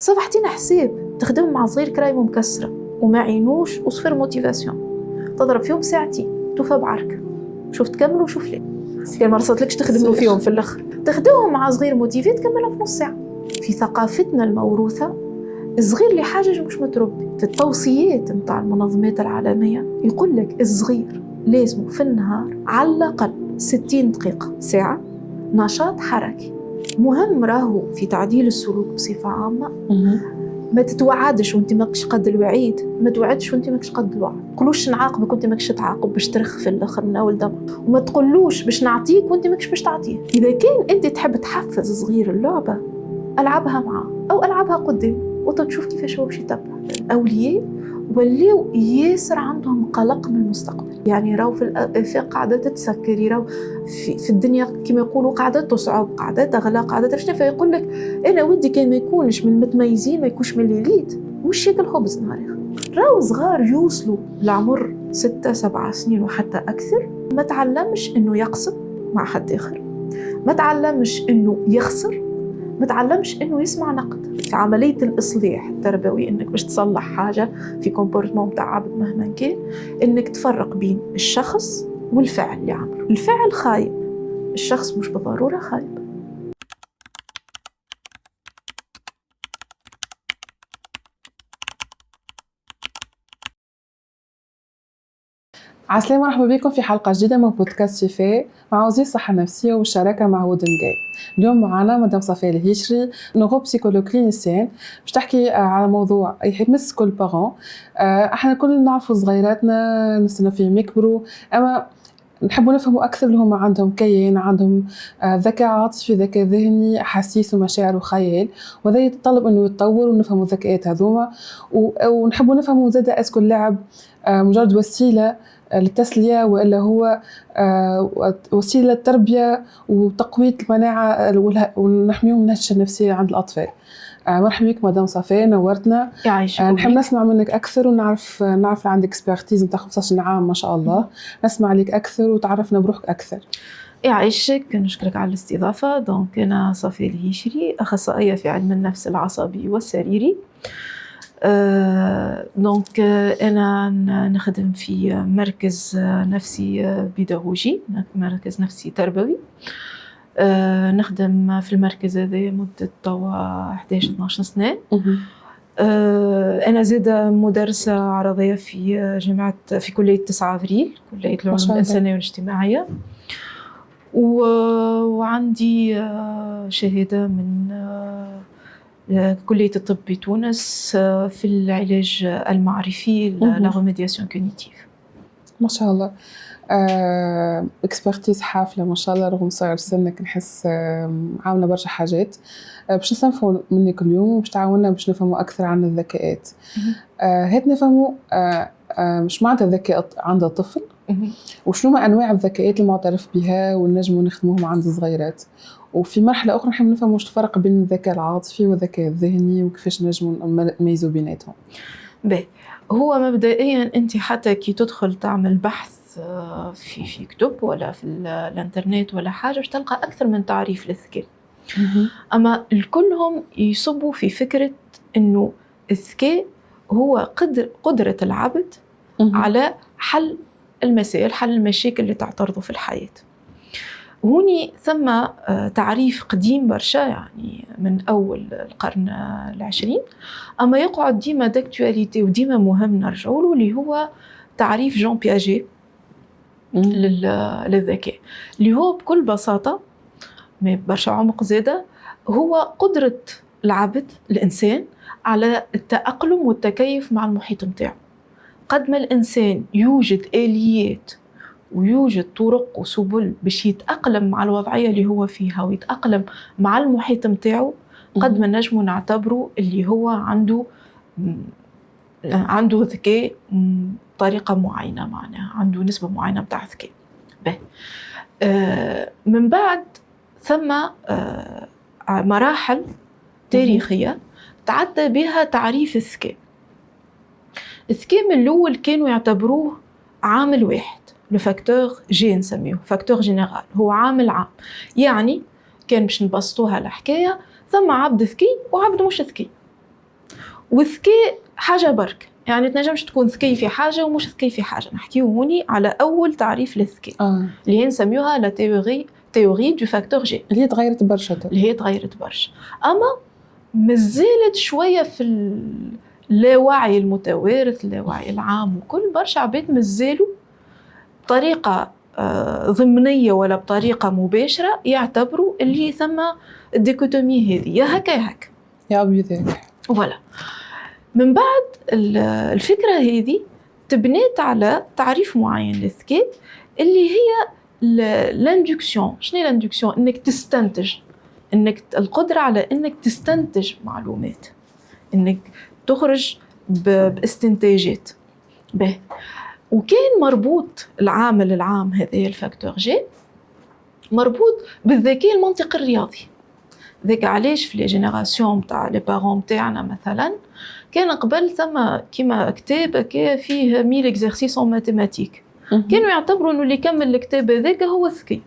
صبحتينا حساب تخدم مع صغير كرايمه مكسره وما عينوش وصفر موتيفاسيون، تضرب فيهم ساعتين توفى بعرك، شوف تكمل وشوف ليه. كان ما رصدتلكش تخدم له فيهم في الاخر، تخدمهم مع صغير موتيفي تكملهم في نص ساعه. في ثقافتنا الموروثه الصغير اللي حاجه مش متربي. في التوصيات نتاع المنظمات العالميه يقول لك الصغير لازم في النهار على الاقل 60 دقيقه ساعه نشاط حركي. مهم راهو في تعديل السلوك بصفه عامه. ما تتوعدش وانت ماكش قد الوعيد، ما توعدش وانت ماكش قد الوعد. تقولوش نعاقبك وانت ماكش تعاقب باش ترخ في الاخر من اول دم، وما تقولوش باش نعطيك وانت ماكش باش تعطيه. اذا كان انت تحب تحفز صغير اللعبه العبها معاه او العبها قدام وتشوف كيفاش هو باش يتبع. الاولياء ولاو ياسر عندهم قلق من المستقبل، يعني راهو في الافاق قاعده تتسكر، راهو في الدنيا كما يقولوا قاعده تصعب، قاعده تغلى، قاعده ترشد. فيقول لك انا ودي كان ما يكونش من المتميزين، ما يكونش من اليليت، وش ياكل خبز نهار. راهو صغار يوصلوا لعمر 6-7 سنين وحتى اكثر ما تعلمش انه يقسم مع حد اخر، ما تعلمش انه يخسر، ما تعلمش انه يسمع نقد. في عمليه الاصلاح التربوي انك باش تصلح حاجه في كومبورتمون تاع عبد مهما كان، انك تفرق بين الشخص والفعل اللي عمله. الفعل خايب، الشخص مش بالضروره خايب. عسلامة، مرحبا بكم في حلقة جديدة من بودكاست شفاء مع وزير الصحة النفسية والشراكة مع ودنجاي. اليوم معنا مدام صفية الهيشري، نوروبسيكولوج كلينيسيان، باش تحكي على موضوع يمس كل بارون. احنا كل نعرفوا صغيراتنا نستنى فيهم يكبروا، اما نحبوا نفهموا أكثر اللي هم عندهم كيان، عندهم ذكاء عاطفي، ذكاء ذهني، أحاسيس ومشاعر وخيال، وهذا يتطلب إنه يتطور ونفهموا الذكاءات هذوما. ونحبوا نفهموا زادة أسكو اللعب مجرد وسيلة للتسلية وإلا هو وسيلة للتربية وتقوية المناعة ونحميهم من الهشاشة النفسية عند الأطفال. مرحبا بك مدام صفية، نورتنا. نحب نسمع منك أكثر ونعرف عندك اكسبرتيز نتاع 15 عام ما شاء الله. نسمع عليك أكثر وتعرفنا بروحك أكثر. يعيشك، نشكرك على الاستضافة. دونك أنا صفية الهيشري، أخصائية في علم النفس العصبي والسريري. دونك أنا نخدم في مركز نفسي بيداغوجي، مركز نفسي تربوي. نخدم في المركز هذا مدة توا 11-12 سنة. أنا زادة مدرسة عرضية في جامعة في كلية 9 أبريل، كلية العلوم الإنسانية والاجتماعية، وعندي شهادة من كلية الطب بتونس في العلاج المعرفي لا ريميدياسيون كوغنيتيف. ما شاء الله. اكسبرتيز حافلة ما شاء الله، رغم صغر سنك نحس عاملة برشا حاجات. باش نستنفوا منك اليوم وباش تعاوننا باش نفهموا أكثر عن الذكاءات. هات نفهموا مش معناتها الذكاء عند الطفل، وشنو ما أنواع الذكاءات المعترف بها ونجموا نخدموهم عند الصغيرات. وفي مرحلة أخرى نحب نفهم وش الفرق بين الذكاء العاطفي والذكاء الذهني وكيفاش نجموا نميزوا بيناتهم. هو مبدئيا أنت حتى كي تدخل تعمل بحث في كتب ولا في الانترنت ولا حاجة باش تلقى أكثر من تعريف للذكاء. أما الكلهم يصبوا في فكرة إنه الذكاء هو قدرة العبد على حل المسائل، حل المشاكل اللي تعترضه في الحياة. هوني ثم تعريف قديم برشا، يعني من أول القرن 20، أما يقعد ديما داكتواليتي وديما مهم نرجعوله، اللي هو تعريف جون بياجي للذكاء، اللي هو بكل بساطة ما برشا عمق زادة، هو قدرة العبد الإنسان على التأقلم والتكيف مع المحيط متاعه. قد ما الإنسان يوجد آليات ويوجد طرق وسبل باش يتأقلم مع الوضعية اللي هو فيها ويتأقلم مع المحيط متاعه، قد ما نجمو نعتبره اللي هو عنده ذكاء بطريقة معينة، معناها عنده نسبة معينة بتاع ذكاء. من بعد ثم مراحل تاريخية تعدى بها تعريف الذكاء. الذكاء من الأول كانوا يعتبروه عامل واحد، لو فاكتور جي نسميه فاكتور جينيرال، هو عامل عام. يعني كان باش نبسطوها الحكاية، ثم عبد ذكي وعبد مش ذكي. والذكاء حاجة برك، يعني تنجمش تكون ذكي في حاجة ومش ذكي في حاجة. نحكيو هوني على أول تعريف للذكاء اللي هي نسميوها لا تيوري دو فاكتور جي، اللي هي تغيرت برشا. أما مازالت شوية في اللاوعي المتوارث، اللاوعي العام، وكل برشا عباد مازالوا بطريقة ضمنية ولا بطريقة مباشرة يعتبروا اللي ثم الديكوتومي هذه يا هكا يا هكا، يا أبي ذاك. فوالا. من بعد الفكرة هذه تبنيت على تعريف معين للذكاء اللي هي الاندكسيون. شنو هي الاندكسيون؟ انك تستنتج، انك القدرة على انك تستنتج معلومات، انك تخرج باستنتاجات. به وكان مربوط العامل العام هذا الفاكتور جي مربوط بالذكاء المنطقي الرياضي. ذاك علاش في لي جينيراسيون تاع لي بارون تاعنا مثلا كان قبل ثم كيما كتاب فيه 1000 اكزرسيس اون ماتيماتيك، كانوا يعتبروا انه اللي كمل الكتاب هذاك هو ذكي،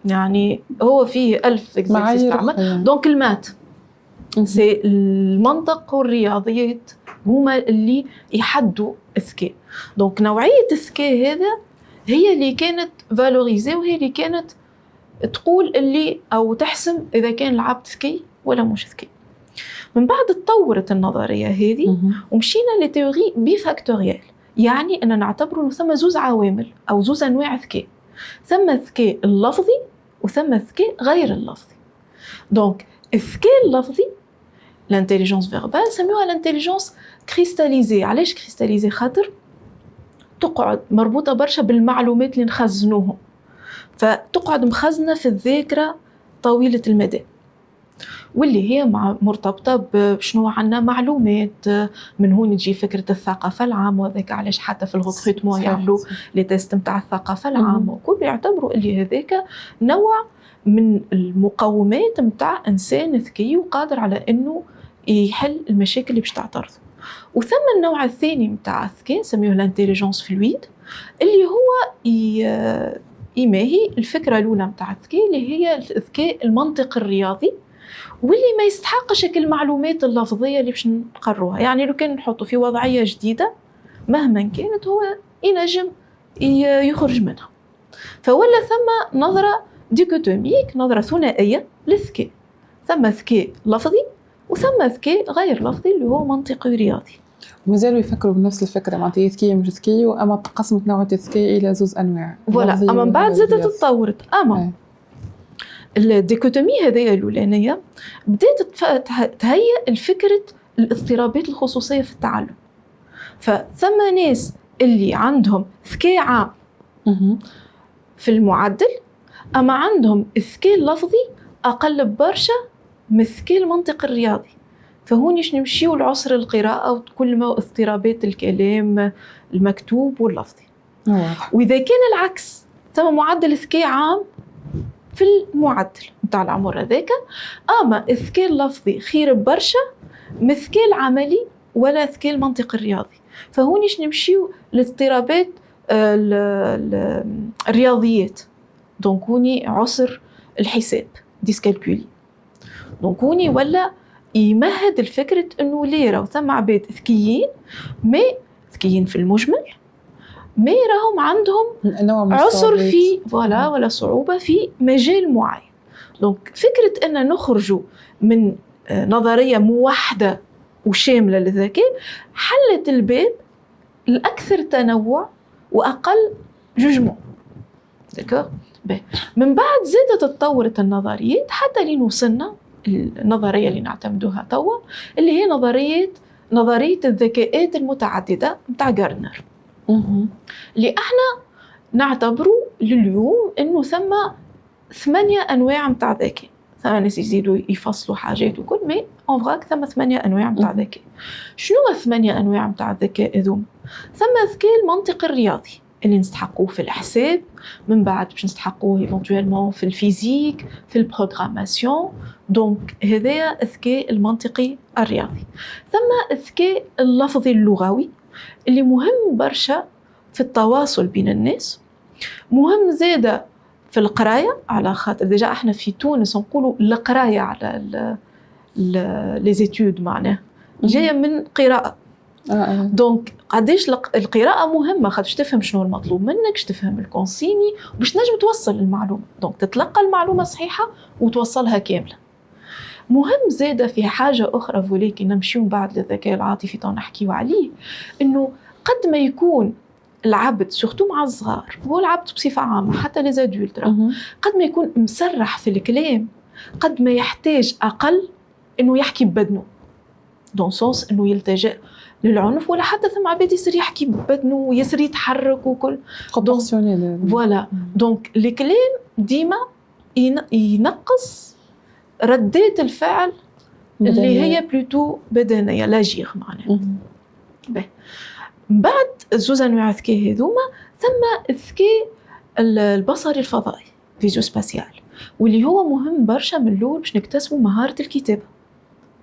يعني هو فيه 1000 اكزرسيس تعمل. دونك المات سي المنطق والرياضيات هما اللي يحدوا الذكاء. دونك نوعية الذكاء هذا هي اللي كانت فالوريزي، وهي اللي كانت تقول اللي أو تحسم إذا كان العبد ذكي ولا مش ذكي. من بعد تطورت النظرية هذه ومشينا لتيوري بيفاكتوريال، يعني أننا نعتبر أنه ثم زوز عوامل أو زوز أنواع ذكاء، ثم الذكاء اللفظي وثم الذكاء غير اللفظي. دونك الذكاء اللفظي الانتيليجنس فيربال سميوها الانتيليجنس كريستاليزي. علاش كريستاليزي؟ خاطر تقعد مربوطة برشا بالمعلومات اللي نخزنوهم، فتقعد مخزنة في الذاكرة طويلة المدى، واللي هي مرتبطة بشنو عنا معلومات. من هون تجي فكرة الثقافة العامة، وذاك علاش حتى في الغوتريتمون يعملوا لي تيست متاع الثقافة العامة وكل يعتبروا اللي هذاك نوع من المقومات متاع إنسان ذكي وقادر على إنه يحل المشاكل اللي باش تعترض. وثم النوع الثاني متاع الذكاء سميوه الانتيليجنس فلويد، اللي هو يماهي الفكرة الأولى متاع الذكاء اللي هي الذكاء المنطق الرياضي، واللي ما يستحقش المعلومات اللفظية اللي باش نقروها. يعني لو كان نحطه في وضعية جديدة مهما كانت هو ينجم يخرج منها. فولا ثم نظرة ديكوتوميك، نظرة ثنائية للذكاء، ثم ذكاء لفظي وثم ذكاء غير لفظي اللي هو منطقي رياضي. ومازالوا يفكروا بنفس الفكرة، معناتها ذكية مش ذكية، وأما تقسمت نوعية الذكاء إلى زوز أنواع. فوالا. أما من بعد زادت تطورت. أما الديكوتومي هذه الأولانية بدأت تهيئ الفكرة الاضطرابات الخصوصية في التعلم. فثم ناس اللي عندهم ذكاء عام في المعدل، أما عندهم الذكاء اللفظي أقل برشا من الذكاء المنطقي الرياضي. فهونيش نمشيو لعصر القراءة وكل ما اضطرابات الكلام المكتوب واللفظي. وإذا كان العكس ثم معدل ذكاء عام في المعدل متاع العمر هذاك، أما الذكاء اللفظي خير برشا من الذكاء العملي ولا الذكاء المنطقي الرياضي. فهونيش نمشيو لاضطرابات الرياضيات. دونك هوني عصر الحساب ديسكالكولي. دونك هوني ولا يمهد الفكرة انه ليه راهو ثم عباد ذكيين، ما ذكيين في المجمل، ما راهم عندهم عسر في ولا صعوبة في مجال معين. دونك فكرة ان نخرجوا من نظرية موحدة وشاملة للذكاء حلت الباب الأكثر تنوع وأقل جوجمون. دكتور. من بعد زادت تطورت النظريات حتى لنوصلنا النظرية اللي نعتمدوها توا، اللي هي نظرية الذكاءات المتعددة متاع غاردنر، اللي احنا نعتبروا لليوم انه ثم 8 انواع متاع ذكاء. ثم ناس يزيدوا يفصلوا حاجات وكل، ما اون فراك ثم 8 انواع متاع ذكاء. شنو 8 انواع متاع الذكاء هذوما؟ ثم الذكاء المنطقي الرياضي اللي نستحقوه في الحساب، من بعد باش نستحقوه ايفونتويلمون في الفيزيك، في البروغراماسيون. دونك هذايا الذكاء المنطقي الرياضي. ثم الذكاء اللفظي اللغوي اللي مهم برشا في التواصل بين الناس، مهم زاده في القرايه، على خاطر ديجا احنا في تونس نقولوا القرايه على لي زيتود، معناه جايه من قراءه. دونك قديش القراءه مهمه، خاطر تفهم شنو المطلوب منك، تفهم الكونسيني باش نجم توصل المعلومه. دونك تتلقى المعلومه صحيحه وتوصلها كامله. مهم زاده في حاجه اخرى ولكن نمشيو بعد للذكاء العاطفي نحكيو عليه، انه قد ما يكون العبد سورتو مع الصغار، هو العبد بصفه عامه حتى لي زادولت، قد ما يكون مسرح في الكلام، قد ما يحتاج اقل انه يحكي ببدنه، دون سونس انه يلتجئ للعنف، ولا حتى ثم عباد يصير يحكي ببدنه ويصير يتحرك وكل فوالا. دونك الكلام ديما ينقص ردات الفعل اللي هي بلوتو بدنيه لاجيغ معناها. بعد زوز انواع الذكاء هذوما ثم الذكاء البصري الفضائي فيزيو سباسيال، واللي هو مهم برشا من الاول باش نكتسبوا مهاره الكتابه،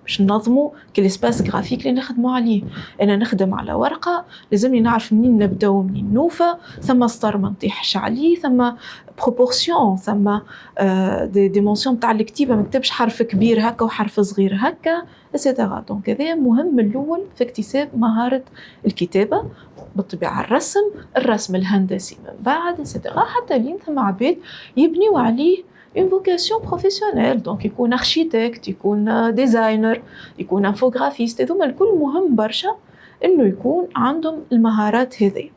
باش ننظموا كالاسباس جرافيك اللي نخدموا عليه. انا نخدم على ورقه لازمني نعرف منين نبدا ومنين نوفى، ثم سطر ما نطيحش عليه، ثم بروبورسيون، ثم دي ديمونسيون تاع الكتيبه، ما نكتبش حرف كبير هكا وحرف صغير هكا اسيتيرا. دونك هذا مهم من الاول في اكتساب مهاره الكتابه، بالطبيعه الرسم الهندسي من بعد اسيتيرا، حتى لين ثم عباد يبنيوا عليه une vocation professionnelle. donc يكون architecte، يكون ديزاينر، يكون انفوغرافيست. هذوما الكل مهم برشا انه يكون عندهم المهارات هذه.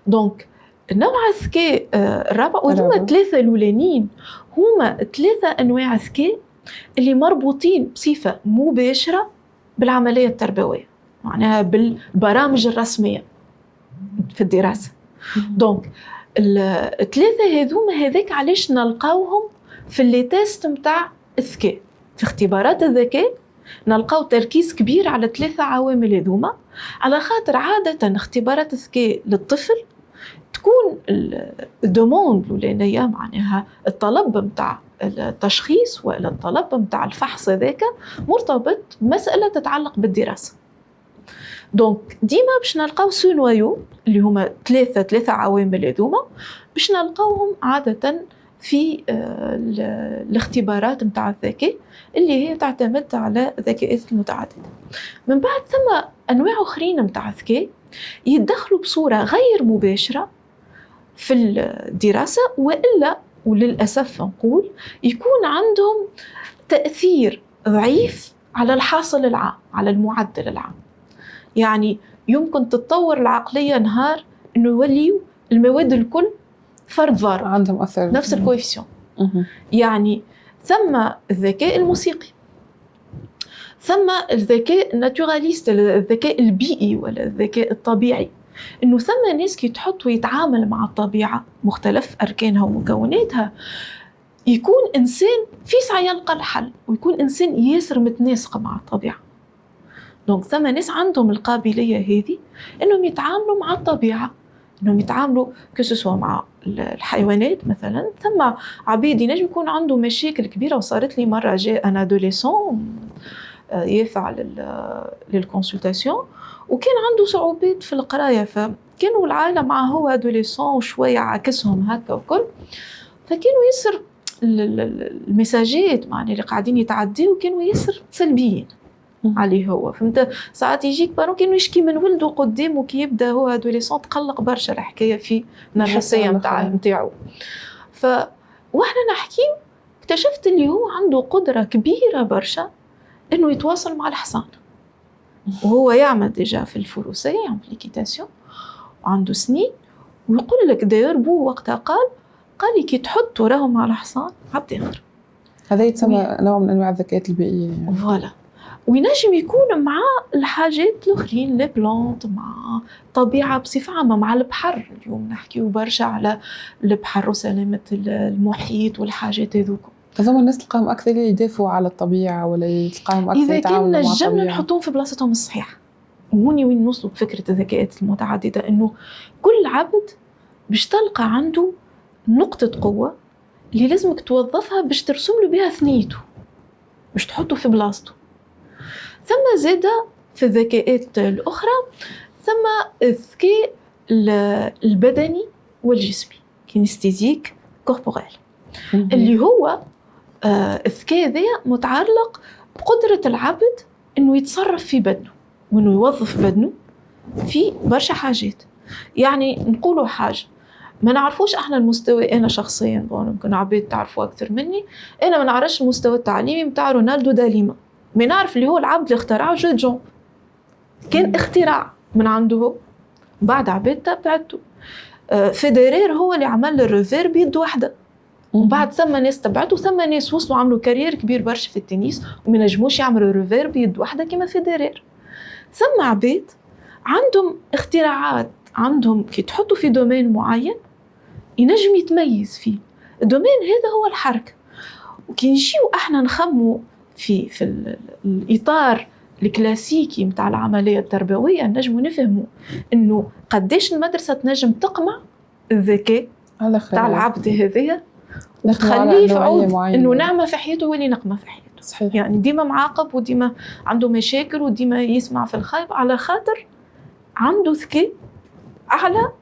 دونك النوع الذكاء الرابع، وهذوما ثلاثه الاولانيين هما ثلاثه انواع الذكاء اللي مربوطين بصفه مباشره بالعمليه التربويه، معناها بالبرامج الرسميه في الدراسه. دونك الثلاثه هذوما هذاك علاش نلقاوهم في اللي تيست نتاع الذكاء، في اختبارات الذكاء نلقاو تركيز كبير على ثلاثه عوامل هذوما، على خاطر عاده اختبارات الذكاء للطفل تكون الدوموند الاولانيه، معناها الطلب نتاع التشخيص ولا الطلب نتاع الفحص هذاك مرتبط بمساله تتعلق بالدراسه. دونك ديما باش نلقاو سو نوايو اللي هما ثلاثه عوامل هذوما، باش نلقاوهم عاده في الاختبارات نتاع الذكاء اللي هي تعتمد على الذكاءات المتعدده. من بعد ثم انواع اخرين نتاع الذكاء يتدخلوا بصوره غير مباشره في الدراسه، والا وللاسف نقول يكون عندهم تاثير ضعيف على الحاصل العام، على المعدل العام. يعني يمكن تتطور العقليه نهار انه يوليوا المواد الكل فرد ضارب عندهم اثر نفس الكويفيسيون. يعني ثم الذكاء الموسيقي، ثم الذكاء الناتوراليست، الذكاء البيئي ولا الذكاء الطبيعي. انه ثم ناس كي تحط ويتعامل مع الطبيعه مختلف اركانها ومكوناتها يكون انسان في سعي يلقى الحل، ويكون انسان ياسر متناسق مع الطبيعه. دونك ثم ناس عندهم القابليه هذه انهم يتعاملوا مع الطبيعه، انهم يتعاملوا كسوا مع الحيوانات مثلا. ثم عبيد ينجم يكون عنده مشاكل كبيره، وصارت لي مره جاء انا ادوليسون يافع للكونسلتاسيون وكان عنده صعوبات في القرايه، فكانوا العائله معه هو ادوليسون وشويه عاكسهم هكا وكل، فكانوا يسر المساجات معني اللي قاعدين يتعديوا كانوا يسر سلبيين عليه هو. فهمت؟ ساعات يجيك بانو كانوا يشكي من ولده قدامه كي يبدا هو ادوليسون، تقلق برشا الحكايه في النفسيه نتاعو. واحنا نحكي اكتشفت اللي هو عنده قدره كبيره برشا انه يتواصل مع الحصان، وهو يعمل ديجا في الفروسيه، يعمل في الكيتاسيون وعنده سنين. ويقول لك داير بو وقتها قال لي كي تحطوا راهم على الحصان عبد يغر. هذا يتسمى نوع من انواع الذكاءات البيئيه يعني. فوالا. وينجم يكون مع الحاجات الاخرين، لي بلانت، مع الطبيعه بصفه عامه، مع البحر. اليوم نحكيو برشا على البحر وسلامه المحيط والحاجات هذوكم. هذوما الناس تلقاهم اكثر يدافعوا على الطبيعه، ولا تلقاهم اكثر يتعاملوا مع الطبيعه. اذا كان نجمنا نحطوهم في بلاصتهم الصحيحه. وهوني وين نوصلوا بفكره الذكاءات المتعدده، انه كل عبد باش تلقى عنده نقطه قوه اللي لازمك توظفها باش ترسم له بها ثنيته، باش تحطه في بلاصته. ثم زادة في الذكاءات الأخرى ثم الذكاء البدني والجسمي، كينستيزيك كوربوريل، اللي هو الذكاء ذا متعلق بقدرة العبد إنه يتصرف في بدنه وإنه يوظف بدنه في برشا حاجات. يعني نقولوا حاجة ما نعرفوش احنا المستوى، انا شخصيا ممكن عبيد تعرفوا اكثر مني، انا ما نعرفش المستوى التعليمي متاع رونالدو داليما، ما نعرف اللي هو العبد اللي اخترعه جو جون، كان اختراع من عنده هو، بعد عبيد تبعته. فيدرير هو اللي عمل الريفير بيد واحده، وبعد ثم ناس تبعته، ثم ناس وصلوا عملوا كارير كبير برشا في التنس وما نجموش يعملوا الريفير بيد واحده كما فيدرير. ثم عبيد عندهم اختراعات، عندهم كي تحطوا في دومين معين ينجم يتميز فيه. الدومين هذا هو الحركة. وكي نجيو احنا نخمو في الإطار الكلاسيكي متاع العملية التربوية، نجمو نفهمو إنه قديش المدرسة تنجم تقمع الذكاء متاع العبد هذية وتخليه في عود إنه نعمة في حياته واللي نقمة في حياته. صحيح. يعني ديما معاقب وديما عنده مشاكل وديما يسمع في الخايب على خاطر عنده ذكاء أعلى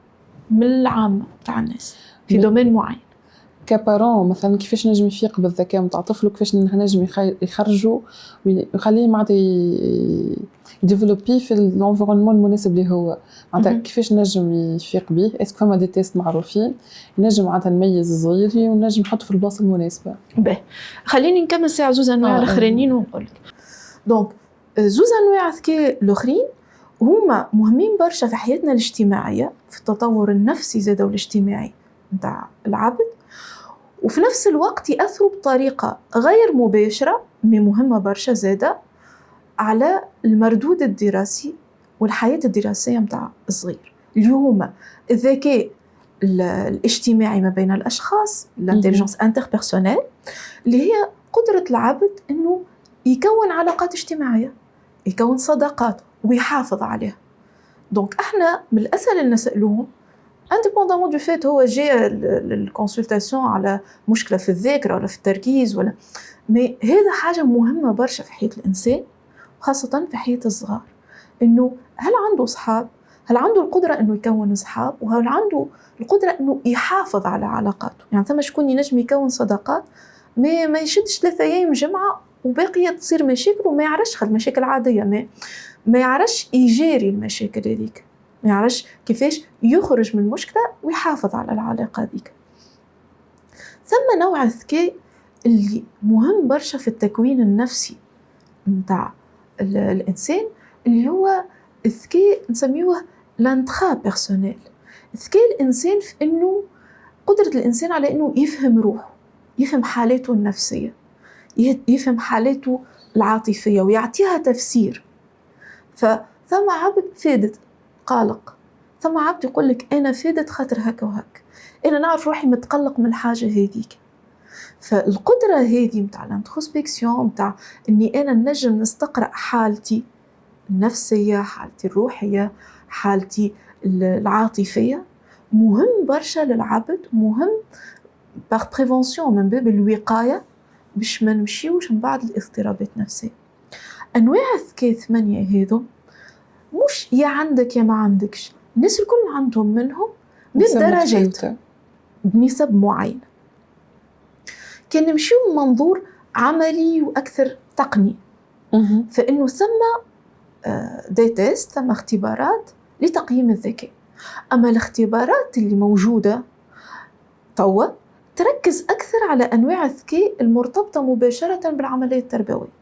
من العامة تاع الناس في دومين معين. كبارون مثلا كيفاش نجم يفيق بالذكاء متاع طفله، كيفاش نجم يخرجوا ويخليه معناتها يديفلوبي في الانفيرونمون المناسب اللي هو معناتها كيفاش نجم يفيق به. اسكو فما دي تيست معروفين نجم معناتها نميز الصغير ونجم نحط في البلاصه المناسبه؟ باهي خليني نكمل ساعه زوز انواع الاخرين ونقول لك. دونك زوز انواع الذكاء الاخرين هما مهمين برشا في حياتنا الاجتماعيه، في التطور النفسي زاده والاجتماعي نتاع العبد، وفي نفس الوقت يأثروا بطريقة غير مباشرة مي مهمة برشا زادة على المردود الدراسي والحياة الدراسية متاع الصغير. اليوم الذكاء الاجتماعي ما بين الأشخاص، الانتليجنس انتربيرسونيل، اللي هي قدرة العبد إنه يكون علاقات اجتماعية، يكون صداقات ويحافظ عليها. دونك احنا من الأسئلة اللي نسألوهم indépendamment du fait هو جاء الكونسلتاسيون على مشكلة في الذاكرة ولا في التركيز ولا مي هذا حاجة مهمة برشا في حياة الإنسان، خاصة في حياة الصغار، إنه هل عنده أصحاب؟ هل عنده القدرة إنه يكون أصحاب؟ وهل عنده القدرة إنه يحافظ على علاقاته؟ يعني ثم شكون ينجم يكون صداقات ما يشدش 3 أيام جمعة وباقية تصير مشاكل وما يعرفش خل مشاكل عادية، ما يعرفش يجاري المشاكل هذيك، ما يعرفش كيفاش يخرج من المشكلة ويحافظ على العلاقة ذيك. ثم نوع الذكاء اللي مهم برشا في التكوين النفسي متاع الإنسان، اللي هو الذكاء نسميوه لانتخا بيرسونيل. الذكاء الإنسان في إنه قدرة الإنسان على إنه يفهم روحه، يفهم حالاته النفسية، يفهم حالاته العاطفية ويعطيها تفسير. فثم عبد فادت قلق، ثم عبد يقول لك أنا فادت خاطر هكا وهك، أنا نعرف روحي متقلق من الحاجة هذيك. فالقدرة هذه متاع الانتروسبكسيون، متاع إني أنا نجم نستقرأ حالتي النفسية، حالتي الروحية، حالتي العاطفية، مهم برشا للعبد، مهم باغ بريفونسيون من باب الوقاية باش ما نمشيوش من بعد الاضطرابات النفسية. أنواع الذكاء 8 هذو مش يا عندك يا ما عندكش، الناس الكل عندهم منهم بالدرجات بنسب معينة. كان نمشيو من منظور عملي وأكثر تقني، فإنه ثم دي تيست، ثم اختبارات لتقييم الذكاء. أما الاختبارات اللي موجودة توا تركز أكثر على أنواع الذكاء المرتبطة مباشرة بالعملية التربوية،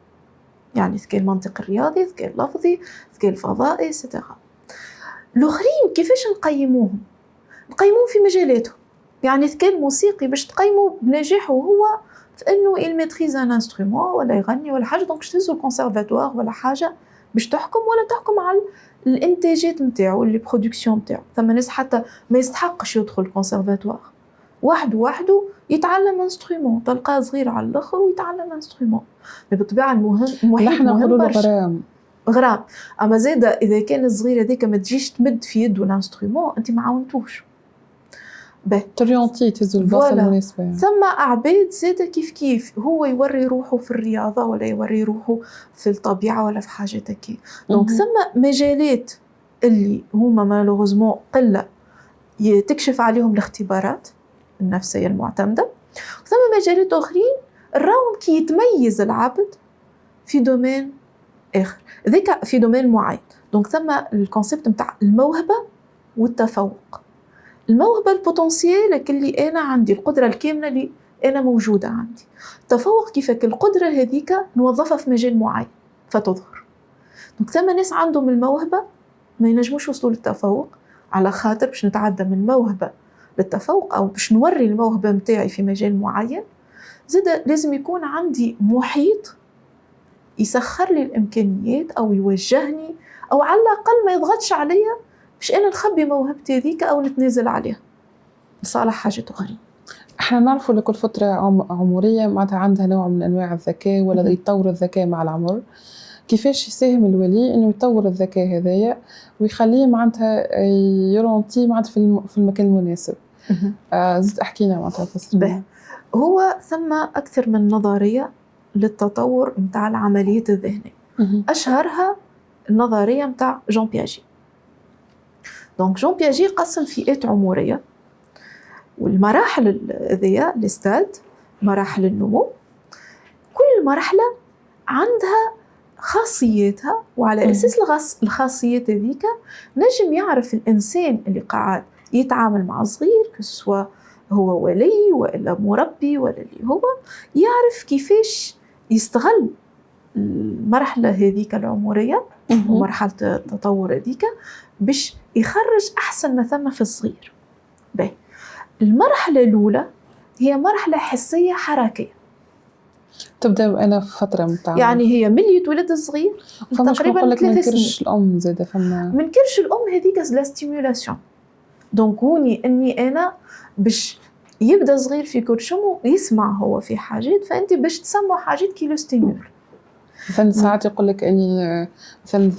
يعني الذكاء المنطقي الرياضي، الذكاء اللفظي، الذكاء الفضائي سترا. الآخرين كيفاش نقيموهم؟ نقيموهم في مجالاتهم. يعني الذكاء الموسيقي باش تقيمه بنجاحه هو في انه يميتريز ان انسترومون ولا يغني ولا حاجه، دونك تهزو الكونسيرفاتوار ولا حاجه باش تحكم ولا تحكم على الانتاجات نتاعو اللي برودكسيون نتاعو. ثم ناس حتى ما يستحقش يدخل الكونسيرفاتوار، وحده يتعلم انسترومون، تلقاه صغير على الاخر ويتعلم انسترومون. بالطبيعه المحيط مهم برشا، غرام. اما زاده اذا كان الصغير هذيك ما تجيش تمد في يده الانسترومون انت ما عاونتوش تريونتي تهزو البلاصه المناسبه يعني. ثم عباد زاده كيف هو يوري روحه في الرياضه ولا يوري روحه في الطبيعه ولا في حاجات هكا. دونك ثم مجالات اللي هما مالوغوزمون قله تكشف عليهم الاختبارات النفسيه المعتمده، ثم مجالات اخرين الراهم كي يتميز العبد في دومين اخر ذيك في دومين معين. دونك ثم الكونسيبت نتاع الموهبه والتفوق. الموهبه البوتنسيال اللي انا عندي القدره الكامله اللي انا موجوده عندي. التفوق كيفك القدره هذيك نوظفها في مجال معين فتظهر. دونك ثم ناس عندهم الموهبه ما ينجموش يوصلوا للتفوق، على خاطر باش نتعدى من الموهبه للتفوق او باش نوري الموهبه متاعي في مجال معين، زاد لازم يكون عندي محيط يسخر لي الامكانيات او يوجهني او على الاقل ما يضغطش عليا باش انا نخبي موهبتي هذيك او نتنازل عليها لصالح حاجات اخرى. احنا نعرفوا لكل فترة عمرية معناتها عندها نوع من انواع الذكاء ولا يتطور الذكاء مع العمر. كيفاش يساهم الولي انه يطور الذكاء هذايا ويخليه معناتها يرونتي معناتها في المكان المناسب؟ زيد احكينا معناتها به. هو ثم اكثر من نظريه للتطور نتاع العمليات الذهنيه. اشهرها النظريه نتاع جون بياجي. دونك جون بياجي قسم فئات عمريه، والمراحل ذي الاستاد مراحل النمو، كل مرحله عندها خاصيتها، وعلى اساس الخاصيات هذيك نجم يعرف الانسان اللي قاعد يتعامل مع صغير كسوا هو ولي ولا مربي ولا اللي هو يعرف كيفاش يستغل المرحله هذيك العمريه ومرحله التطور هذيك باش يخرج احسن ما ثم في الصغير. باهي، المرحله الاولى هي مرحله حسيه حركيه، تبدا انا في فتره متاع يعني هي من يتولد الصغير تقريبا 3 سنين. منكرش الام زاده فما منكرش الام هذيك لا ستيمولاسيون. دونك هوني اني انا باش يبدا صغير في كرشمه يسمع هو في حاجات، فانت باش تسمع حاجات كي لو ستيمول. مثلا ساعات يقول لك اني مثلا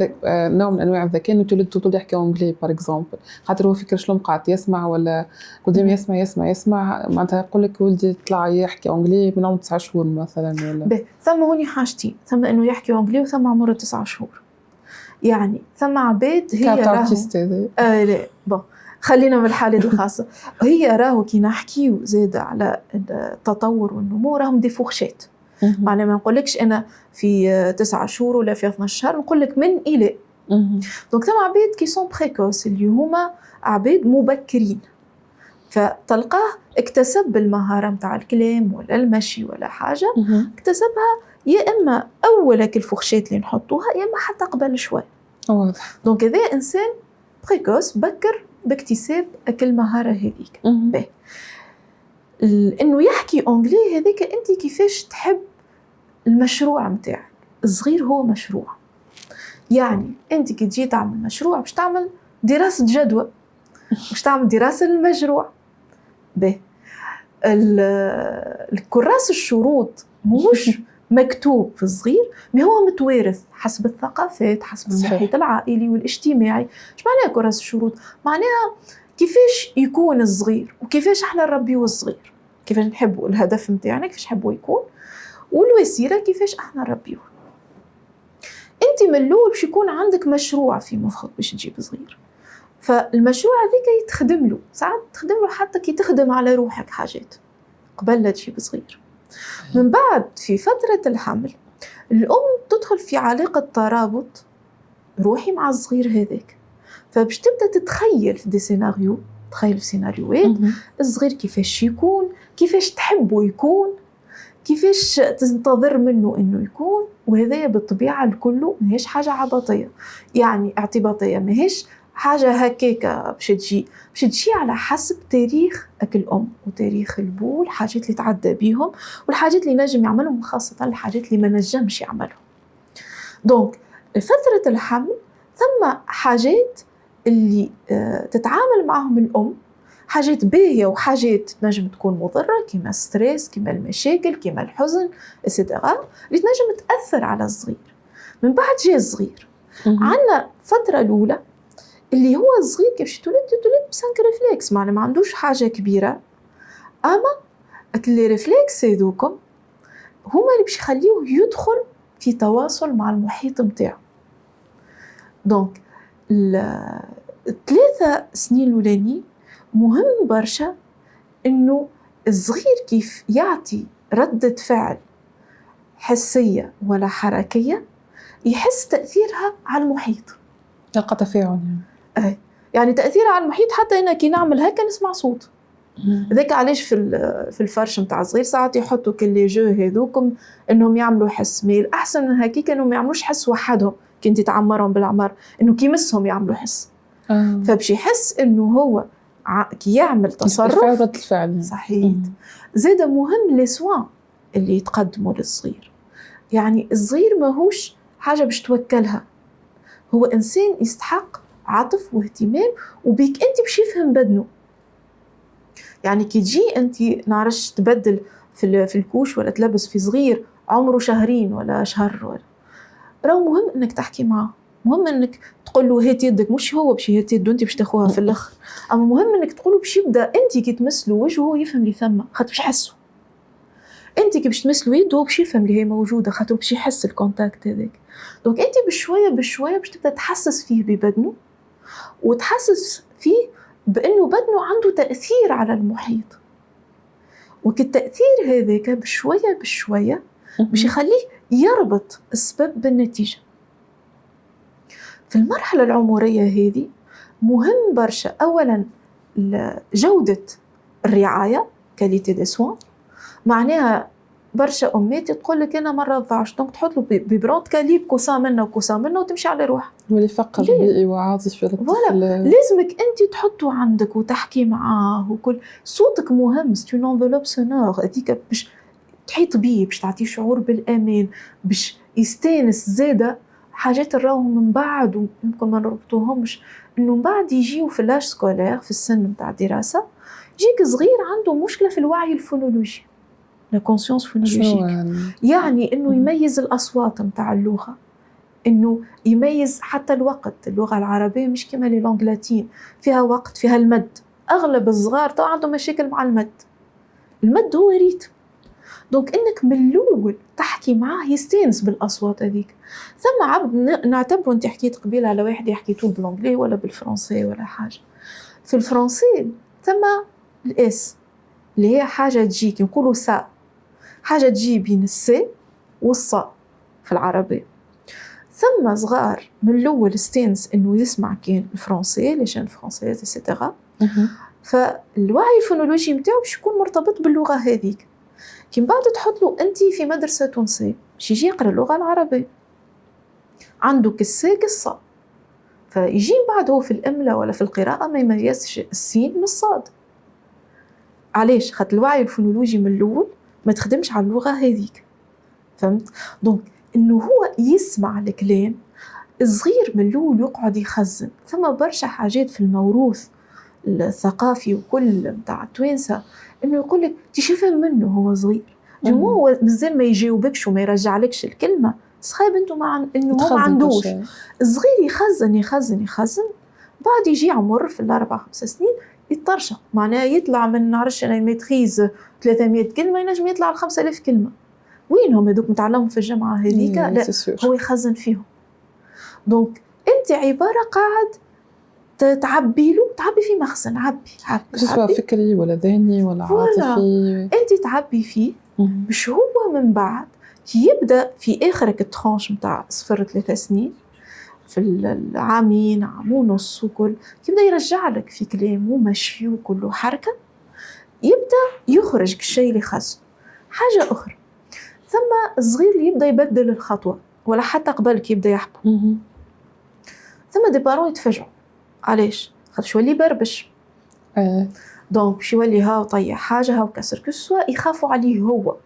نوع من انواع الذكاء انه تولد يحكي انجلي باغ اكزومبل، خاطر هو في كرشلوم قاعد يسمع ولا قدام يسمع معناتها يقول لك ولدي طلع يحكي انجلي من عمر 9 شهور مثلا ولا ثم هوني حاجتين، ثم انه يحكي انجلي وثم عمره 9 شهور. يعني ثم عباد هي لا بون خلينا من الحالات الخاصه. هي راهو كي نحكيو زاد على التطور والنمو راهم دي فورشيت. معناها ما نقولكش انا في 9 شهور ولا في 12 شهر، نقولك من الى. دونك ثم عباد كي سون بريكوس اللي هما عباد مبكرين، فتلقاه اكتسب المهاره نتاع الكلام ولا المشي ولا حاجه اكتسبها يا اما اول الفورشيت اللي نحطوها يا اما حتى قبل شوي. دونك هذا انسان بريكوس بكر باكتساب المهاره هذيك. انه يحكي انجلي هذيك انت كيفاش تحب المشروع نتاعك. الصغير هو مشروع، يعني انت كي تجي تعمل مشروع باش تعمل دراسه جدوى، باش تعمل دراسه للمشروع. الكراس الشروط مش مكتوب في الصغير، ما هو متوارث حسب الثقافات، حسب المحيط العائلي والاجتماعي. ايش معناها كراس الشروط؟ معناها كيفاش يكون الصغير وكيفاش احنا نربيو الصغير، كيفاش نحبوا الهدف نتاعنا كيفاش نحبوا يكون، والوسيله كيفاش احنا نربيوه. انت من الاول باش يكون عندك مشروع في مخك باش تجيب صغير، فالمشروع هذيك يتخدم له، ساعات تخدم له حتى كي تخدم على روحك حاجات قبل لا تجيب صغير. من بعد في فتره الحمل الام تدخل في علاقه ترابط روحي مع الصغير هذاك، فباش تبدا تتخيل في دي سيناريو، تخيل في سيناريوهات الصغير كيفاش يكون، كيفاش تحبه يكون، كيفاش تنتظر منه انه يكون. وهذا بالطبيعه الكل ماهيش حاجه عبطيه، يعني اعتباطيه، ماهيش حاجه هكاكا باش تجي على حسب تاريخ الام وتاريخ البو، الحاجات اللي تعدى بيهم والحاجات اللي نجم يعملهم، خاصه الحاجات اللي ما نجمش يعملهم. دونك فتره الحمل ثم حاجات اللي تتعامل معهم الام، حاجات باهيه وحاجات تنجم تكون مضره كما الستريس، كما المشاكل، كما الحزن إتسيتيرا، اللي تنجم تاثر على الصغير. من بعد جاء الصغير، عندنا فتره الاولى اللي هو الصغير كيفاش يتولد بسانك ريفلكس، معناها ما عندوش حاجه كبيره، اما اللي ريفلكس هذوكم هما اللي باش يخليوه يدخل في تواصل مع المحيط نتاعو. دونك 3 سنين الاولانيين مهم برشا انه الصغير كيف يعطي ردة فعل حسية ولا حركية يحس تأثيرها على المحيط. يلقى تفاعل يعني. يعني تأثيرها على المحيط، حتى أنا كي نعمل هكا نسمع صوت. ذاك علاش في الفرش متاع صغير ساعات يحطوا كل لي جو هذوكم انهم يعملوا حس. مي الاحسن من هكيك انهم ما يعملوش حس وحدهم، كي انت تعمرهم بالعمر انه كي يمسهم يعملوا حس. فبشي يحس انه هو كي يعمل تصرف رد الفعل. صحيح. زاد مهم لي سوان اللي يتقدموا للصغير. يعني الصغير ماهوش حاجه باش توكلها، هو انسان يستحق عطف واهتمام، وبيك انت باش يفهم بدنه. يعني كي تجي انت نعرفش تبدل في الكوش ولا تلبس في صغير عمره شهرين ولا شهر ولا، راهو مهم انك تحكي معاه، مهم انك تقول له هات يدك، مش هو باش يهات يده انت باش تاخوها في الاخر. اما مهم انك تقول له باش يبدا انت كي تمسلو وجهه هو يفهم لي ثم، خاطر باش يحسه. انت كي باش تمسلو يده هو باش يفهم اللي هي موجوده، خاطر باش يحس الكونتاكت هذاك. دونك انت بشويه بشويه باش تبدا تحسس فيه ببدنه، وتحسس فيه بأنه بدنه عنده تأثير على المحيط. وكالتأثير هذاك بشوية بشوية باش يخليه يربط السبب بالنتيجة. في المرحلة العمرية هذه مهم برشا أولا جودة الرعاية، كاليتي دي سوان. معناها برشا أمات تقول لك أنا مرة ضعش، دونك تحط له بيبرون كاليب كوسا منه وكوسا منه وتمشي على روح. ولي فقر بيئي وعاطف في الطفل. لازمك أنت تحطه عندك وتحكي معاه، وكل صوتك مهم. سي اون انفلوب سونور هذيك باش تحيط بيه، باش تعطيه شعور بالأمان، باش يستانس. زادة حاجات نراهم من بعد ويمكن ما نربطوهمش، إنه من بعد يجيو في لاج سكولير في السن متاع الدراسة، يجيك صغير عنده مشكلة في الوعي الفونولوجي، لا كونسيونس فونولوجيك. يعني إنه يميز الأصوات متاع اللغة، إنه يميز حتى الوقت. اللغة العربية مش كما للانجلاتين فيها وقت، فيها المد. أغلب الصغار طبعا عندهم مشاكل مع المد. المد هو ريتم، دونك إنك من الأول تحكي معاه يستانس بالأصوات هذيك. ثم عبد نعتبره، أنت حكيت قبيل على واحد يحكي طول بالانجلي ولا بالفرنسي ولا حاجة. في الفرنسي ثم الإس اللي هي حاجة تجي كي نقولوا سا، حاجة تجي بين السي والصا في العربية. ثم صغار من الأول استانس إنه يسمع كان الفرنسي ليشان فرنسيز إتسيتيرا، فالوعي الفونولوجي متاعو باش يكون مرتبط باللغة هذيك. كي من بعد تحط له أنت في مدرسة تونسية باش يجي يقرأ اللغة العربية، عنده كالسي كالصا، فيجي من بعد هو في الإملاء ولا في القراءة ما يميزش السين من الصاد. علاش؟ خاطر الوعي الفونولوجي من الأول ما تخدمش على اللغة هذيك، فهمت؟ دونك إنه هو يسمع الكلام. الصغير من الأول يقعد يخزن. ثم برشا حاجات في الموروث الثقافي وكل متاع التوانسة، إنه يقولك تشوفهم منه هو صغير، مو هو مازال ما يجاوبكش وما يرجعلكش الكلمة، صخايب انتو إنه هو ما عندوش. الصغير يخزن يخزن يخزن، بعد يجي عمر في 4-5 سنين يترشق، معناه يطلع من نعرفش أنا يميتريز 300 كلمة ينجم يطلع 5000 كلمة. وينهم هذوك متعلمهم في الجامعة هذيك؟ لا، هو يخزن فيهم. دونك أنت عبارة قاعد تعبي في مخزن، عبي سواء فكري ولا ذهني ولا عاطفي، أنت تعبي فيه مش هو من بعد كي يبدأ في آخرك الترانش متاع 0-3 سنين، في العامين عام ونص وكل، يبدأ يرجع لك في كلام ومشي وكله حركة، يبدأ يخرج الشيء اللي خاصه. حاجة أخرى، ثم الصغير اللي يبدأ يبدل الخطوة ولا حتى قبلك يبدأ يحبط. ثم دي بارون يتفاجئوا. علاش؟ خاطر شو اللي بربش دونك باش يولي هاو طيح حاجة هاو كسر كسوة، يخافوا عليه هو.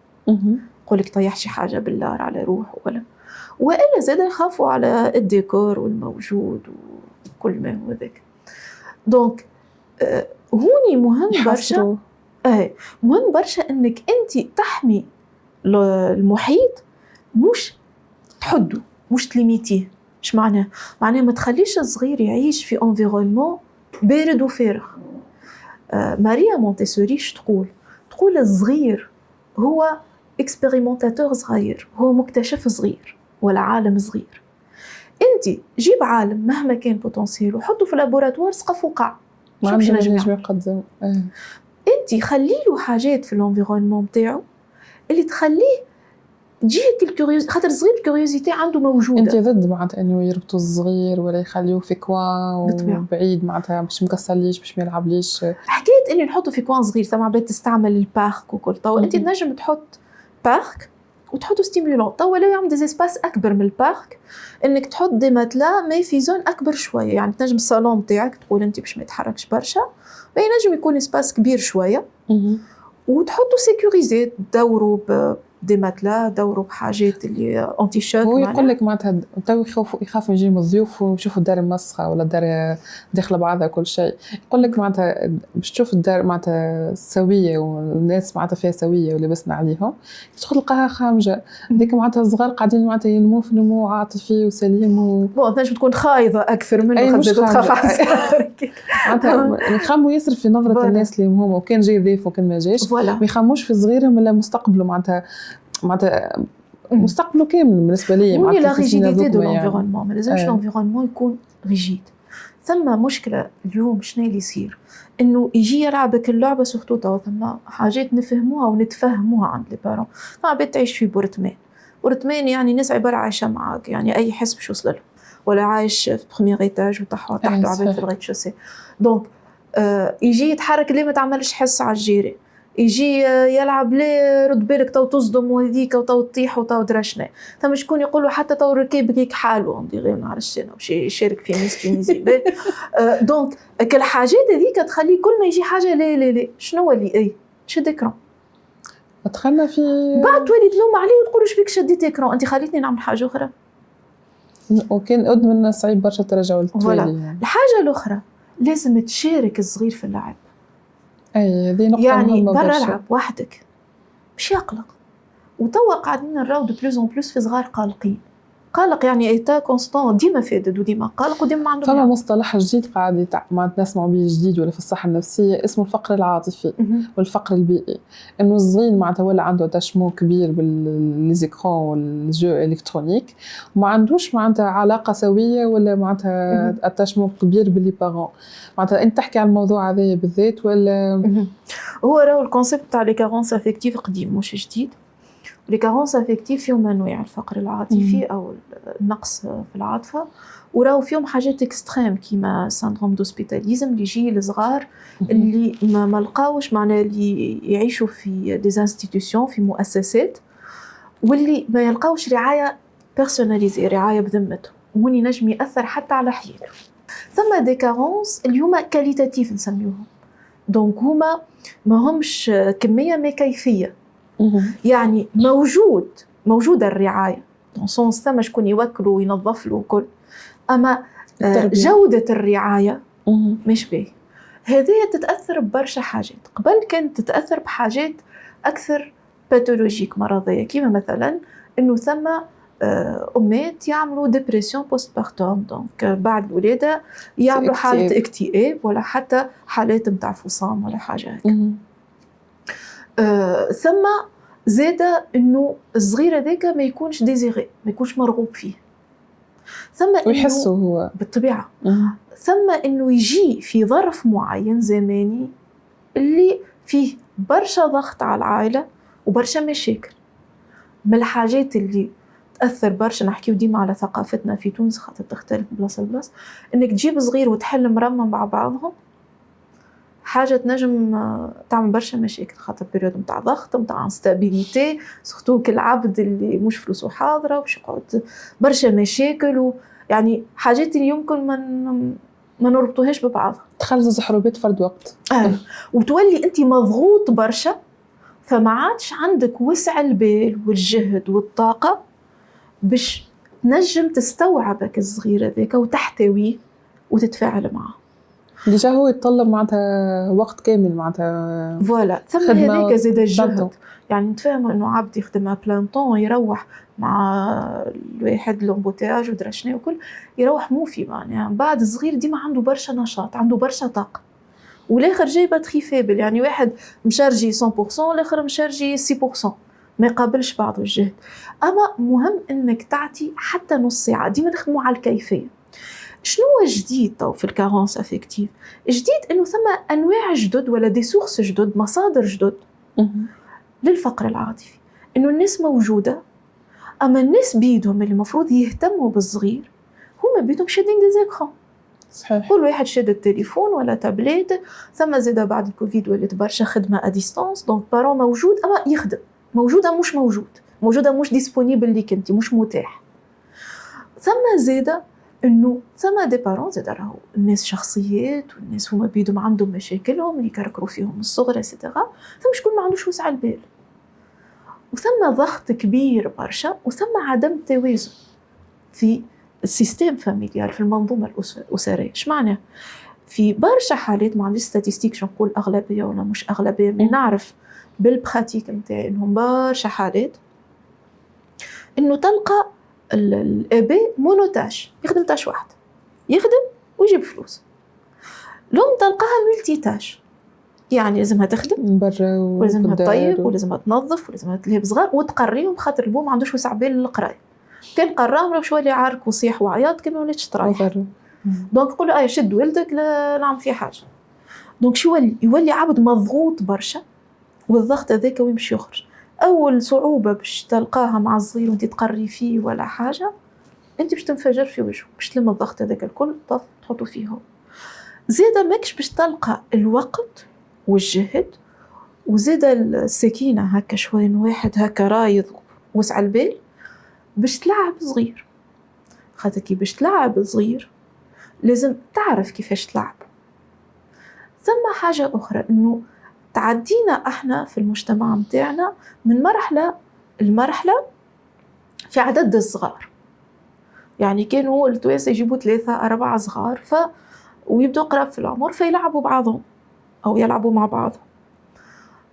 يقولك طيح شي حاجة باللار على روحه وإلا زاد يخافوا على الديكور والموجود وكل ما هو ذاك. دونك هوني مهم برشا، مهم برشا انك انت تحمي المحيط، مش تحده، مش تليميتيه. ايش معناه؟ معناه ما تخليش الصغير يعيش في انفيرونمون بارد وفارغ. ماريا مونتيسوري تقول الصغير هو اكسبيريمونتاتور صغير، هو مكتشف صغير ولا عالم صغير. انت جيب عالم مهما كان بوتنسيال وحطه في لابوراتوار سقف وقع، ما عندنا نجم يقدم. انت خلي له حاجات في الانفيرونمون تاعو اللي تخليه تجي الكوريوز خاطر صغير الكوريوزيتي عنده موجوده. انت ضد معناتها انه يربطوا الصغير ولا يخليوه في كوان بالطبيعة. وبعيد معناتها باش مكسرليش باش ما يلعبليش؟ حكيت اني نحطه في كوان صغير سما عباد تستعمل البارك وكل طو انت تنجم تحط بارك وتحطوا ستيمولون طو ولا يعمل دي اسباس اكبر من البارك انك تحط دي ماتلا مي في زون اكبر شويه يعني تنجم الصالون نتاعك تقول انت باش ما يتحركش برشا باي نجم يكون اسباس كبير شويه وتحطوا سيكوريزي دوروا دي ماتلا دوروا بحاجات اللي انتي شوك. هو يقول لك معناتها تو يخاف يجي من الضيوف ويشوفوا الدار مسخه ولا الدار داخله بعضها كل شيء. يقول لك معناتها باش تشوف الدار معناتها سويه والناس معناتها فيها سويه ولبسنا عليهم تدخل تلقاها خامجه. هذيك معناتها الصغار قاعدين معناتها ينمو في نمو عاطفي وسليم بون تنجم تكون خايضه اكثر منه خاطر تخاف على معناتها يخموا ياسر في نظره الناس اللي هما وكان جاي ضيف وكان ما جاش ما يخموش في صغيرهم الا مستقبله معناتها مستقبله كامل بالنسبه لي. معناتها لا ريجيديتي دو لونفيرونمون ما لازمش لونفيرونمون يكون ريجيد. ثم مشكله اليوم شنو اللي يصير انه يجي يلعبك اللعبه سورتو تو ثم حاجات نفهموها ونتفهموها عند لي بارون. عباد تعيش في بورتمان يعني ناس عباره عايشه معاك يعني اي حس باش يوصل له ولا عايش في بروميير ايتاج وتحت عباد في الغيت شوسي دونك يجي يتحرك ليه ما تعملش حس على الجيري يجي يلعب ليه رد بالك تو تصدم وهذيك وتو تطيح وتو درشنا ثم شكون يقولوا حتى تو ركيب هيك حاله عندي غير ما عرفتش انا وش يشارك في ميزي دونك كل حاجات هذيك تخلي كل ما يجي حاجه لا شنو اللي اي شد اكران دخلنا في بعد تولي تلوم عليه وتقول اش بيك شديت اكران انت خليتني نعمل حاجه اخرى وكان ادمن صعيب برشا ترجع للتوالي يعني. الحاجه الاخرى لازم تشارك الصغير في اللعب. اي هذه نقطه يعني برا العب وحدك مش يقلق وتوا قاعدين نراو دو بلوز اون بلوس في صغار قلق يعني ايتا كونستون ديما فادد وديما قلق وديما ما عنده فما مصطلح جديد قاعد نسمعوا به جديد ولا في الصحه النفسيه اسمه الفقر العاطفي والفقر البيئي. انه الصغير معناتها ولا عنده اتاشمون كبير بالليزيكرون والجو الكترونيك وما عندوش معناتها علاقه سويه ولا معناتها اتاشمون كبير باللي بارون. معناتها انت تحكي على الموضوع هذا بالذات ولا هو راهو الكونسيبت تاع لي كارونس افيكتيف قديم مش جديد. لي كارونس افيكتيف فيهم انواع الفقر العاطفي او النقص في العاطفه وراو فيهم حاجات اكستريم كيما سندروم دوسبيتاليزم اللي يجي للصغار اللي ما لقاوش معناه اللي يعيشوا في دي انستيتيوشن في مؤسسات واللي ما يلقاوش رعايه بيرسوناليزي رعايه بذمتهم وهوني ينجم ياثر حتى على حياته. ثم دي كارونس اللي هما كاليتاتيف نسميوهم دونك هما ما همش كميه ما كيفيه يعني موجوده الرعايه دون سونس ثم شكون يوكله وينظف له وكل اما جوده الرعايه مش باهي. هذه تتاثر ببرشا حاجات قبل كانت تتاثر بحاجات اكثر باثولوجيك مرضيه كيما مثلا انه ثم امات يعملوا ديبرسيون بوست بارتوم دونك بعد الولاده يعملوا حاله اكتئاب ولا حتى حالات نتاع فصام ولا حاجه هيك. ثم زاده انه الصغير هذاك ما يكونش ديزيري ما يكونش مرغوب فيه ثم ويحسوا هو بالطبيعه ثم انه يجي في ظرف معين زماني اللي فيه برشا ضغط على العائله وبرشا مشاكل. من الحاجات اللي تاثر برشا نحكيو ديما على ثقافتنا في تونس خاطر تختلف بلاصه لبلاصه انك تجيب صغير وتحل مرمى مع بعضهم حاجه تنجم تعمل برشا مشاكل خاطر بيريود نتاع ضغط نتاع انستابيليتي سورتو كالعبد اللي مش فلوسه حاضره باش يقعد برشا مشاكل ويعني حاجات اللي يمكن ما نربطوهاش ببعضها تخلص حروبات فرد وقت وتولي انت مضغوط برشا فما عادش عندك وسع البال والجهد والطاقه باش تنجم تستوعبك الصغير هذاك وتحتويه وتتفاعل معه. ديجا هو يتطلب معناتها وقت كامل معناتها فوالا ثم هذاك زاد الجهد يعني نتفاهموا انه عبد يخدم بلان طون يروح مع الواحد لومبوتاج ودرشنا وكل يروح موفي يعني بعد الصغير ديما عنده برشا نشاط عنده برشا طاقه والاخر جاي باتري فيبل يعني واحد مشارجي 100% والاخر مشارجي 6% ما يقابلش بعض الجهد. اما مهم انك تعطي حتى نص ساعه ديما نخدموا على الكيفيه. شنو جديد تو في الكارونس افيكتيف؟ جديد انه ثم انواع جدد ولا دي سورس جدد مصادر جدد للفقر العاطفي انه الناس موجوده اما الناس بيدهم اللي المفروض يهتموا بالصغير هما بيدهم شادين دي زيكران. صحيح. كل واحد شاد التليفون ولا تابليت. ثم زاد بعد الكوفيد ولات برشا خدمه اديستانس، دونك بارون موجود اما يخدم، موجوده مش موجوده مش ديسپونيبل ليك انت، مش متاح. ثم زاد انه ثم دي بارون زاد راهو الناس شخصيات، والناس هما بيدهم عندهم مشاكلهم اللي يكركروا فيهم الصغر اكسيتيرا، ثم شكون ما عندوش وسع البال، وثم ضغط كبير برشا، وثم عدم توازن في السيستم فاميليال، في المنظومه الاسريه. اش معناه؟ في برشا حالات، ما عنديش ستاتستيك نقول اغلبيه ولا مش اغلبيه، من نعرف بالبراتيك نتاعي انهم برشا حالات انه تلقى الاباء مونوتاش، يخدم تاش واحد، يخدم ويجيب فلوس. الام تلقاها ملتي تاش، يعني لازمها تخدم برا ولازمها تطيب ولازمها تنظف ولازمها تلهب صغار وتقريهم، خاطر البو ما عندوش وسع بال للقرايه. كان قراهم باش يولي عارك وصيح وعياط كما ولاتش ترايح. دونك يقولوا شد ولدك لا نعمل فيه حاجه. دونك شو يولي عبد مضغوط برشا، والضغط هذاك وين باش يخرج؟ اول صعوبه باش تلقاها مع الصغير وانت تقري فيه ولا حاجه، انت باش تنفجر في وجهه، باش تلم الضغط هذاك الكل تحطه فيه. زيادة ماكش باش تلقى الوقت والجهد، وزيادة السكينة هكا شوي واحد هكا رايض وسع البال باش تلعب صغير. خاطر كي باش تلعب صغير لازم تعرف كيفاش تلعب. ثم حاجة أخرى، إنه تعدينا إحنا في المجتمع متاعنا من مرحلة المرحلة في عدد الصغار، يعني كانوا التوانسة يجيبوا 3-4 صغار ويبدأوا قراب في العمر فيلعبوا بعضهم أو يلعبوا مع بعضهم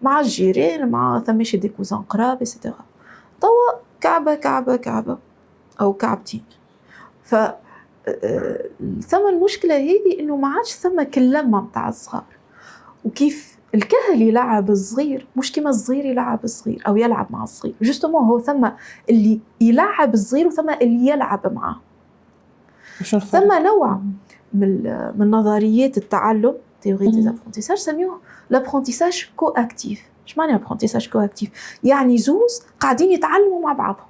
مع الجيران، مع ثماشي دي كوزان قراب إتسيتيرا. توا كعبة أو كعبتين. ثم المشكلة هذه إنه ما عادش ثم كلمة متاع الصغار، وكيف الكهل يلعب الصغير مش كما الصغير يلعب الصغير أو يلعب مع الصغير. جوستومون هو ثم اللي يلعب الصغير وثم اللي يلعب معه. ثم نوع من نظريات التعلم تيوري دي ابرونتيساج سميوه لابرونتيساج كو اكتيف. اش معنى لابرونتيساج كو اكتيف؟ يعني زوز قاعدين يتعلموا مع بعضهم.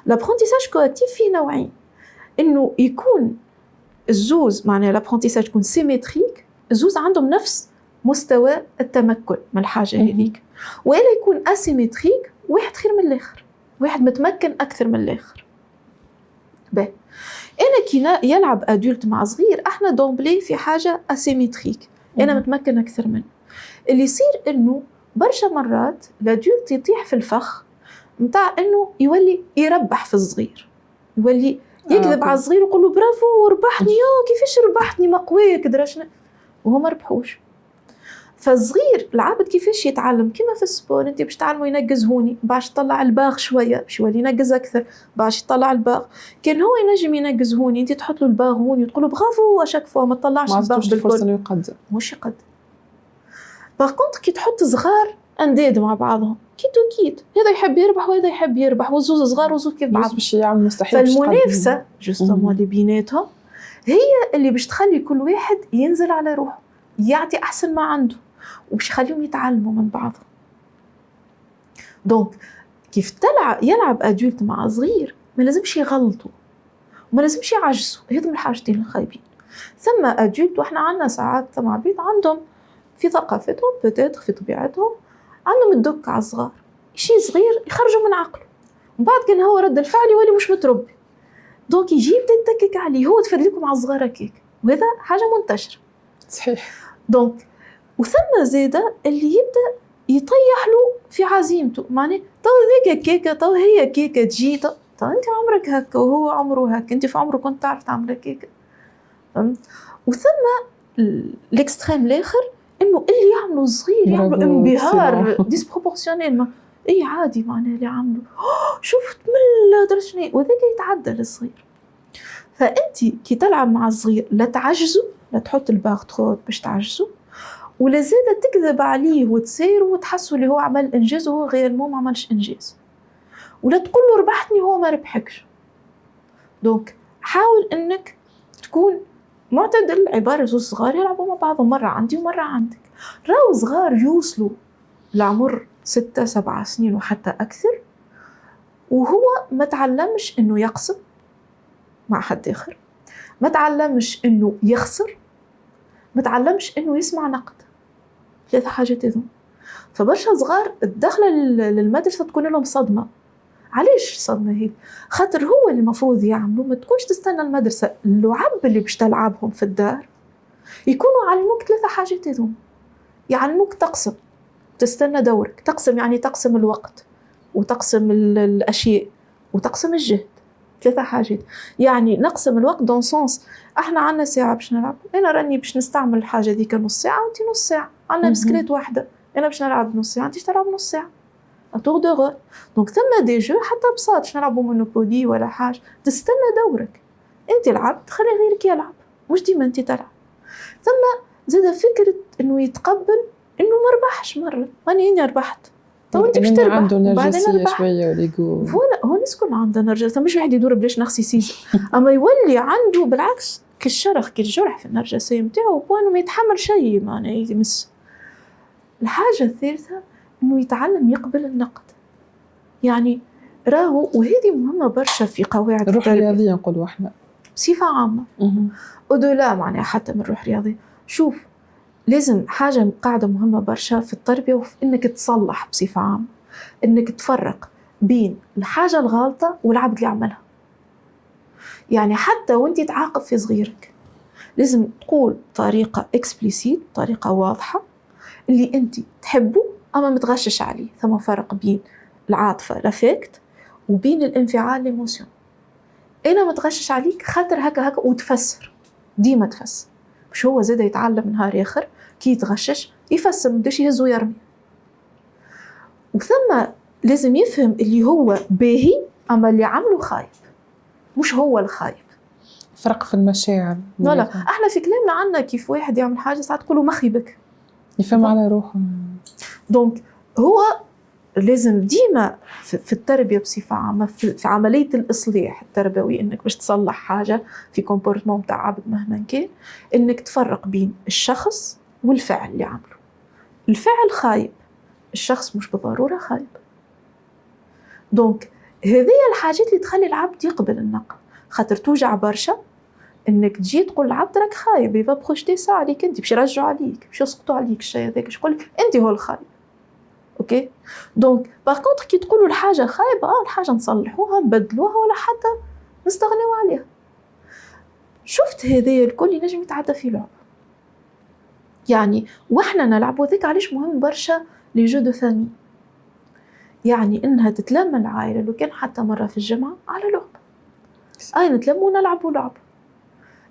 لابرونتيساج كو اكتيف فيه نوعين، انه يكون الزوز معناه لابرونتيساج يكون سيمتريك، الزوز عندهم نفس مستوى التمكن من الحاجه هذيك، والا يكون اسيمتريك، واحد خير من الاخر، واحد متمكن اكثر من الاخر. باهي انا كي يلعب ادولت مع صغير احنا دومبلي في حاجه اسيمتريك، انا متمكن اكثر منه. اللي يصير انه برشا مرات الادولت يطيح في الفخ متاع انه يولي يربح في الصغير، يولي يكذب على الصغير ويقول له برافو ربحني، كيفاش ربحتني ما قويك درشنا، وهو ما ربحوش. فالصغير العابد كيفاش يتعلم؟ كما في السبور، انت باش تعلمه ينقز هوني باش يطلع الباغ شويه باش يولي ينقز اكثر، باش يطلع الباغ. كان هو ينجم ينقز هوني، انت تحط له الباغ هوني وتقول له برافو اشاك فوا ما تطلعش الباغ بالكل، يقدم مش يقدم. باغ كونطخ كي تحط صغار انداد مع بعضهم كيت هذا يحب يربح وهذا يحب يربح، وزوز صغار وزوز كيف بعض، باش يعمل مستحيل. فالمنافسه جوستومون اللي بيناتهم هي اللي باش تخلي كل واحد ينزل على روحه، يعطي احسن ما عنده، وباش يخليهم يتعلموا من بعضهم. دونك كيف يلعب ادولت مع صغير ما لازمش يغلطوا وما لازمش يعجزوا، هذو من الحاجتين الخايبين. ثم ادولت واحنا عندنا ساعات ثم عبيد عندهم في ثقافتهم بتاتر في طبيعتهم عندهم الدك على الصغار، شيء صغير يخرجوا من عقله، وبعد كان هو رد الفعل يولي مش متربي، دونك يجي يبدا يتكك عليه، هو تفدلكم على الصغار هكاك، وهذا حاجه منتشره. صحيح. دونك وثم زيادة اللي يبدأ يطيح له في عزيمته، معناه تو ذيك كيكة، تو هي كيكة تجي، تو انت عمرك هكا وهو عمره هكا، انت في عمرك كنت تعرف تعمل كيكة. وثم الاكستريم الاخر انه اللي يعملوا صغير يعملوا انبهار ديسبروبورسيونيل، اي عادي معناه اللي عملوا شفت من درشني، وذاك يتعدى للصغير. فانت كي تلعب مع الصغير لا تعجزوا، لا تحط الباغ ترو باش تعجزوا، ولا زادة تكذب عليه وتسير وتحسوا اللي هو عمل انجاز وهو غير ما عملش انجاز، ولا تقول له ربحتني وهو ما ربحكش. دونك حاول انك تكون معتدل، عبارة زوج صغار يلعبوا مع بعضهم، مرة عندي ومرة عندك. راهو صغار يوصلوا لعمر 6-7 سنين وحتى أكثر وهو ما تعلمش انه يقسم مع حد اخر، ما تعلمش انه يخسر، ما تعلمش انه يسمع نقد. 3 حاجات هذوما. فبرشا صغار الدخله للمدرسه تكون لهم صدمه. علاش صدمه هي؟ خاطر هو اللي المفروض يعملوا، ما تكونش تستنى المدرسه اللعب اللي باش تلعبهم في الدار يكونوا علموك 3 حاجات هذوما. يعلموك تقسم، تستنى دورك. تقسم يعني تقسم الوقت وتقسم الاشياء وتقسم الجهد. 3 حاجات. يعني نقسم الوقت دون سونس احنا عندنا ساعه باش نلعب، انا راني باش نستعمل الحاجه ذيك نص ساعه وانت نص ساعه. عندنا بسكليت واحده، انا باش نلعب نص ساعه انت تلعب نص ساعه. اتور دو غور. دونك ثم دي جو حتى بساط باش نلعبوا مونوبولي ولا حاجه، تستنى دورك. انت لعبت خلي غيرك يلعب، مش ديما انت تلعب. ثم زاد فكره انه يتقبل انه ما ربحش مره، راني ربحت تو انت باش تربح. عنده نرجسيه شويه وليغو. فوالا هو الناس كل عندها نرجسيه، مش واحد يدور بلاش نارسيسيزم. اما يولي عنده بالعكس كالشرخ كالجرح في النرجسيه نتاعو، وانه ما يتحمل شيء معناه يمس. الحاجه الثالثه انه يتعلم يقبل النقد. يعني راهو، وهذه مهمه برشا في قواعد الروح الرياضيه نقولوا احنا بصفه عامه ودولا معناها حتى من الروح الرياضيه. شوف، لازم حاجه قاعده مهمه برشا في التربيه وفي انك تصلح بصفه عامه، انك تفرق بين الحاجه الغلطه والعبد اللي عملها. يعني حتى وانت تعاقب في صغيرك لازم تقول طريقه اكسبليسيت، طريقه واضحه اللي انت تحبه اما ما تغشش عليه. ثم فرق بين العاطفه لافيكت وبين الانفعال ليموسيون. انا ما تغشش عليك خاطر هكا وتفسر، ديما تفسر. مش هو زاد يتعلم نهار اخر كي يتغشش يفسر، مداش يهزو يرمي. وثم لازم يفهم اللي هو باهي اما اللي عمله خايب، مش هو الخايب. فرق في المشاعر. لا احنا في كلامنا عنا كيف واحد يعمل حاجه ساعات تقولوا مخي بك، يفهم على روحه. دونك هو لازم ديما في التربيه بصفه عامه، في عمليه الاصلاح التربوي، انك باش تصلح حاجه في كومبورتمون تاع عبد مهما كان، انك تفرق بين الشخص والفعل اللي عمله. الفعل خايب، الشخص مش بالضروره خايب. دونك هذه الحاجات اللي تخلي العبد يقبل النقد. خاطر توجع برشا انك تجي تقول العبد راك خايب، يبقى بروجتي سا عليك انت، باش يرجعوا عليك، باش يسقطوا عليك الشيء هذاك، باش يقول لك انت هو الخايب. اوكي، دونك باغ كونتر كي تقولوا الحاجه خايبه، الحاجه نصلحوها نبدلوها ولا حتى نستغنيو عليها. شفت هذا الكل ينجم يتعدى في لعب. يعني واحنا نلعب، وذيك علاش مهم برشا لي جو دو فامي. يعني انها تتلم العائله لو كان حتى مره في الجمعه على لعبه، نتلموا ونلعبوا لعبه.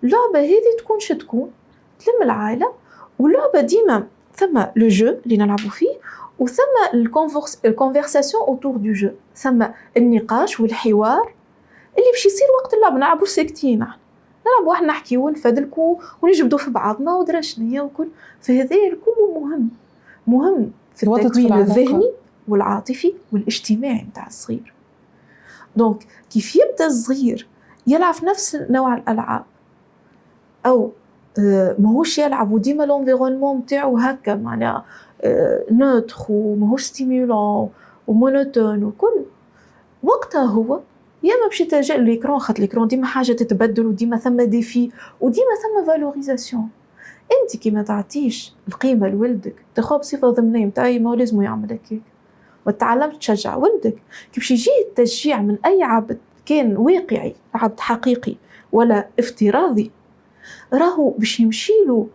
اللعبه هذه تكون تكون تلم العائله، واللعبه ديما ثم لو جو اللي نلعبوا فيه، وثم الكونفرساسيون اوتور دو جو، ثم النقاش والحوار اللي باش يصير وقت اللعب. نلعبوا ساكتين، نلعبوا احنا نحكيو ونفدلكوا ونجبدوا في بعضنا ودرشنية وكل. فهذا الكل مهم في التكوين الذهني والعاطفي والاجتماعي متاع الصغير. دونك كيف يبدا الصغير يلعب في نفس نوع الالعاب، او ماهوش يلعب وديما لونفيرونمون نتاعو هكا معناها نوتر وماهوش ستيمولون ومونوتون وكل، وقتها هو ياما باش يتلجأ للإكران. خاطر الإكران ديما حاجه تتبدل، وديما ثم ديفي، وديما ثم فالوريزاسيون. انت كي ما تعطيش القيمه لولدك تاخذ بصفه ضمنيه نتاعي، ما هو لازم يعمل هكاك. وتعلمت تشجع ولدك كي باش يجي التشجيع من اي عبد، كان واقعي عبد حقيقي ولا افتراضي، راهو باش يمشيلو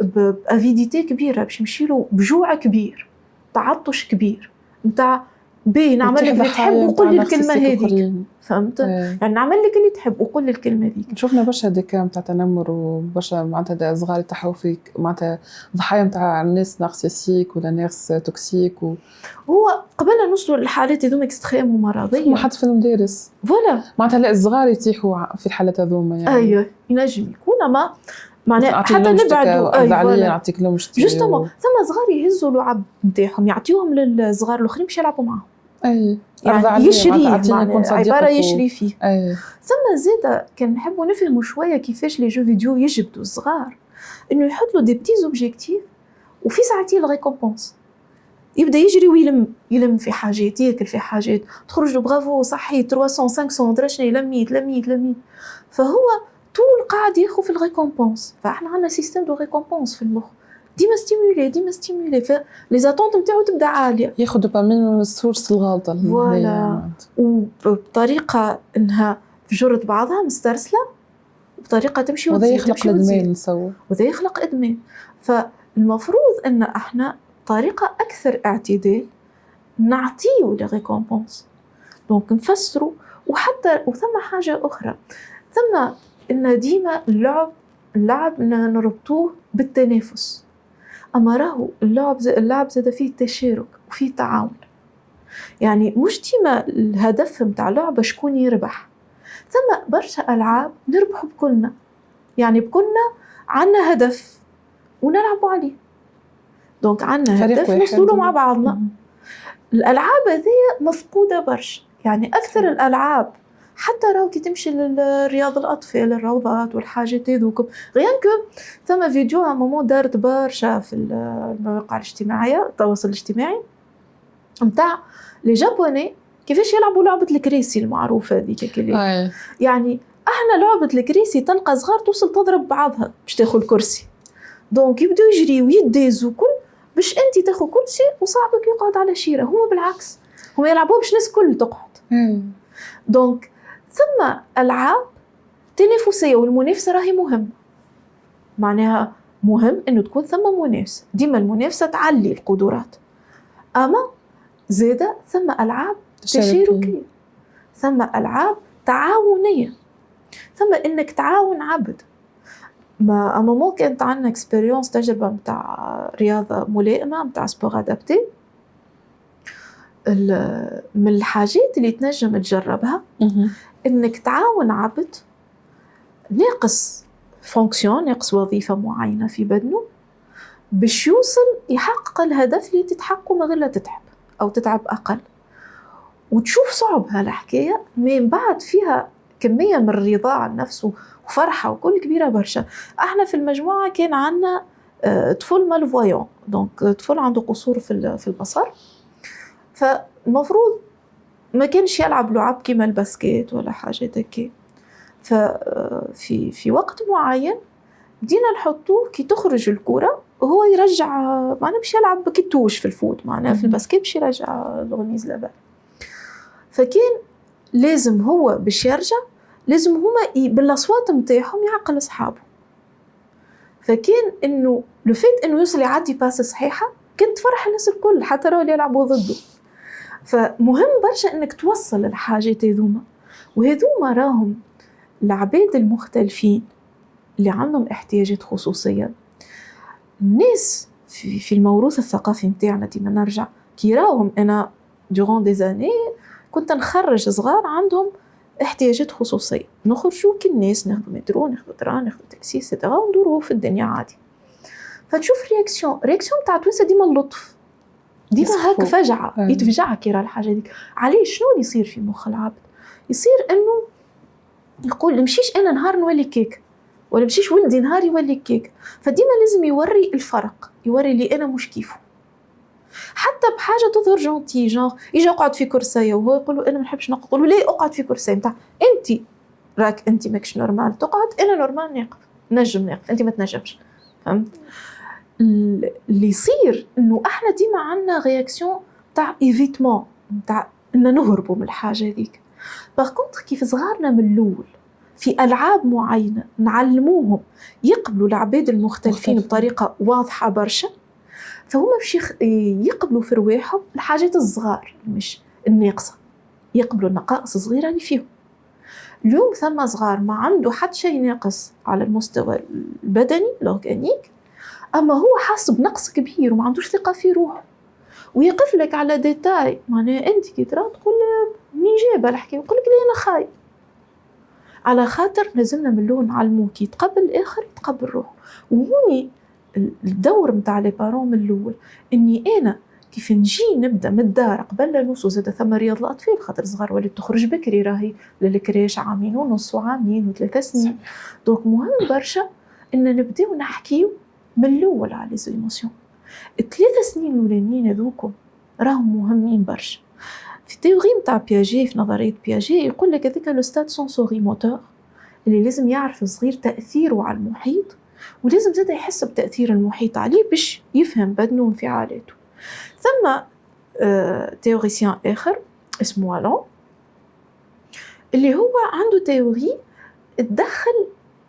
بافيديتي كبيره، باش يمشيلو بجوع كبير، تعطش كبير نتاع بي نعمل لك اللي تحب وقول لي الكلمه هذيك. فهمت؟ يعني نعمل لك اللي تحب وقول لي الكلمه هذيك. شفنا برشا ديكا نتاع تنمر، وبرشا معناتها صغار يتحوا فيك معناتها ضحايا نتاع ناس نارسيسيك ولا ناس توكسيك هو قبلنا نوصلوا للحالات هذوما اكستريم ومرضيه. ما حد في المدارس فوالا معناتها لا الصغار يتيحوا في الحالات هذوما. يعني ايوه ينجم يكون، ما معناها حتى نبعدوا. ايوه نعطيك لهم جوستومون ثم صغار يهزوا لعب نتاعهم يعطيوهم للصغار الاخرين باش يلعبوا معاهم. يعني يشري عباره يشري فيه. ثم زيدا كان نحبوا نفهموا شويه كيفاش لي جو فيديو يجبدوا الصغار، انه يحط له دي بتي اوبجيكتيف وفي ساعتين الريكومبونس. يبدا يجري ويلم في حاجات، ياكل في حاجات، تخرج له برافو صحي 300 500 درجه لميت. فهو طول قاعد ياخذ في الريكومبونس. فاحنا عندنا سيستم دو ريكومبونس في المخ، ديما ستيمولي فلي زاتونت نتاعو تبدا عاليه، ياخذ دوبامين من السورس الغلطه فوالا، وبطريقه انها فجرت بعضها مسترسله، بطريقه تمشي وهذا وتزيد يخلق الادمان نسوي، وده يخلق ادمان. فالمفروض ان احنا طريقه اكثر اعتدال نعطيه لريكومبونس، دونك نفسره. وحتى وثم حاجه اخرى، ثم ان ديما اللعب نربطوه بالتنافس، اما راهو اللعب زاد فيه تشارك وفيه تعاون. يعني مش ديما الهدف متاع اللعبه شكون يربح، ثم برشا العاب نربح بكلنا، يعني بكلنا عنا هدف ونلعبوا عليه، دونك عنا هدف نوصلوا مع بعضنا. الالعاب هذه مفقوده برشا، يعني اكثر الالعاب حتى راهو كي تمشي لرياض الاطفال الروضات والحاجات هذوك، غير كو ثم فيديو ا مومون دارت برشا في المواقع الاجتماعيه التواصل الاجتماعي نتاع لي جابوني كيفاش يلعبوا لعبه الكريسي المعروفه هذيك يعني احنا لعبه الكريسي تلقى صغار توصل تضرب بعضها باش تاخذ الكرسي، دونك يبداو يجريوا ويدازوا كل باش انت تاخذ كرسي وصاحبك يقعد على شيره. هو بالعكس، هم يلعبوا باش الناس الكل تقعد. دونك ثم العاب تنافسيه، والمنافسه راهي مهمه، معناها مهم انه تكون ثم منافسه، ديما المنافسه تعلي القدرات. اما زاده ثم العاب تشاركيه، ثم العاب تعاونيه، ثم انك تعاون عبد. اما ممكن انت عندنا اكسبيريونس تجربه نتاع رياضه ملائمه نتاع سبور ادابتي، من الحاجات اللي تنجم تجربها انك تعاون عبد ناقص فونكسيون، ناقص وظيفه معينه في بدنه باش يوصل يحقق الهدف اللي تتحققه من غير لا تتعب او تتعب اقل. وتشوف صعب هالحكايه، من بعد فيها كميه من الرضا عن نفسه وفرحه وكل كبيره برشا. احنا في المجموعه كان عندنا طفل مالفويون، دونك طفل عنده قصور في البصر، فالمفروض ما كانش يلعب لعب كيما الباسكيت ولا حاجه هكا. ففي وقت معين بدينا نحطوه كي تخرج الكره وهو يرجع، معناه باش يلعب كيتوش في الفوت، معناه في الباسكيت باش يرجع الغميز لبال. فكان لازم هو باش يرجع لازم هما بالاصوات نتاعهم يعقل اصحابه. فكان انه لو فيت انه يوصل يعدي باس صحيحه كنت فرح الناس الكل حتى لو اللي يلعبوا ضده. فمهم برشا انك توصل الحاجات هذوما، وهذوما راهم العباد المختلفين اللي عندهم احتياجات خصوصيه. الناس في الموروث الثقافي نتاعنا ديما نرجع كي راهم انا durant des années كنت نخرج صغار عندهم احتياجات خصوصيه، نخرجوا كالناس، ناخذ مترو، ناخذ تران، ناخذ تاكسي سيتيرا، وندوروا في الدنيا عادي. فتشوف رياكسيون تاع توانسه ديما اللطف، ديما هاك فجعه، يتفجع كي راه الحاجه هذيك. علاش؟ شنو اللي يصير في مخ العبد؟ يصير انه يقول مشيش انا نهار نولي كيك، ولا مشيش ولدي نهار يولي كيك. فديما لازم يوري الفرق، يوري لي انا مش كيفه، حتى بحاجه تظهر جونتي، جونغ يجي يقعد في كرسيه وهو يقول له انا ما نحبش نقعد، يقول له ليه اقعد في كرسيه نتاع انت راك انت ماكش نورمال تقعد، انا نورمال نقف، نجم نقف، انت ما تنجمش. فهمت؟ اللي يصير انه احنا ديما عندنا رياكسيون تاع ايفيتمون، تاع ان نهربوا من الحاجه هذيك. باغ كونطخ كيف صغارنا من الاول في العاب معينه نعلموهم يقبلوا العباد المختلفين بطريقه واضحه برشا، فهم باش يقبلوا في رواحهم الحاجات الصغار مش الناقصه، يقبلوا النقائص الصغيره اللي فيهم. اليوم ثم صغار ما عنده حتى شيء ناقص على المستوى البدني الاورغانيك، اما هو حاسس بنقص كبير وما عندوش ثقه في روحه، ويقف لك على ديتاي، معناها انت كي ترى تقول منين جايبه الحكايه، يقول لك لي انا خايف. على خاطر لازمنا من الاول نعلموه كي يتقبل الاخر يتقبل روحه. وهوني الدور نتاع لي بارون من الاول، اني انا كيف نجي نبدا من الدار قبل لا نوصل زاد ثم رياض الاطفال، خاطر صغار ولات تخرج بكري، راهي للكريش عامين ونص وعامين و3 سنين. دونك مهم برشا ان نبداو نحكيو من الاول على لي ايموسيون. ال3 سنين الاولانيين هذوكم راهم مهمين برشا. في التيوري متاع بياجي، في نظرية بياجي، يقول لك هذاك لو ستاد سونسوري موتور اللي لازم يعرف الصغير تأثيره على المحيط، ولازم زاد يحس بتأثير المحيط عليه باش يفهم بدنه وانفعالاته. ثم تيوريسيان آخر اسمه ألان، اللي هو عنده تيوري تدخل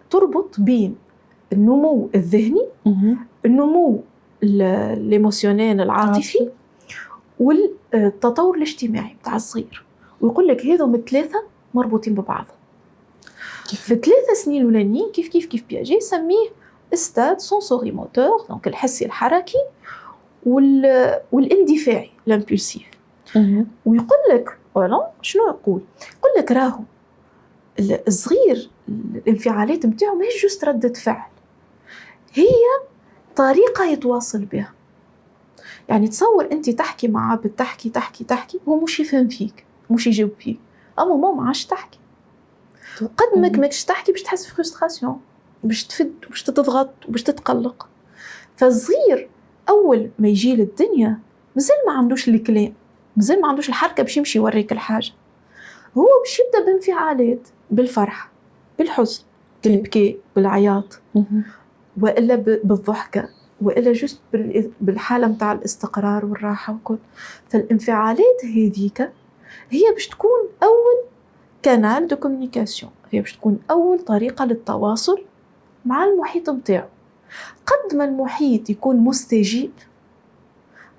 تربط بين النمو الذهني، النمو الإيموسيونيل العاطفي، والتطور الاجتماعي بتاع الصغير، ويقول لك هذو الثلاثة مربوطين ببعضهم. في 3 سنين الأولانيين كيف بياجي يسميه استاد سونسوري موتور، دونك الحسي الحركي والاندفاعي الامبولسيف. ويقول لك ولا شنو يقول لك راهو الصغير الانفعالات نتاعو ماهيش جوست ردة فعل، هي طريقة يتواصل بها. يعني تصور انت تحكي مع عبد، تحكي هو مش يفهم فيك، مش يجاوب فيك، اما ما عادش تحكي، قد ماكش تحكي باش تحس فرستراسيون، باش تفد، باش تضغط، باش تتقلق. فالصغير اول ما يجي للدنيا مازال ما عندوش الكلام، مازال ما عندوش الحركه باش يمشي يوريك الحاجه، هو باش يبدا بانفعالات، بالفرح، بالحزن، بالبكاء، بالعياط، والا بالضحكه، والا جست بالحاله متاع الاستقرار والراحه وكل. فالانفعالات هذيك هي باش تكون اول كانال دو كومونيكاسيون، هي باش تكون اول طريقه للتواصل مع المحيط متاعو. قد ما المحيط يكون مستجيب،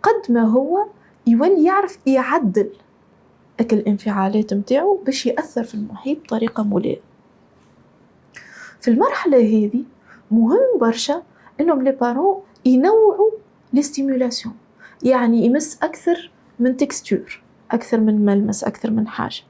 قد ما هو يولي يعرف يعدل الانفعالات متاعو باش يأثر في المحيط بطريقة ملائمة. في المرحلة هذه مهم برشا انهم لي بارون ينوعوا الاستيمولاسيون، يعني يمس اكثر من تكستور، اكثر من ملمس، اكثر من حاجة،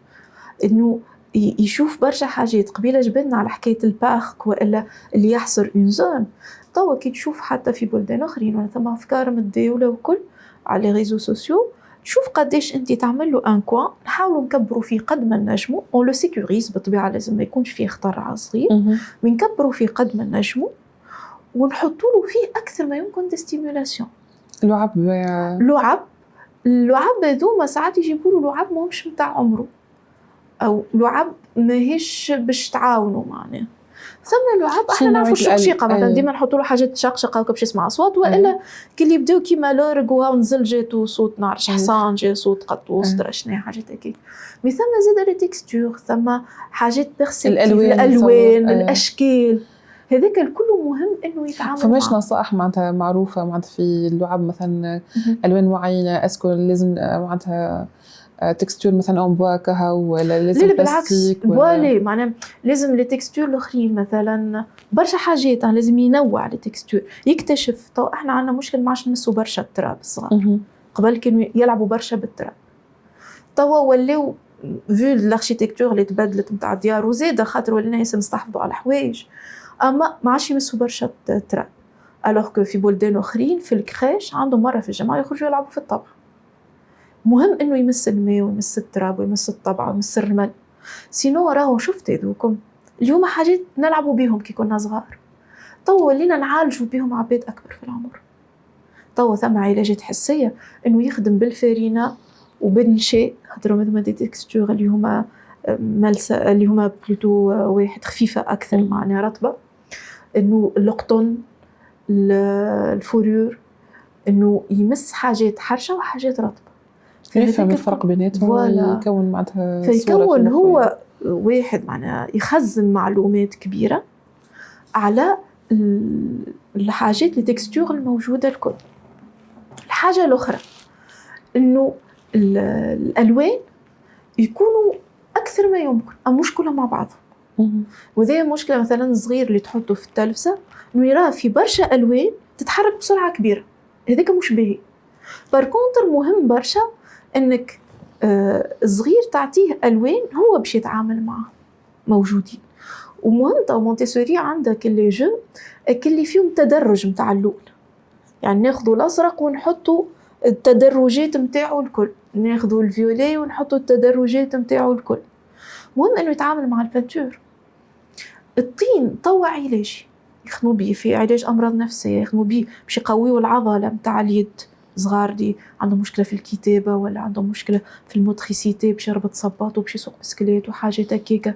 انه يشوف برشا حاجات. قبيله جبنا على حكايه البارك والا اللي يحصر اون زون، توا كي تشوف حتى في بلدان اخرين ولا ثم افكار متداوله وكل على لي ريزو سوسيو، تشوف قداش انت تعمل له ان كوان، نحاولوا نكبروا فيه قد ما نجموا، اون لو سيكوريز بالطبيعه، لازم ما يكونش فيه خطر على الصغير، بنكبروا فيه قد ما نجموا ونحطوا له فيه اكثر ما يمكن دي ستيمولاسيون. اللعب هذوما ساعات يجيبوا له لعب ماهمش نتاع عمره، او لعب ماهيش باش تعاونوا معناه. ثم لعب احنا نعرفوا الشقشقه مثلا، ديما نحطوا له حاجات شقشقه باش يسمع اصوات، والا كي اللي يبداو كيما لورق ونزل جاتو صوت نار حصان، جا صوت قطوس، درا شنو حاجات هكاك. مي ثم زاد لي تكستور، ثم حاجات بيرسيبتيف، الالوان، الاشكال، هذاك الكل مهم انه يتعامل. فماش نصائح معناتها معروفه معناتها في اللعب مثلا الوان معينه، اسكو لازم معناتها تكستور مثلا اون بوا كها ولا لازم بلاستيك ولا معناها لازم لي تكستور الاخرين مثلا برشا حاجات لازم ينوع لي تكستور، يكتشف. تو احنا عندنا مشكل ما عادش نمسوا برشا التراب الصغار، قبل كانوا يلعبوا برشا بالتراب، توا ولاو فيو الاركيتكتور اللي تبدلت نتاع الديار وزاده خاطر ولينا الناس نستحفظوا على الحوايج، اما ما عادش يمسوا برشا التراب. الوغ كو في بلدان اخرين في الكريش عندهم مره في الجمعه يخرجوا يلعبوا في الطبخ. مهم انه يمس الماء ويمس التراب ويمس الطبع ويمس الرمل، سينو راهو شفت هذوكم اليوم حاجات نلعبوا بيهم كي كنا صغار، تو ولينا نعالجوا بيهم عباد اكبر في العمر. تو ثم علاجات حسيه انه يخدم بالفارينه وبالنشاء، خاطر هما دي تكستور اللي هما ملسه، اللي هما بلوتو واحد خفيفه اكثر معناها رطبه، انه اللقطن، الفورور، انه يمس حاجات حرشه وحاجات رطبه، يفهم الفرق بيناتهم ويكون معناتها فيكون هو واحد معناها يخزن معلومات كبيرة على الحاجات التكستور الموجودة الكل. الحاجة الأخرى إنه الألوان يكونوا أكثر ما يمكن مش كلها مع بعضهم، وذي مشكلة مثلا صغير اللي تحطه في التلفزة إنه يراه في برشا ألوان تتحرك بسرعة كبيرة، هذاك مش باهي. باركونتر مهم برشا انك صغير تعطيه الوان هو باش يتعامل معه موجودين. ومهم تو مونتيسوري عندك اللي جو اللي فيهم تدرج متاع اللون، يعني ناخذوا الازرق ونحطوا التدرجات متاعه الكل، ناخذوا الفيولي ونحطوا التدرجات متاعه الكل. مهم انه يتعامل مع البانتور. الطين طوع علاجي يخدموا بيه في علاج امراض نفسيه، يخدموا بيه باش يقويوا العضله متاع اليد صغار اللي عندهم مشكلة في الكتابة ولا عندهم مشكلة في الموتريسيتي باش يربط صباط وباش يسوق بسكليت وحاجات هكاكا.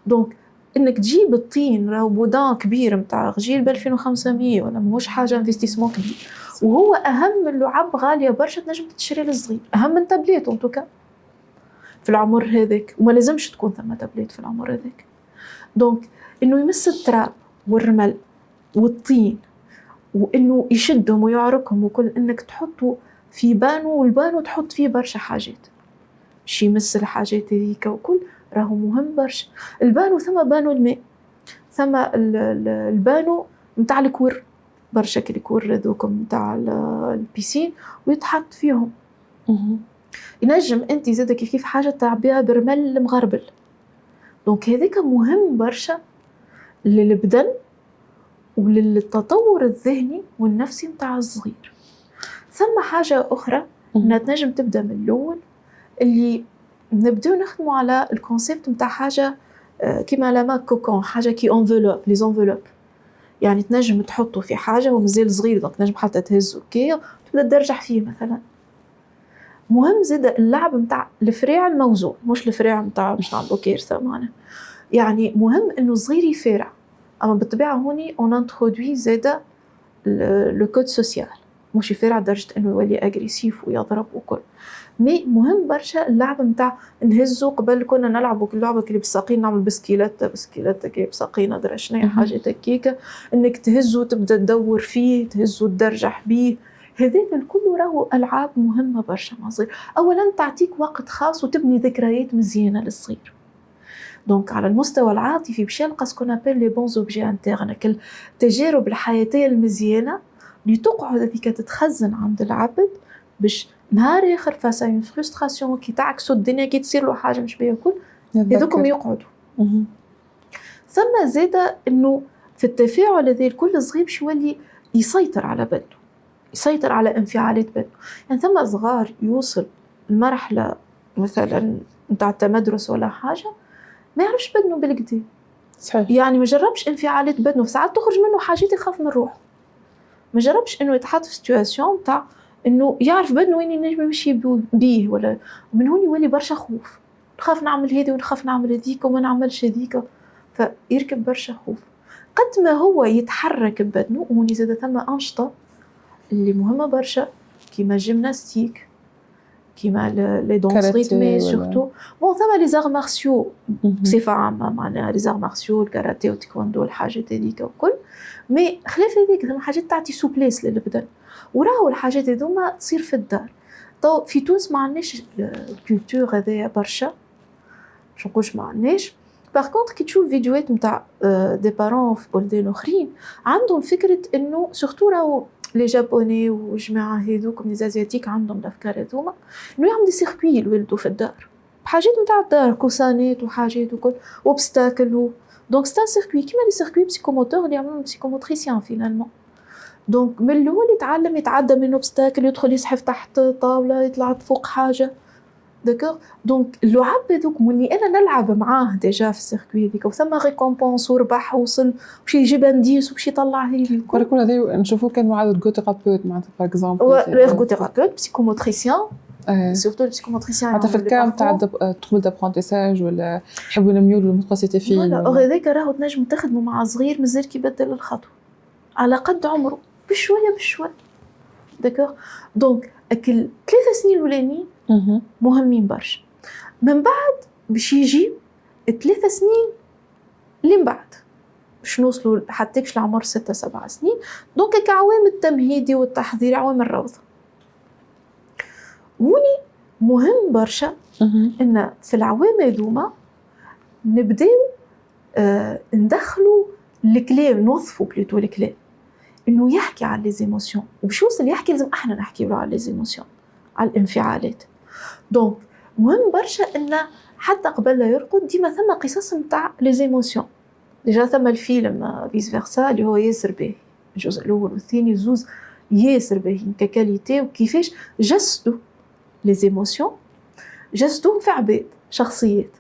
دونك انك تجيب الطين راهو بودان كبير متاع غجيل ب 2500 ولا ماهوش حاجة انفستيسمون كبير، وهو اهم من لعب غالية برشا تنجم تشري للصغير، اهم من تابليت انتوكا في العمر هذاك، وما لازمش تكون ثم تابليت في العمر هذاك. دونك انه يمس التراب والرمل والطين وانه يشدهم ويعركهم وكل، انك تحطه في بانو والبانو تحط فيه برشا حاجات باش يمس الحاجات هذيك وكل، راهو مهم برشا. البانو ثم بانو الماء، ثم البانو متاع الكور برشا الكور هذوكم متاع البيسين ويتحط فيهم. ينجم انت زاد كيف حاجه تعبيها برمل مغربل، دونك هذاك مهم برشا للبدن وللتطور الذهني والنفسي متاع الصغير. ثم حاجه اخرى انها تنجم تبدا من الاول، اللي نبداو نخدموا على الكونسيبت متاع حاجه كيما لا ماك كوكون، حاجه كي انفلوب لي انفلوب، يعني تنجم تحطه في حاجه ومازال صغير دونك تنجم حتى تهزه كي وتبدا تدرجح فيه مثلا. مهم زاد اللعب متاع الفريع الموزون، مش الفريع متاع باش نعملو كارثه معنا، يعني مهم انه صغير يفارع. اما بالطبيعه هوني اون انترودوي زاد لو كود سوسيال، مش يفارع لدرجه انه يولي اغريسيف ويضرب وكل. مي مهم برشا اللعب متاع نهزو. قبل كنا نلعبوا اللعبه اللي بساقين، نعمل بسكيلات كي بساقين ادري شنو حاجه هكيكه، انك تهزو تبدا تدور فيه، تهزو تدرجح بيه. هذاك الكل راهو العاب مهمه برشا مع الصغير. اولا تعطيك وقت خاص وتبني ذكريات مزيانه للصغير. دونك على المستوى العاطفي باش يلقى سكون ابل لي بون اوبجي انترن، التجارب الحياتيه المزيانه اللي تقعد هذيك تتخزن عند العبد، باش نهار اخر فاسا اون فرستراسيون كي تعكسوا الدنيا كي تصير له حاجه مش بيها كل هذوكم يقعدوا. ثم زاده انه في التفاعل هذا الكل صغير باش يولي يسيطر على بدنه، يسيطر على انفعالات بدنه. يعني ثم صغار يوصل المرحله مثلا نتاع التمدرس ولا حاجه ما يعرفش بدنه بالكدا، صحيح. يعني ما جربش انفعالات بدنه، في ساعات تخرج منه حاجات يخاف من روحه، ما جربش انه يتحط في سيتواسيون تاع انه يعرف بدنه وين ينجم يمشي بيه، ولا من هون يولي برشا خوف، نخاف نعمل هذه ونخاف نعمل هذيك وما نعملش هذيك، فيركب برشا خوف. قد ما هو يتحرك ببدنه، وهوني زاد ثم أنشطة اللي مهمة برشا كيما الجيمناستيك، كيما لي دونس ريتمي سورتو. بون ثم لي زار مارسيو بصفة عامة، معناها لي زار مارسيو الكاراتيه والتايكوندو الحاجات هذيك وكل. مي خلاف هذيك ثم حاجات تعطي سوبليس للبدن، وراهو الحاجات هذوما تصير في الدار. تو في تونس ما عندناش الكولتور هذايا برشا، باش نقولش ما عندناش. باغ كونطخ كي تشوف فيديوهات نتاع دي بارون في بلدان اخرين عندهم فكره انه سورتو راهو لي جابوني وجماعه هذوك لي زازياتيك عندهم الافكار هذوما، انه يعملوا دي سيركوي لولدو في الدار بحاجات نتاع الدار، كوسانات وحاجات وكل وبستاكل دونك ستا سيركوي كيما لي سيركوي بسيكوموتور اللي يعملوا بسيكوموتريسيان فينالمون. دونك من الاول يتعلم يتعدى من اوبستاكل، يدخل يسحف تحت طاوله، يطلع فوق حاجه داكوغ. دونك اللعب هذوك ملي انا نلعب معاه ديجا في السيركوي هذيك وثم ريكومبونس وربح وصل باش يجيب انديس وباش يطلع هذه كل هذا نشوفوه كان مع الغوتيرابيوت معناتها باغ اكزومبل الغوتيرابيوت بسيكوموتريسيان سورتو البسيكوموتريسيان حتى في الكام تاع تروبل دابرونتيساج ولا يحبوا ينميوا للمقاسيتي فيه ولا هذاك راهو تنجم تخدموا مع صغير مازال كيبدل الخطوه على قد عمره بشويه بشويه داكوغ. دونك اكل 3 سنين الاولانيين مهمين برشا، من بعد باش يجي 3 سنين اللي بعد باش نوصلوا حتىكش لعمر 6-7 سنين. دونك كعوام التمهيدي والتحضير، عوام الروضه. وني مهم برشا ان في العوام هذوما نبداو ندخلوا الكلام، نوظفوا بلوتو الكلام انه يحكي على لي زيموسيون، وباش يوصل يحكي لازم احنا نحكي له على لي زيموسيون، على الانفعالات. دونك مهم برشا ان حتى قبل لا يرقد ديما ثم قصص نتاع لي زيموسيون. ديجا ثم الفيلم فيس فيرسا اللي هو ياسر باهي، الجزء الاول والثاني زوز ياسر باهيين ككاليتي، وكيفاش جسدوا لي زيموسيون، جسدوهم في عباد شخصيات،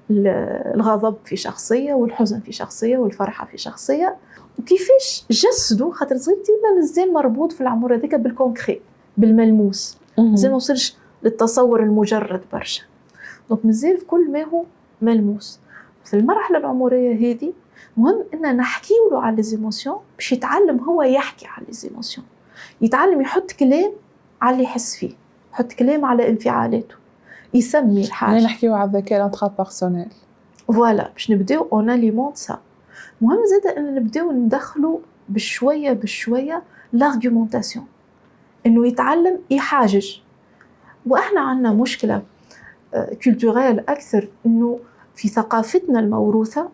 الغضب في شخصيه والحزن في شخصيه والفرحه في شخصيه، وكيفاش جسدوا خاطر صغير ديما مازال مربوط في العمر هذاك بالكونكري، بالملموس، زي ما وصلش للتصور المجرد برشا. دونك مازال في كل ما هو ملموس. في المرحلة العمرية هذه مهم إن نحكيه له على ليزيموسيون باش يتعلم هو يحكي على ليزيموسيون، يتعلم يحط كلام على اللي يحس فيه، يحط كلام على انفعالاته، يسمي الحاجة. يعني نحكيو على الذكاء الانترابيرسونيل. فوالا باش نبداو اون اليمونت سا. مهم زاده ان نبداو ندخلوا بشويه بشويه لارغومونطاسيون، انه يتعلم يحاجج. واحنا عندنا مشكله كولتوريل اكثر، انه في ثقافتنا الموروثه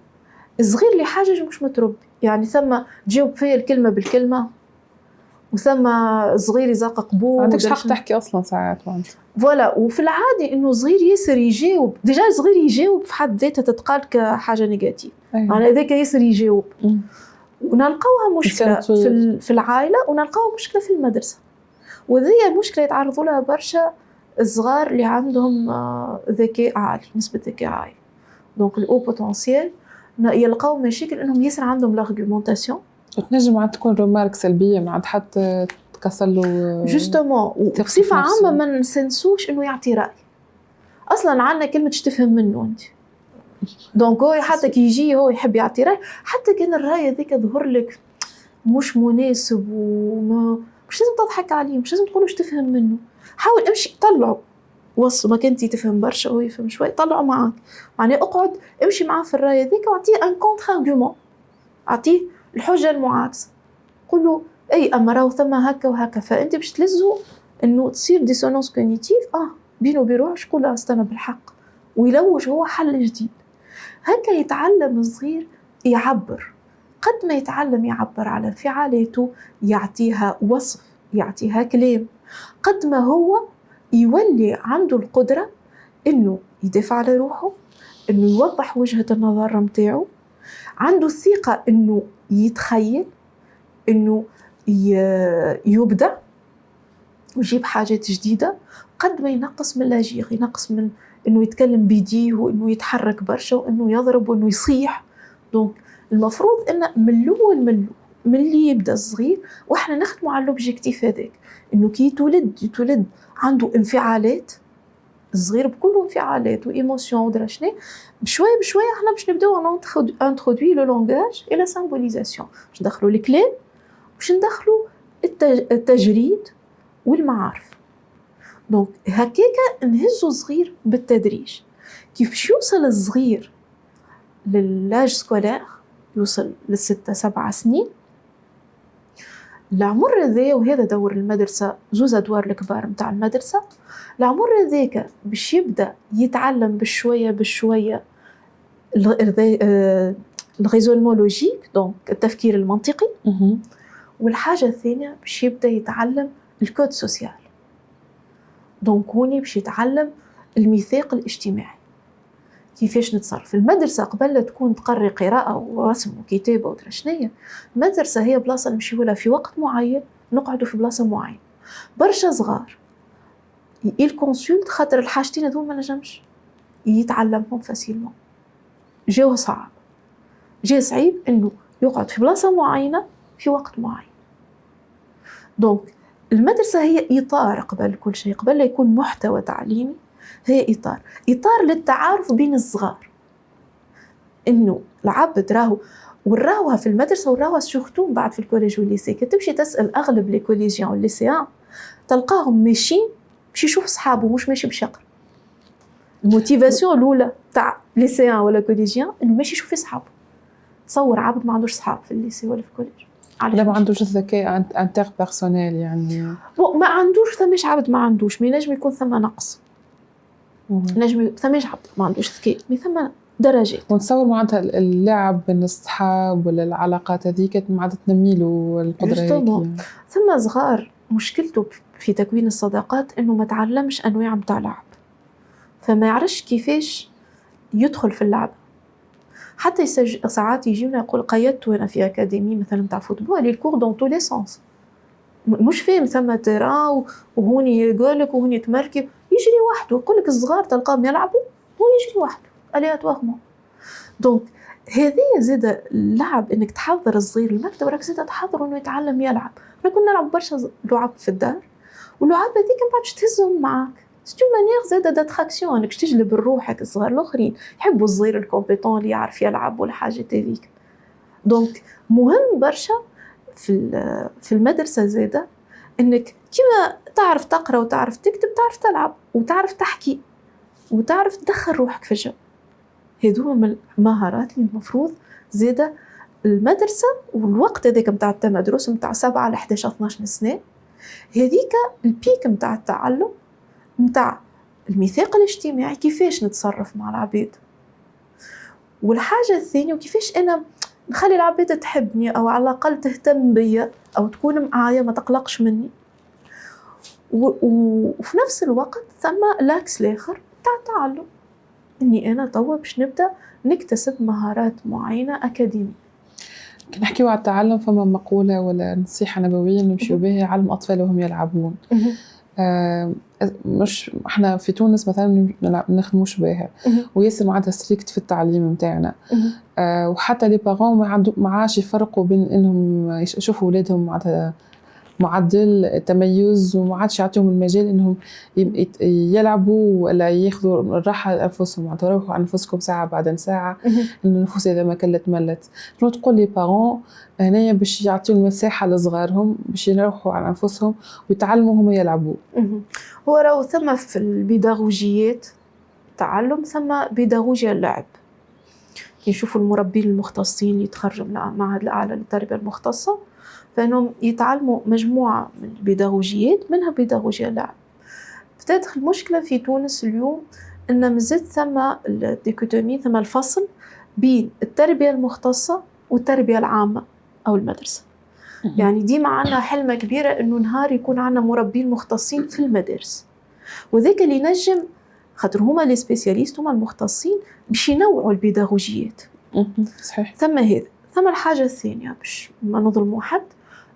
الصغير اللي حاجج مش متربي، يعني ثم تجاوب فيا الكلمه بالكلمه، وثم صغير يزقق بوه، ما عندكش حق تحكي اصلا ساعات وانت. فوالا. وفي العادي انه صغير ياسر يجاوب، ديجا صغير يجاوب في حد ذاتها تتقال كحاجه نيجاتيف، يعني هذاك ياسر يجاوب. ونلقاوها مشكله في العائله، ونلقاوها مشكله في المدرسه. وهذه المشكله يتعرضوا لها برشا الصغار اللي عندهم ذكاء عالي، نسبه ذكاء عالي، دونك الاو بوتنسيال، يلقاو مشاكل انهم ياسر عندهم لارغومونطاسيون. وتنجم عاد تكون رومارك سلبيه من عند حتى تكسر له جوستومون. وبصفه عامه ما نسنسوش انه يعطي راي. اصلا عندنا كلمه تفهم منه انت، دونك هو حتى كي يجي هو يحب يعطي راي، حتى كان الراي هذاك ظهر لك مش مناسب وما مش لازم تضحك عليه، مش لازم تقولوش تفهم منه، حاول امشي طلعه وصل. ما كنتي تفهم برشا وهو يفهم شوي، طلعه معاك، معناه اقعد امشي معاه في الراي هذيك واعطيه ان كونتر ارغومون، اعطيه الحجه المعاكسه، قول له اي اما راهو ثم هكا وهكا. فانت باش تلزو انه تصير ديسونانس كوغنيتيف بينه وبين شكون استنى بالحق، ويلوج هو حل جديد. هكا يتعلم الصغير يعبر. قد ما يتعلم يعبر على انفعالاته، يعطيها وصف، يعطيها كلام، قد ما هو يولي عنده القدرة انه يدافع على روحه، انه يوضح وجهة النظر متاعه، عنده الثقة انه يتخيل، انه يبدع ويجيب حاجات جديدة. قد ما ينقص من لاجيغ، ينقص من انه يتكلم بيديه، وانه يتحرك برشا، وانه يضرب، وانه يصيح. دونك المفروض ان من الاول من اللي يبدا الصغير واحنا نخدموا على الاوبجيكتيف هذاك، انه كي يتولد عنده انفعالات، الصغير بكل انفعالات وايموشن ودرا شنو، بشويه بشويه احنا باش نبداو انترودوي لو لونغاج الى سامبوليزاسيون، باش ندخلوا الكلام، باش ندخلوا التجريد والمعارف. دونك هكاكا نهزو صغير بالتدريج. كيف باش يوصل الصغير للاج سكولير، يوصل ل6-7 سنين، العمر هذا، وهذا دور المدرسة، زوز أدوار الكبار متاع المدرسة، العمر هذاك باش يبدأ يتعلم بشوية بشوية الريزونمون لوجيك، دونك التفكير المنطقي. والحاجة الثانية باش يبدأ يتعلم الكود سوسيال، دونك هوني باش يتعلم الميثاق الاجتماعي، كيفاش نتصرف. المدرسة قبل لا تكون تقري قراءة ورسم وكتابة ودرا شنيا، المدرسة هي بلاصة نمشيو لها في وقت معين، نقعدوا في بلاصة معينة. برشا صغار الكونسولت خاطر الحاجتين هذو ما نجمش يتعلمهم فاسيلمون، جاوه صعب، جا صعيب انه يقعد في بلاصة معينة في وقت معين. دونك المدرسة هي إطار قبل كل شيء، قبل لا يكون محتوى تعليمي، هي إطار للتعارف بين الصغار. إنه العبد راهو وراوها في المدرسة، وراوها سورتو بعد في الكوليج والليسي. كتمشي تسأل أغلب لي كوليجيان والليسيان تلقاهم ماشيين باش يشوف صحابه، مش ماشي باش يقرا. الموتيفاسيون الأولى تاع ليسيان ولا كوليجيان إنه ماشي يشوف صحابه. تصور عبد ما عندوش صحاب في الليسي ولا في الكوليج، لا ما عندوش الذكاء انتر بيرسونيل، يعني ما عندوش. ثماش عبد ما عندوش، ما ينجم يكون ثم نقص، نجم ثماش عبد ما عندوش ذكاء، مي ثم درجات. ونتصور معناتها اللعب بين الصحاب ولا العلاقات هذيك معناتها تنمي له القدره هذيك يعني. ثم صغار مشكلته في تكوين الصداقات انه ما تعلمش انواع نتاع لعب، فما يعرفش كيفاش يدخل في اللعب. حتى ساعات يجينا يقول قيدت وانا في اكاديمي مثلا نتاع فوتبول، لي الكور دون تو لي سونس، مش فاهم ثم تيران وهوني يقولك وهوني يتمركب، يجري وحده. يقول لك الصغار تلقاهم يلعبوا هو يجري وحده الياتوارمون. دونك هذه زاده اللعب، انك تحضر الصغير المكتب، راك زاده تحضر انه يتعلم يلعب. احنا كنا نلعب برشا لعب في الدار، واللعاب هذيك من بعد باش تهزهم معاك. سي اون مانيير زاده داتراكسيون، انك باش تجلب لروحك الصغار الاخرين يحبوا الصغير الكومبيتون اللي يعرف يلعب والحاجات هذيك. دونك مهم برشا في المدرسه زاده انك كيما تعرف تقرا وتعرف تكتب تعرف تلعب وتعرف تحكي وتعرف تدخل روحك في الجو. هذو من المهارات اللي المفروض زاده المدرسه والوقت هذاك نتاع التمدرس نتاع 7 ل 11 12 سنه، هذيك البيك نتاع التعلم نتاع الميثاق الاجتماعي، كيفاش نتصرف مع العباد. والحاجه الثانيه وكيفاش انا نخلي العباد تحبني او على الاقل تهتم بيا او تكون معايا ما تقلقش مني. وفي نفس الوقت ثم لاكس الاخر تاع التعلم، اني انا توا باش نبدا نكتسب مهارات معينه اكاديميه. كي نحكيو على التعلم فما مقوله ولا نصيحه نبويه نمشيو بها: علم الاطفال وهم يلعبون. مش احنا في تونس مثلا نخدموش بها وياسر معناتها ستريكت في التعليم نتاعنا، وحتى لي بارون ما عادش يفرقوا بين انهم يشوفوا اولادهم معناتها معدل تميز وما عادش يعطيهم المجال انهم يلعبوا ولا ياخذوا الراحه لانفسهم، معناتها روحوا على انفسكم ساعه بعد ساعه، ان النفوس اذا ما كلت ملت. شنو تقول لي بارون هنايا باش يعطيو المساحه لصغارهم باش يروحوا على انفسهم ويتعلموا هم يلعبوا؟ هو راهو ثم في البيداغوجيات تعلم ثم بيداغوجيا اللعب. يشوفوا المربين المختصين اللي يتخرجوا من المعهد الاعلى للتربيه المختصه فانهم يتعلموا مجموعه من البيداغوجيات منها بيداغوجيا اللعب. بتدخل المشكله في تونس اليوم ان مازال ثم الديكوتومي، ثم الفصل بين التربيه المختصه والتربيه العامه او المدرسه. يعني ديما عندنا حلمه كبيره انه نهار يكون عندنا مربين مختصين في المدارس، وذاك اللي نجم خاطر هما لي سبيسياليست هما المختصين باش ينوعوا البيداغوجيات. صحيح. ثم هذا ثم الحاجه الثانيه باش ما نظلموا حد،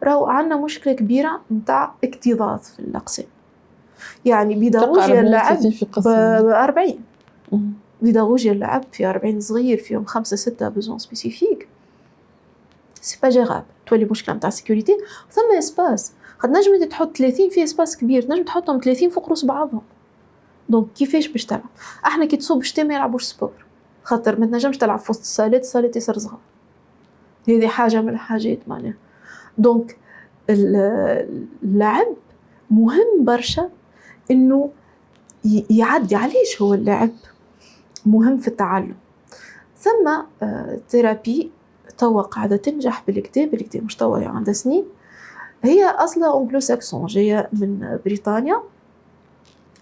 راهو عندنا مشكله كبيره نتاع اكتظاظ في الاقسام. يعني بيداغوجيا اللعب ب 40 بيداغوجيا اللعب في 40 صغير فيهم 5 6 بوزون سبيسيفيك، سي با جيراب. تولي مشكله نتاع سيكوريتي. ثم اسباس قد نجم تحط 30 في اسباس كبير، نجم تحطهم 30 فوق روس بعضهم. دونك كيفاش باش تلعب؟ احنا كي تصوب شتي ما يلعبوش سبور خاطر ما تنجمش تلعب في وسط الصالات يصير صغار. هذه حاجه من الحاجات معناها. دونك اللعب مهم برشا انه يعدي. علاش هو اللعب مهم في التعلم؟ ثم ثيرابي توا قاعده تنجح بالكتاب مش توا يعني عندها سنين، هي اصلا انجلو ساكسون جايه من بريطانيا.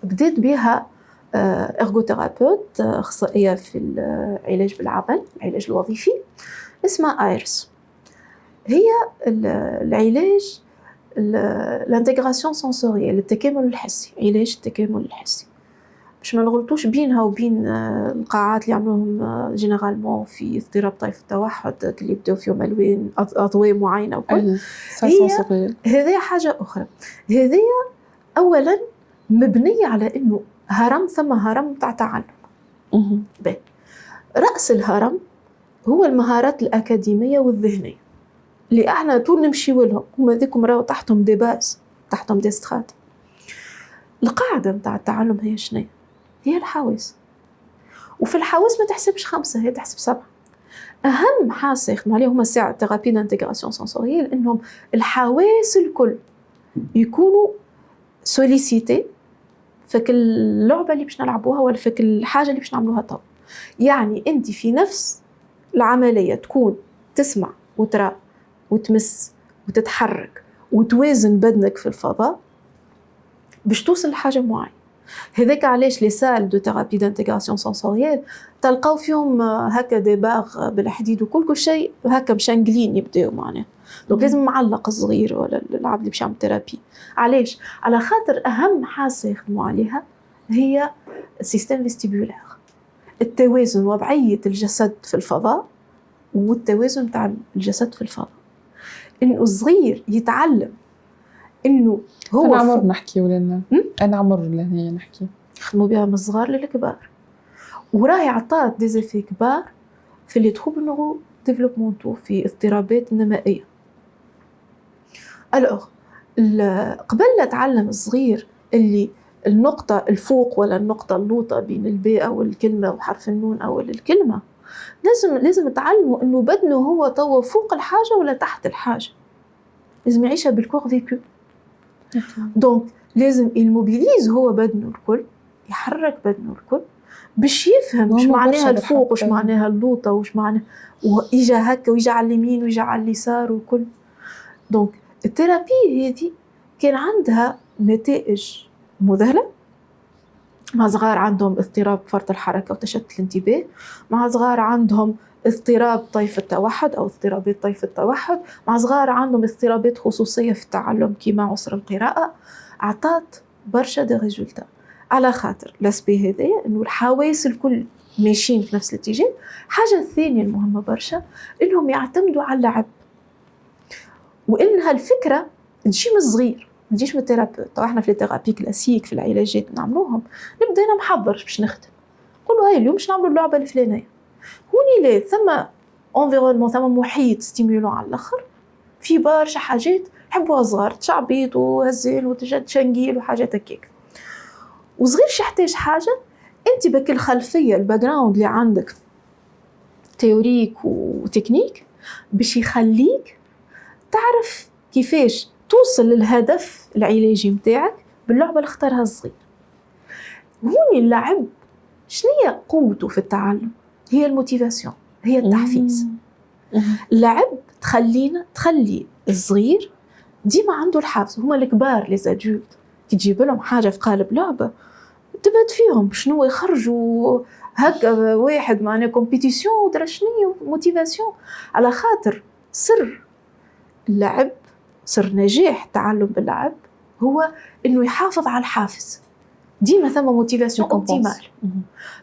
بديت بها ارغوثيرابيوت اخصائيه في العلاج بالعمل، العلاج الوظيفي، اسمها ايرس. هي العلاج الانتغراسيون سنسوريال، التكامل الحسي، علاج التكامل الحسي. باش ما نغلطوش بينها وبين القاعات اللي يعملوهم جينيرالمون في اضطراب طيف التوحد اللي يبداو فيهم الوان اضواء معينه وكل. هذه حاجه اخرى. هذه اولا مبنيه على انه هرم، ثم هرم تاع تعلم. راس الهرم هو المهارات الاكاديميه والذهنيه اللي احنا طول نمشيو لهم، هما ذيكم راهو تحتهم دي باز، تحتهم دي سترات. القاعده نتاع التعلم هي شنو؟ هي الحواس. وفي الحواس ما تحسبش 5، هي تحسب 7. اهم حاسه يخدموا عليها هما ساعه ثيرابي دانتيغراسيون سنسوريال، انهم الحواس الكل يكونوا سوليسيتي في كل اللعبه اللي باش نلعبوها ولا في كل الحاجه اللي باش نعملوها تو. يعني انت في نفس العمليه تكون تسمع وترى وتمس وتتحرك وتوازن بدنك في الفضاء باش توصل لحاجه معينه. هذاك علاش لي سال دو ثيرابي دانتيغراسيون سنسوريال تلقاو فيهم هكا دي باغ بالحديد وكل شيء هكا مشانقلين يبداو معناها. دونك لازم معلق الصغير ولا العبد اللي باش يعمل ثيرابي. علاش؟ على خاطر اهم حاسه يخدموا عليها هي السيستم فيستيبولار، التوازن، وضعيه الجسد في الفضاء والتوازن تاع الجسد في الفضاء. انه الصغير يتعلم انه هو انا عمر نحكي ولنا انا عمر لهنا نحكي خدموا بها من الصغار للكبار، وراهي عطات ديزيفي كبار في اللي تخوب نورو ديفلوبمونتو في اضطرابات النمائيه. الوغ قبل لا تعلم الصغير اللي النقطة الفوق ولا النقطة اللوطة بين الباء أو الكلمة وحرف النون أو الكلمة، لازم تعلموا إنه بدنه هو توا فوق الحاجة ولا تحت الحاجة، لازم يعيشها بالكور فيكو. دونك لازم الموبيليز هو بدنه الكل، يحرك بدنه الكل باش يفهم وش معناها الفوق وش معناها اللوطة وش معناها، ويجا هكا ويجا على اليمين ويجا على اليسار وكل. دونك الثيرابي هذه كان عندها نتائج مذهلة مع صغار عندهم اضطراب فرط الحركة وتشتت الانتباه، مع صغار عندهم اضطراب طيف التوحد أو اضطرابات طيف التوحد، مع صغار عندهم اضطرابات خصوصية في التعلم كيما عسر القراءة. أعطت برشا دي ريزولتا على خاطر لاسبي هذايا إنه الحواس الكل ماشيين في نفس الاتجاه. حاجة الثانية المهمة برشا إنهم يعتمدوا على اللعب، وإنها الفكرة تجي من الصغير ما تجيش من الثيرابيوت. طبعا احنا في الثيرابي كلاسيك في العلاجات نعملوهم نبدا انا محضر باش نخدم، نقولوا هاي اليوم باش نعملوا اللعبه الفلانيه، هوني لا ثم انفيرونمون ثم محيط ستيمولون على الاخر في برشا حاجات يحبوها صغار، تشعبيط وهزال وتشنقيل وحاجات هكاك. وصغير يحتاج حاجه انت بك الخلفيه الباك جراوند اللي عندك تيوريك وتكنيك باش يخليك تعرف كيفاش توصل للهدف العلاجي متاعك باللعبة اللي اختارها الصغير. هوني اللعب شنية قوته في التعلم؟ هي الموتيفاسيون، هي التحفيز. اللعب تخلي الصغير ديما عنده الحافز. هما الكبار لزادولت كي تجيب لهم حاجة في قالب لعبة تبعد فيهم شنو يخرجوا هكا واحد معنا كومبيتيسيون ودرا شنية موتيفاسيون. على خاطر سر اللعب، سر نجاح التعلم باللعب هو انه يحافظ على الحافز. ديما ثم موتيفاسيون اوبتيمال.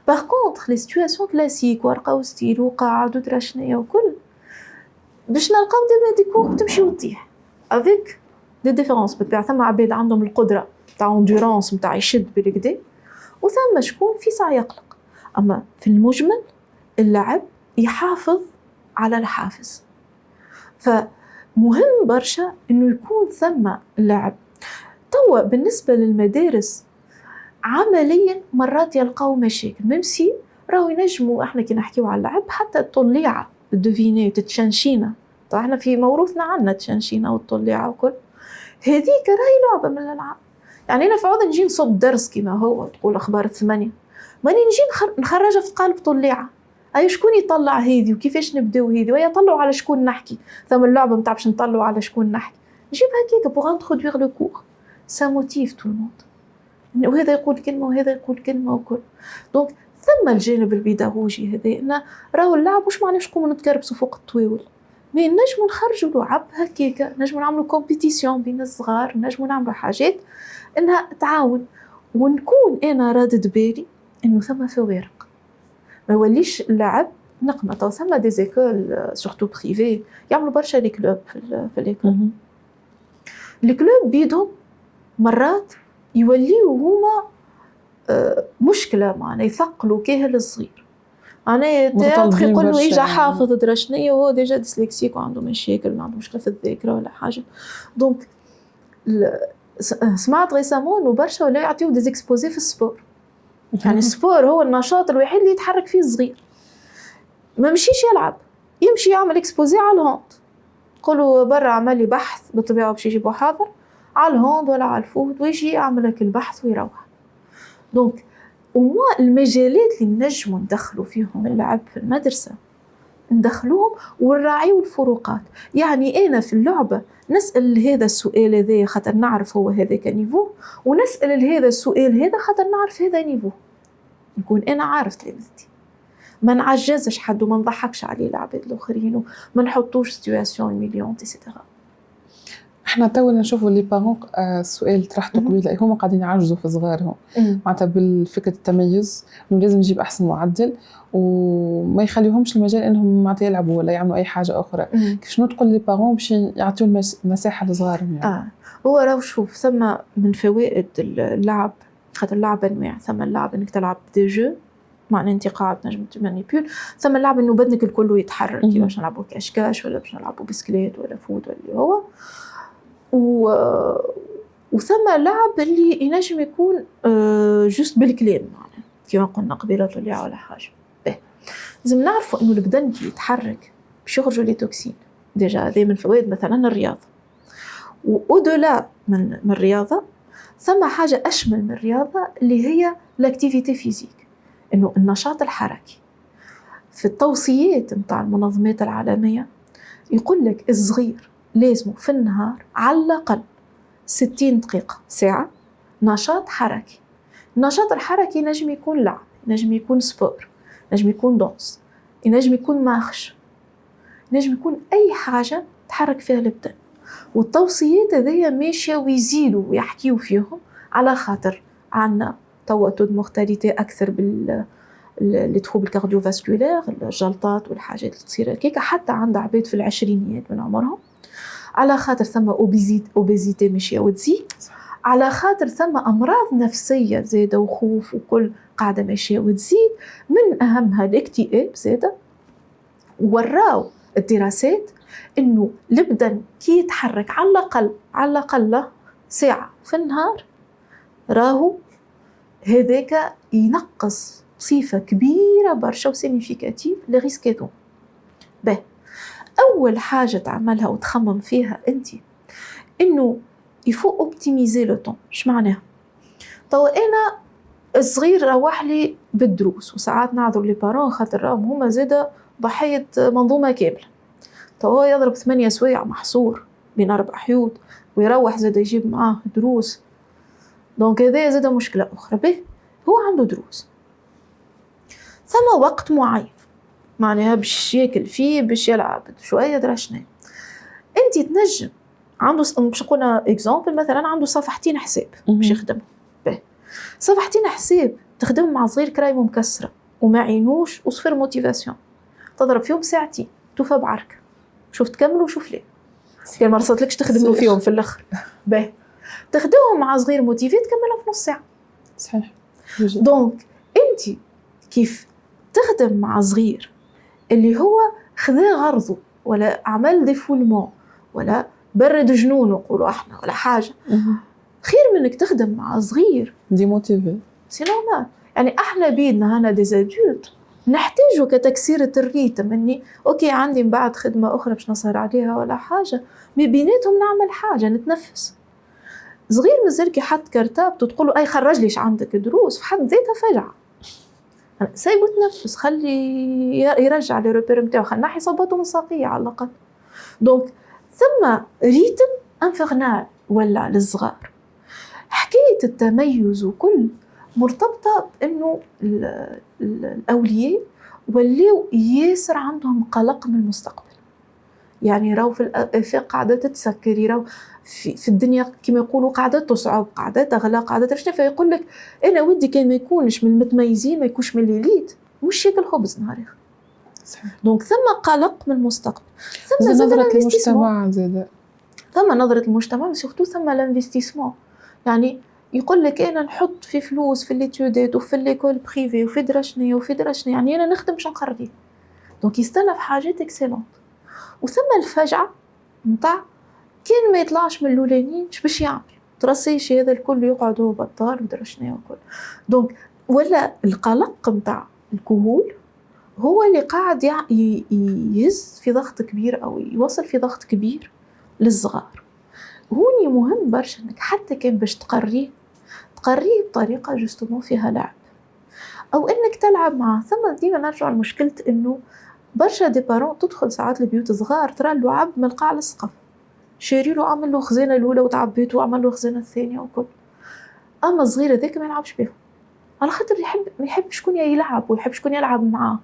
باغ كونطخ لي سيتواسيون كلاسيك ورقه وستيل وقاعد ودرا شنيا وكل باش نلقاو ديما ديكور تمشي وتطيح افيك دي ديفيرونس. بالطبيعه ثم عباد عندهم القدره تاع اندورانس نتاع يشد بالكدا، وثم شكون في ساعه يقلق. اما في المجمل اللعب يحافظ على الحافز. فمهم برشا انه يكون ثم اللعب. توا بالنسبه للمدارس عمليا مرات يلقاو مشاكل، ممسي راهو ينجموا احنا كي نحكيو على اللعب حتى الطليعه الدوفينات التشنشينه. طبعا احنا في موروثنا عندنا التشنشينه والطليعه وكل هذيك راهي لعبه من الالعاب. يعني انا في عوض نجي نصب درس كما هو تقول اخبار 8 ماني نجي نخرجها في قالب طليعه. اي شكون يطلع هذه وكيفاش نبداو هذه ويا طلعوا على شكون نحكي. ثم اللعبه نتاع باش نطلعوا على شكون نحكي نجيب هكاك بوغ انترودوير لو كور سا موتيف تو الموند، وهذا يقول كلمه وهذا يقول كلمه وكل. دونك ثم الجانب البيداغوجي هذا ان راهو اللعب واش معناش نقوموا نتكربسوا فوق الطواول، مي نجموا نخرجوا لعب هكاكا، نجموا نعملوا كومبيتيسيون بين الصغار، نجموا نعملوا حاجات انها تعاون. ونكون انا رادد بالي انه ثم فوارق، ما يوليش اللعب نقمه. تو ثم دي زيكول سورتو بريفي يعملوا برشا لي كلوب في ليكول. لي كلوب بيدهم مرات يوليو هما مشكله معنا يثقلوا كاهل الصغير. انا تياتر يقول له يجا حافظ درشنيه وهو ديجا ديسلكسيك وعنده مشاكل عنده مشكله في الذاكره ولا حاجه. دونك سمعت ريسامون انه برشا ولا يعطيو دي اكسبوزي في السبور. يعني السبور هو النشاط الوحيد اللي يتحرك فيه الصغير، ما مشيش يلعب يمشي يعمل اكسبوزي على الهوند. قولوا برا عمل لي بحث بالطبيعه باش يجيبوا حاضر على الهوند ولا على الفوت ويجي يعمل لك البحث ويروح. دونك وما المجالات اللي نجموا ندخلوا فيهم اللعب في المدرسة ندخلوهم ونراعيوا الفروقات. يعني أنا في اللعبة نسأل هذا السؤال هذا خاطر نعرف هو هذا كنيفو، ونسأل هذا السؤال هذا خاطر نعرف هذا نيفو. نكون أنا عارف تلامذتي، ما نعجزش حد وما نضحكش عليه العباد الآخرين وما نحطوش سيتواسيون مليون تيسيتيرا. احنا تونا نشوفوا لي بارون السؤال طرحته قبيله هما قاعدين يعجزوا في صغارهم معناتها بالفكره التميز انه لازم يجيب احسن معدل وما يخليهمش المجال انهم معناتها يلعبوا ولا يعملوا اي حاجه اخرى. كيف شنو تقول لي بارون باش يعطيو المساحه لصغارهم يعني؟ هو راهو شوف ثم من فوائد اللعب خاطر اللعب انواع. ثم اللعب انك تلعب دي جو معناه انت قاعد نجم تمانيبيول، ثم اللعب انه بدنك الكل يتحرك باش نلعبوا كاشكاش ولا باش نلعبوا بسكليت ولا فوت ولا هو. وثم لعب اللي ينجم يكون جست بالكلام معناها كيما قلنا قبيله طليعه ولا حاجه. لازم نعرفوا انه البدن كي يتحرك باش يخرجوا لي توكسين. ديجا هذه من فوائد مثلا الرياضه. وأودولا من الرياضه ثم حاجه اشمل من الرياضه اللي هي لاكتيفيتي فيزيك، انه النشاط الحركي. في التوصيات نتاع المنظمات العالميه يقول لك الصغير لازم في النهار على الاقل 60 دقيقه ساعه نشاط حركي. النشاط الحركي نجم يكون لعب، نجم يكون سبور، نجم يكون دانس، نجم يكون مارش، نجم يكون اي حاجه تحرك فيها البدن. والتوصيات هذيا ماشيه ويزيدوا ويحكيوا فيهم على خاطر عندنا توا تود مورتاليتي اكثر اللي تخوب الكارديوفاسكولير، الجلطات والحاجات اللي تصير هكاك، حتى عند عباد في العشرينيات من عمرهم، على خاطر ثم اوبيزيتي ماشيه وتزيد، على خاطر ثم امراض نفسيه زاده وخوف وكل قاعده ماشيه وتزيد، من اهمها الاكتئاب زاده. وراو الدراسات انه البدن كي يتحرك على الاقل ساعه في النهار راهو هذاك ينقص بصفه كبيره برشا وسينيفيكاتيف لي ريسكيتو. به اول حاجه تعملها وتخمم فيها انت انه يفو اوبتيميزي لو طون. اش معناها؟ تو انا الصغير روح لي بالدروس، وساعات نعذر لي بارون خاطر راهم هما زاده ضحيه منظومه كامله. تو هو يضرب 8 سوايع محصور بين 4 حيوط ويروح زاده يجيب معاه دروس، دونك هذا زاده مشكله اخرى. به هو عنده دروس ثم وقت معين معناها باش ياكل فيه باش يلعب شويه درا شنو. انت تنجم عنده باش نقولنا اكزامبل مثلا عنده صفحتين حساب باش يخدمهم. به صفحتين حساب تخدم مع صغير كرايمه مكسره وما عينوش وصفر موتيفاسيون، تضرب فيهم ساعتين توفى بعرك. شوف تكمل وشوف ليه كان ما رصدلكش تخدم فيهم في الاخر. به تخدمهم مع صغير موتيفي تكملهم في نص ساعه. صحيح. دونك انت كيف تخدم مع صغير اللي هو خذا غرضه ولا عمل ديفولمون ولا برد جنونه نقولوا احنا ولا حاجه، خير منك تخدم مع صغير ديموتيفي. سي نورمال. يعني احنا بيدنا هنا ديزادولت نحتاجوا كتكسيرة الريتم، اني اوكي عندي من بعد خدمه اخرى باش نسهر عليها ولا حاجه، مي بيناتهم نعمل حاجه نتنفس. صغير مازال كي حط كرتاب تقولوا اي خرج ليش عندك دروس، في حد ذاتها فجعه. سايبه تنفس، خلي يرجع لي روبير نتاعو، خلي نحي صباته من ساقيه على الاقل. دونك ثم ريتم انفرنال ولا للصغار. حكايه التميز وكل مرتبطه بانه الاولياء ولاو ياسر عندهم قلق من المستقبل. يعني راو في الافاق قاعده تتسكر، راو في الدنيا كما يقولوا قاعده تصعب، قاعده تغلى، قاعده ترشنا، فيقول لك انا ودي كان ما يكونش من المتميزين، ما يكونش من الليليت، مش ياكل خبز نهار اخر. دونك ثم قلق من المستقبل، ثم نظره المجتمع زاده، ثم نظره المجتمع، سورتو ثم الانفستيسمون. يعني يقول لك انا نحط في فلوس في ليتودات وفي ليكول بريفي وفي درشني وفي درشني، يعني انا نخدم باش نقرضي. دونك يستنى في حاجات اكسلونت. وثم الفجعه نتاع كان ما يطلعش من الاولانيين اش باش يعمل، ترسيش هذا الكل يقعد هو بطال ودرشني وكل. دونك ولا القلق نتاع الكهول هو اللي قاعد يهز في ضغط كبير او يوصل في ضغط كبير للصغار. هوني مهم برشا انك حتى كان باش تقريه بطريقه جوستومون فيها لعب، او انك تلعب معه. ثم ديما نرجع لمشكله انه برشا دي بارون تدخل ساعات لبيوت صغار ترى اللعب من القاع للسقف، شاري له عمل له خزانه الاولى وتعبيته وعمل له خزانه الثانيه وكل، اما الصغير هذاك ما يلعبش بهم على خاطر يحب شكون يلعب ويحب شكون يلعب معاه.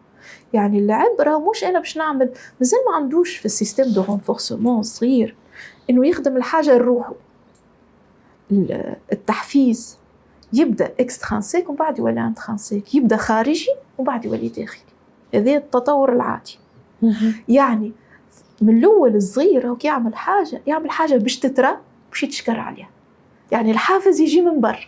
يعني اللعب راه مش انا باش نعمل، مازال ما عندوش في السيستم دو رونفورسمون صغير انه يخدم الحاجه لروحه. التحفيز يبدا اكسترانسيك ومن بعد يولي انترانسيك، يبدا خارجي ومن بعد يولي داخلي. هذا التطور العادي. يعني من الاول الصغير هو يعمل حاجه باش تترى باش يتشكر عليها. يعني الحافز يجي من برا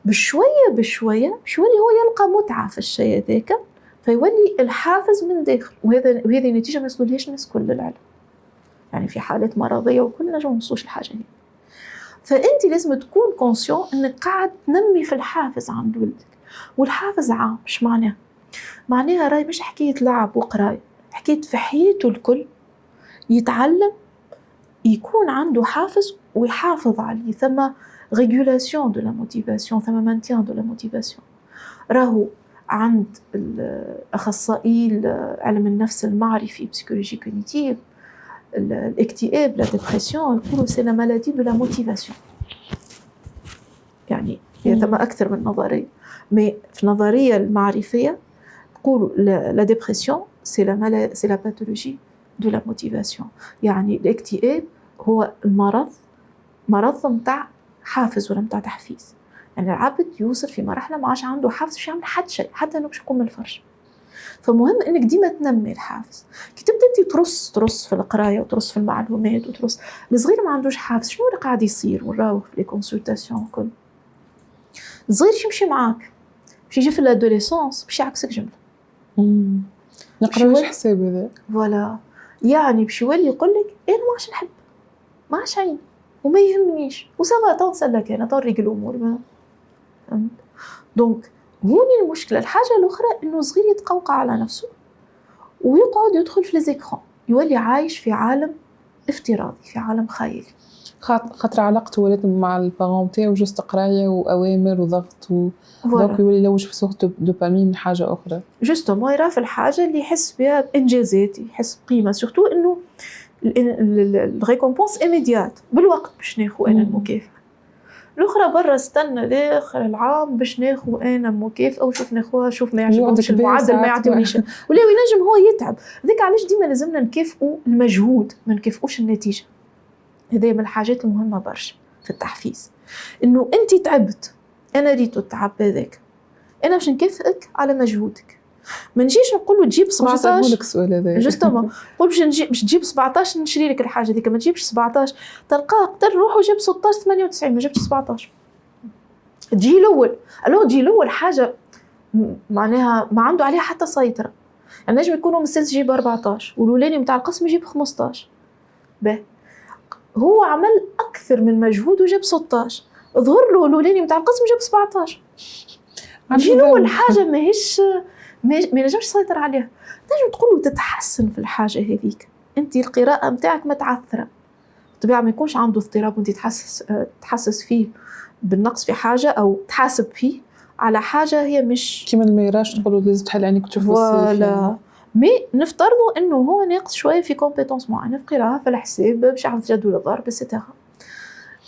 بشويه هو يلقى متعه في الشيء هذاك، فيولي الحافز من داخل. وهذه نتيجه ما يصلولهاش الناس كل العلم. يعني في حالات مرضية وكلنا جو نوصلش الحاجة هي. فأنت لازم تكون كونسيون أنك قاعد تنمي في الحافز عند ولدك. والحافز عام، مش معناها راي مش حكاية لعب وقراية، حكاية في حياته الكل يتعلم، يكون عنده حافز ويحافظ عليه. ثم ريغولاسيون دو لا موتيفاسيون، ثم مانتيان دو لا موتيفاسيون. راهو عند الأخصائي علم النفس المعرفي بسيكولوجي كوغنيتيف، الاكتئاب لا ديبرسيون يقولوا سي لا مالادي دو لا موتيفاسيون. يعني ثم أكثر من نظرية، مي في النظرية المعرفية يقولوا لا ديبرسيون سي لا باثولوجي دو لا موتيفاسيون. يعني الاكتئاب هو مرض متاع حافز ولا متاع تحفيز. يعني العبد يوصل في مرحلة ما عادش عنده حافز باش يعمل حتى شيء، حتى انه باش يقوم من الفرش. فمهم انك ديما تنمي الحافز. كي تبدا انت ترص في القرايه وترص في المعلومات وترص، الصغير ما عندوش حافز، شنو اللي قاعد يصير ونراوه في لي كونسلطاسيون كل الصغير يمشي معاك، باش يجي في الادوليسونس باش يعكسك جمله. نقراوش حساب هذا فوالا، يعني باش يولي يقول لك انا ما عادش نحب، ما عادش عين وما يهمنيش وسافا تو نسلك انا تو نريق الامور ما. دونك هوني المشكله. الحاجه الاخرى انه صغير يتقوقع على نفسه ويقعد يدخل في ليزيكرون، يولي عايش في عالم افتراضي، في عالم خيالي. خاطر علاقته ولات مع البارون تاعو جوست قرايه واوامر وضغط دونك يولي يلوج في سوق دوبامين من حاجه اخرى. جوستومون يرى في الحاجه اللي يحس بها بانجازات، يحس بقيمه، سورتو انه الريكومبونس ايميديات بالوقت باش ناخذ انا المكافاه. الاخرى برا استنى لاخر العام باش ناخذ انا مكافاه، او شوف ناخذها، شوف ما يعجبنيش المعدل ما يعطيونيش ولا ينجم هو يتعب. هذاك علاش ديما لازمنا نكافئوا المجهود ما نكافئوش النتيجه. هذه من الحاجات المهمه برشا في التحفيز، انه انت تعبت، انا ريتو التعب هذاك، انا باش نكافئك على مجهودك. ما نجيش نقول له تجيب 17 لك السؤال هذا جوستومون قول باش تجيب 17 نشري لك الحاجه هذيك، ما تجيبش 17 تلقاه قدر روح وجاب 16 98 ما جبتش 17. تجي الاول حاجه معناها ما عنده عليها حتى سيطره. يعني نجم يكونوا مستنس يجيب 14 والولاني نتاع القسم يجيب 15. به هو عمل اكثر من مجهود وجاب 16، ظهر له الولاني نتاع القسم جاب 17. تجي الاول حاجه ماهيش ما نجمش تسيطر عليها. تنجم تقول له تتحسن في الحاجه هذيك، انت القراءه نتاعك متعثره طبيعه، ما يكونش عنده اضطراب وانت تحسس فيه بالنقص في حاجه او تحاسب فيه على حاجه هي مش كيما الميراج تقولوا لازم تحل عينيك وتشوف الصيف. ولا مي نفترضوا انه هو ناقص شويه في كومبيتونس معينه في القراءه، في الحساب، باش يعرف جدول الضرب etc.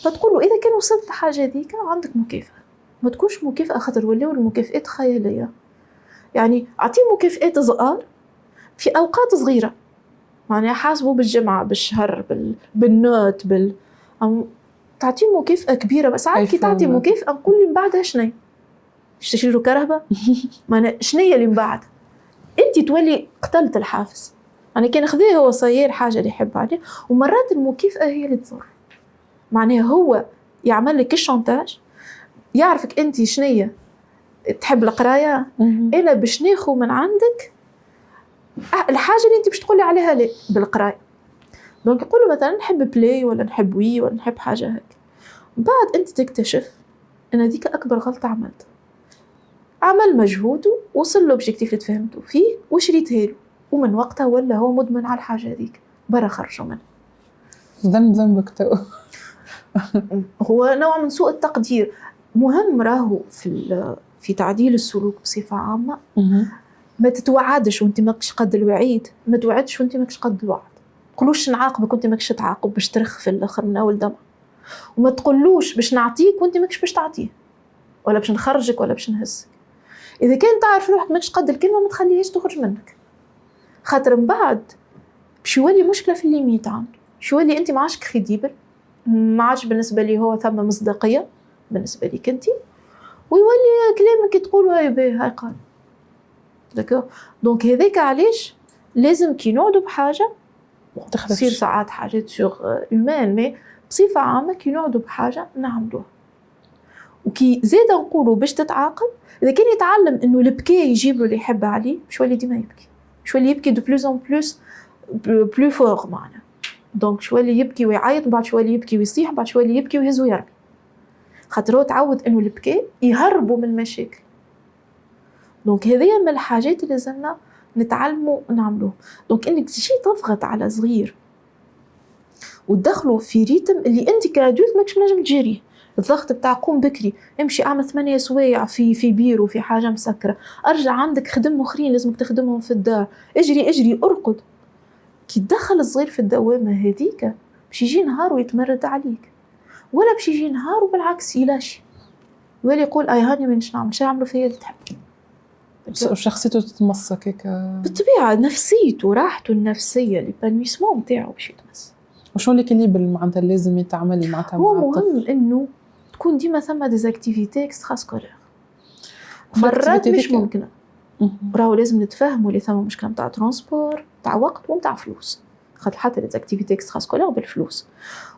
فتقول له اذا كان وصلت لحاجه هذيك عندك مكافاه. ما تكونش مكافاه خاطر ولاو المكافئات خياليه. يعني اعطيه مكافئات صغار في اوقات صغيره، معناها حاسبه بالجمعه بالشهر بالنوت تعطيه مكافاه كبيره. بس عاد كي تعطي مكافاه نقول لي من بعدها شنو باش تشري له كرهبه معناها شنو هي اللي من بعد انت تولي قتلت الحافز. يعني كان خذيه هو صير حاجه اللي يحب عليه، ومرات المكافاه هي اللي تضر. معناها هو يعمل لك الشانتاج، يعرفك انت شنية تحب القرايه، انا باش ناخذ من عندك الحاجه اللي انت باش تقولي عليها لا بالقرايه. دونك يقولوا مثلا نحب بلاي ولا نحب وي ولا نحب حاجه هيك، بعد انت تكتشف ان هذيك اكبر غلطه عملتها. عمل مجهود ووصل له اوبجيكتيف اللي تفهمته فيه وشريته له، ومن وقتها ولا هو مدمن على الحاجه هذيك، برا خرجوا منه. ذنبك تو هو نوع من سوء التقدير. مهم راهو في تعديل السلوك بصفه عامه. ما تتوعدش وانت ماكش قد الوعيد، ما توعدش وانت ماكش قد الوعد. تقولوش نعاقبك وانت ماكش تعاقب باش ترخ في الاخر من اول دمع، وما تقولوش باش نعطيك وانت ماكش باش تعطيه، ولا باش نخرجك ولا باش نهزك. اذا كان تعرف روحك ماكش قد الكلمه ما تخليهاش تخرج منك، خاطر من بعد باش يولي مشكله في الليميت عنده، باش يولي انت ما عادش كريديبل، ما عادش بالنسبه لي هو ثم مصداقيه بالنسبه ليك انت، ويولي كلامك تقولوا هاي باهي هاي قال داكور. دونك هذاك علاش لازم كي نوعدوا بحاجه تصير ساعات حاجات سور هيومان، مي بصفه عامه كي نوعدوا بحاجه نعملوها. وكي زيد نقولوا باش تتعاقب، اذا كان يتعلم انه البكاء يجيب له اللي يحب عليه، باش يولي ديما يبكي، باش يولي يبكي دو بلوز ان بلوس بلو فور معنا. دونك شويه اللي يبكي ويعيط، بعد شويه اللي يبكي ويصيح، بعد شويه اللي يبكي ويهز ويرمي، خاطر هو تعود انه البكاء يهربوا من المشاكل. دونك هذه من الحاجات اللي لازمنا نتعلموا نعملوه. دونك انك تجي تضغط على صغير وتدخلوا في ريتم اللي انت كادولت ماكش نجم تجريه، الضغط بتاع قوم بكري، امشي اعمل 8 سوايع في بيرو في حاجه مسكره، ارجع عندك خدم اخرين لازمك تخدمهم في الدار، اجري ارقد. كي تدخل الصغير في الدوامه هذيك باش يجي نهار ويتمرد عليك، ولا باش يجي نهار وبالعكس يلاشي ولا يقول اي هاني مانيش نعمل شي، عملوا فيا اللي تحب. شخصيته تتمسك هيك بالطبيعه نفسيته راحته النفسيه البانويسمون نتاعو باش يتمس. وشو الإكليبر معناتها لازم يتعمل معناتها هو مع مهم الطفل؟ انه تكون ديما ثم ديزاكتيفيتي اكسترا سكولير، مرات مش ممكنه. راهو لازم نتفاهموا اللي ثم مشكله نتاع ترونسبور نتاع وقت ونتاع فلوس، خاطر حتى ليزاكتيفيتي اكسترا سكولير بالفلوس،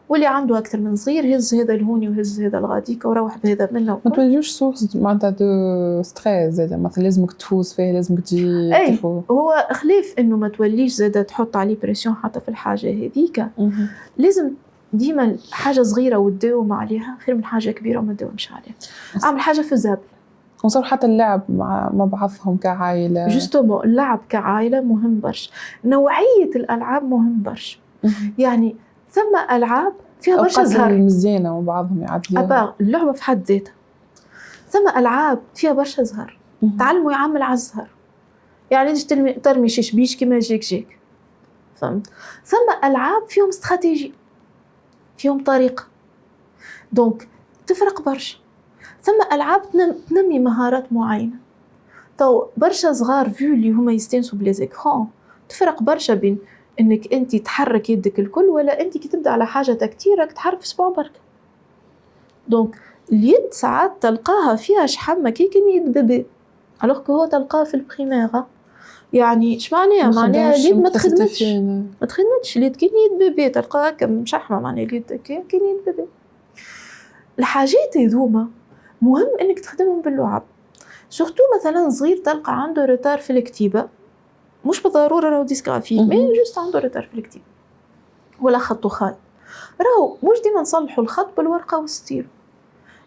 واللي عنده اكثر من صغير هز هذا الهوني وهز هذا الغاديك وروح بهذا منا. ما توليوش سورس معناتها دو ستريس زاده، مثلا لازمك تفوز فيه، لازمك تجي اي هو خلاف انه ما توليش زاده تحط عليه بريسيون حتى في الحاجه هذيك. لازم ديما حاجه صغيره وتداوم عليها خير من حاجه كبيره وما تداومش عليها. اعمل حاجه فيزابل. ونصير حتى اللعب مع بعضهم كعائله. جوستومون اللعب كعائله مهم برشا، نوعيه الالعاب مهم برشا. يعني ثم العاب فيها برشا زهر مزيانه وبعضهم يعدلوها. ابا اللعبه في حد ذاتها، ثم العاب فيها برشا زهر. تعلموا يعمل على الزهر، يعني انت ترمي شيش بيش كيما جيك فهمت. ثم العاب فيهم استراتيجي، فيهم طريقه، دونك تفرق برشا. ثم العاب تنمي مهارات معينه. تو برشا صغار فيو اللي هما يستانسوا بليزيكرون، تفرق برشا بين انك انت تحرك يدك الكل ولا انت كي تبدا على حاجه تكتيرك تحرك في صباع برك. دونك اليد ساعات تلقاها فيها شحمه كي كان يد بيبي، الوغ كو هو تلقاها في البريمير. يعني اش معناها اليد ما تخدمتش اليد كي يد بيبي تلقاها كمشحمه، معناها اليد كي يد بيبي. الحاجات هذوما مهم انك تخدمهم باللعب. سورتو مثلا صغير تلقى عنده روتار في الكتيبه، مش بالضروره راهو ديسكرافيك، مي جوست عنده روتار في الكتيبه ولا خطو خايب، راهو مش ديما نصلحوا الخط بالورقه والستيلو.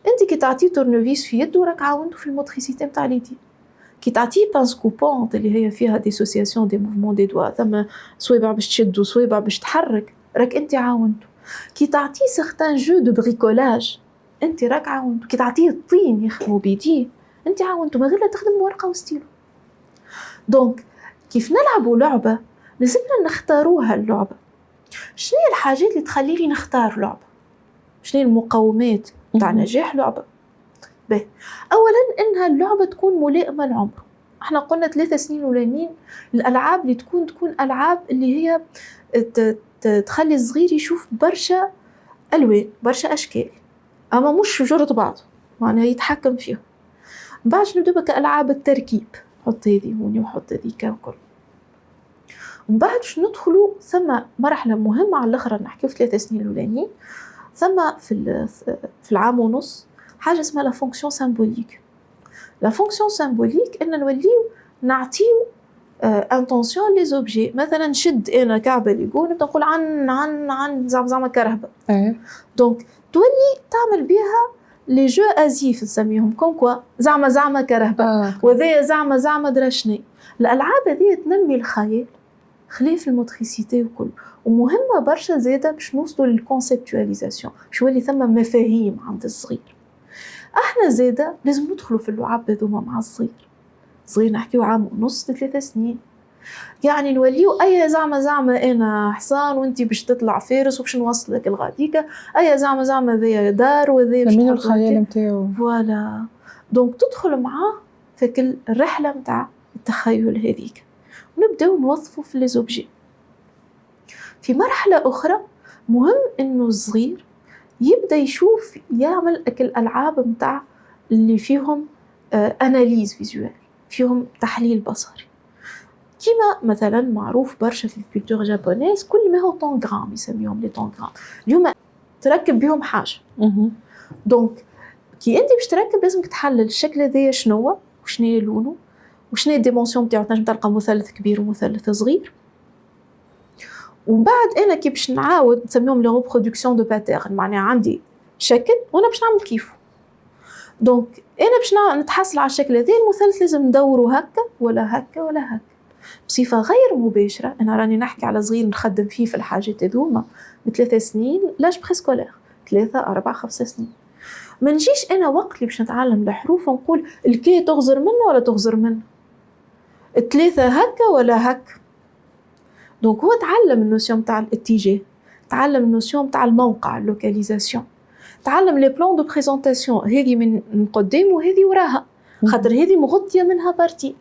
انت كي تعطيه تورنوفيس في يده راك عاونته في الموتريسيتي نتاع اليدين. كي تعطيه بانس كوبونت اللي هي فيها ديسوسياسيون دي موفمون دي دوا، ثم صويبع باش تشد وصويبع باش تحرك، راك انت عاونته. كي تعطيه سيغتان جو دو بريكولاج انت راك عاونته. كي تعطيه الطين يخدموا بيديه انت عاونته، من غير لا تخدم ورقه وستيلو. دونك كيف نلعبوا لعبه لازمنا نختاروها اللعبه. شنو هي الحاجات اللي تخليني نختار لعبه؟ شنو هي المقومات تاع نجاح لعبه؟ به اولا انها اللعبه تكون ملائمه لعمره. احنا قلنا 3 سنين ولانين الالعاب اللي تكون العاب اللي هي تخلي الصغير يشوف برشا الوان برشا اشكال، اما مش جرد بعض، معناها يتحكم فيهم. بعد نبدأ بك العاب التركيب، حط هذه هوني وحط هذيك وكل. ومن بعد باش ندخلوا ثم مرحله مهمه على الاخر نحكيو في 3 سنين الاولانيين، ثم في العام ونص حاجه اسمها لا فونكسيون سيمبوليك. لا فونكسيون سيمبوليك ان نوليو نعطيو انتونسيون لي زوبجي. مثلا نشد انا كعبه ليغو نبدا نقول عن زعما كرهبه، دونك تولي تعمل بها لي جو ازيف نسميهم كون كوا زعما كرهبه وذا زعما درشني. الالعاب هذه تنمي الخيال خلاف الموتريسيتي وكل، ومهمه برشا زاده باش نوصلوا للكونسيبتواليزاسيون، شو اللي ثم مفاهيم عند الصغير. احنا زاده لازم ندخلوا في اللعب هذوما مع الصغير نحكيو عام ونص 3 سنين، يعني نوليو اي زعما انا حصان وانتي باش تطلع فارس وباش نوصلك الغاديكه، اي زعما ذي دار وذي باش تنميو الخيال نتاعو. فوالا دونك تدخل معاه في الرحله نتاع التخيل هذيك، ونبداو نوظفوا في لي زوبجي. في مرحله اخرى مهم انه الصغير يبدا يشوف يعمل الالعاب نتاع اللي فيهم اناليز فيزوال، فيهم تحليل بصري، كيما مثلا معروف برشا في الكولتور جابونيز كل ما هو طونغرام يسميهم لي طونغرام. اليوم تركب بهم حاجه، دونك كي انت باش تركب لازمك تحلل الشكل هذايا شنو وشنو لونه وشنو الديمونسيون نتاعو. تنجم تلقى مثلث كبير ومثلث صغير، ومن بعد انا كي باش نعاود نسميهم لي ريبرودكسيون دو باترن، معناها عندي شكل وانا باش نعمل كيفه. دونك انا باش نتحصل على الشكل هذا المثلث لازم ندوره هكا ولا هكا ولا هكا بصفه غير مباشره. انا راني نحكي على صغير نخدم فيه في الحاجات هذوما ب3 سنين لاج بريسكولير، 3 4 5 سنين. ما نجيش انا وقت اللي باش نتعلم الحروف ونقول الكي تغزر منه ولا تغزر منه، الثلاثه هكا ولا هكا. دونك هو تعلم النوسيون تاع الاتجاه، تعلم النوسيون تاع الموقع اللوكاليزاسيون، تعلم لي بلان دو بريزونطاسيون، هذه من قدام وهذه وراها، خاطر هذه مغطيه منها بارتي.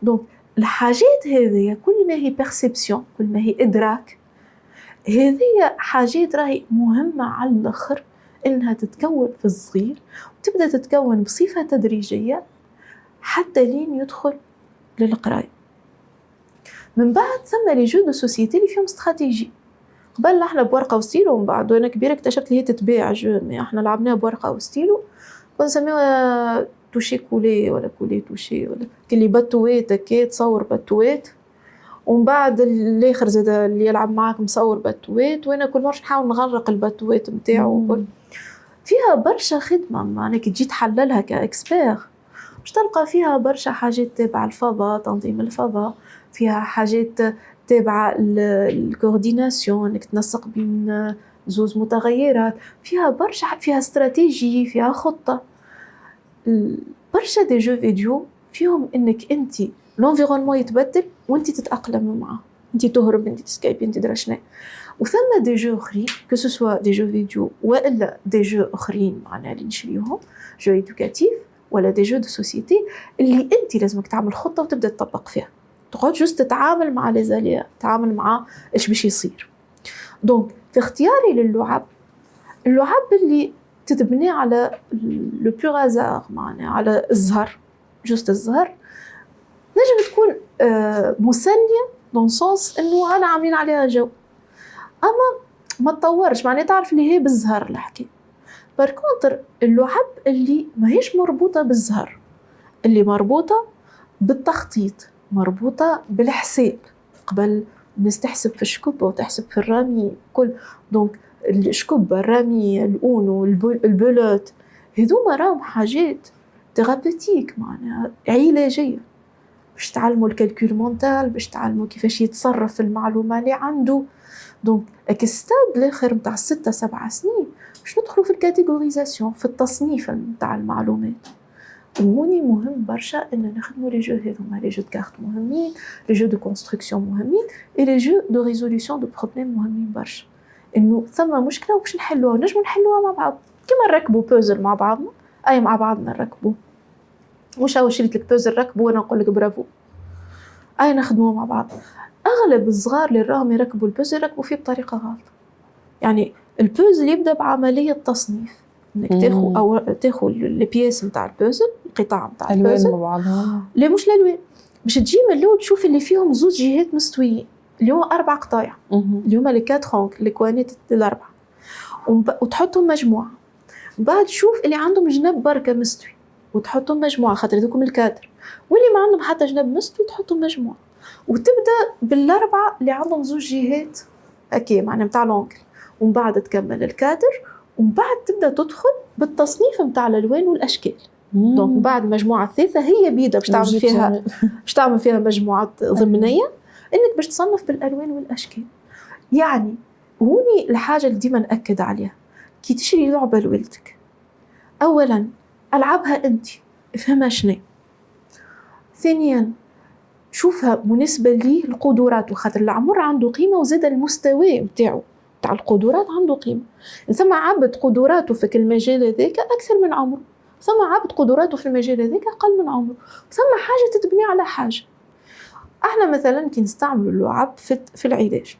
دونك الحاجات هذه كل ما هي بيرسيبسيون، كل ما هي ادراك، هذه حاجات راهي مهمه على الاخر انها تتكون في الصغير وتبدا تتكون بصفه تدريجيه حتى لين يدخل للقرايه. من بعد ثم لي جو دو سوسيتي اللي فيهم استراتيجي. قبل احنا بورقه وستيلو، ومن بعد وانا كبيره اكتشفت اللي هي تتباع جو، مي احنا لعبناها بورقه وستيلو كنا نسميوها توشي كولي ولا كولي توشي، ولا كلي باتوات هكا تصور باتوات، ومن بعد الاخر زاد اللي يلعب معاك مصور باتوات، وانا كل مره نحاول نغرق الباتوات نتاعو وكل. فيها برشا خدمه، معناها كي تجي تحللها كاكسبير باش تلقى فيها برشا حاجات تابعه الفضاء، تنظيم الفضاء، فيها حاجات تابعه الكورديناسيون، انك تنسق بين زوز متغيرات، فيها برشا، فيها استراتيجي، فيها خطه. برشا دي جو فيديو فيهم انك انت لونفيرونمون يتبدل وانت تتاقلم معاه، انت تهرب، انت تسكيب، انت درشنا. وثم دي جو اخرين كو سوسوا دي جو فيديو والا دي جو اخرين معناها اللي نشريوهم جو ايدوكاتيف ولا دي جو دو سوسيتي، اللي انت لازمك تعمل خطه وتبدا تطبق فيها، تقعد جوست تتعامل مع لي زاليا، تتعامل مع ايش باش يصير. دونك في اختياري للعب، اللعب اللي تتبني على لو بور هازار، معناها على الزهر، جوست الزهر، نجم تكون مسليه دون سونس انه انا عاملين عليها جو، اما ما تطورش، معناها تعرف اللي هي بالزهر الحكي. باركونتر اللعب اللي ماهيش مربوطه بالزهر، اللي مربوطه بالتخطيط، مربوطه بالحساب، قبل الناس تحسب في الشكوبه وتحسب في الرامي كل. دونك الشكوبه، الرامي، الاونو، البولوت، هذوما راهم حاجات ثيرابيوتيك، معناها علاجيه، باش تعلموا الكالكول مونتال، باش تعلموا كيفاش يتصرف في المعلومه اللي عنده. دونك اكستاد الاخر نتاع 6 7 سنين باش ندخلوا في الكاتيغوريزاسيون، في التصنيف نتاع المعلومات. وهوني مهم برشا ان نخدموا لي جو هذوما، لي جو دو كارت مهمين، لي جو دو كونستركسيون مهمين، اي لي جو دو ريزوليوشن دو بروبليم مهمين برشا. انه ثم مشكله وباش نحلوها، نجموا نحلوها مع بعض، كيما نركبوا بوزل مع بعضنا، اي مع بعضنا نركبوا، مش هو شريت لك بوزل ركبوا وانا نقول لك برافو، اي نخدموا مع بعض. اغلب الصغار اللي راهم يركبوا البوزل يركبوا فيه بطريقه غلط. يعني البوزل يبدا بعمليه تصنيف، انك تاخذ لي بياس نتاع البوزل، القطع نتاع البوزل مع بعضهم، لا مش الالوان، باش تجي من الاول تشوف اللي فيهم زوج جهات مستويين، اللي هو 4 قطايع، اللي هما لي 4 لي كوانيت الاربعه، وتحطهم مجموعه. بعد تشوف اللي عندهم جنب بركه مستوي وتحطهم مجموعه، خاطر هذوكم الكادر، واللي ما عندهم حتى جنب مستوي تحطهم مجموعه، وتبدا بالاربعه اللي عندهم زوج جهات اوكي معناها نتاع لونكل، ومن بعد تكمل الكادر، ومن بعد تبدا تدخل بالتصنيف نتاع الالوان والاشكال. دونك بعد المجموعه الثالثه هي بيدا باش تعمل فيها مجموعات ضمنيه، انك باش تصنف بالالوان والاشكال. يعني هوني الحاجه اللي ديما ناكد عليها، كي تشري لعبه لولدك، اولا العبها انت، افهمها شنو. ثانيا شوفها مناسبه ليه القدرات، وخاطر العمر عنده قيمه، وزاد المستوى نتاعو تاع القدرات عنده قيمه. ثم عبد قدراته في المجال هذاك اكثر من عمره، ثم عبد قدراته في المجال هذاك اقل من عمره، ثم حاجه تتبني على حاجه. احنا مثلا كي نستعملوا اللعب في العلاج،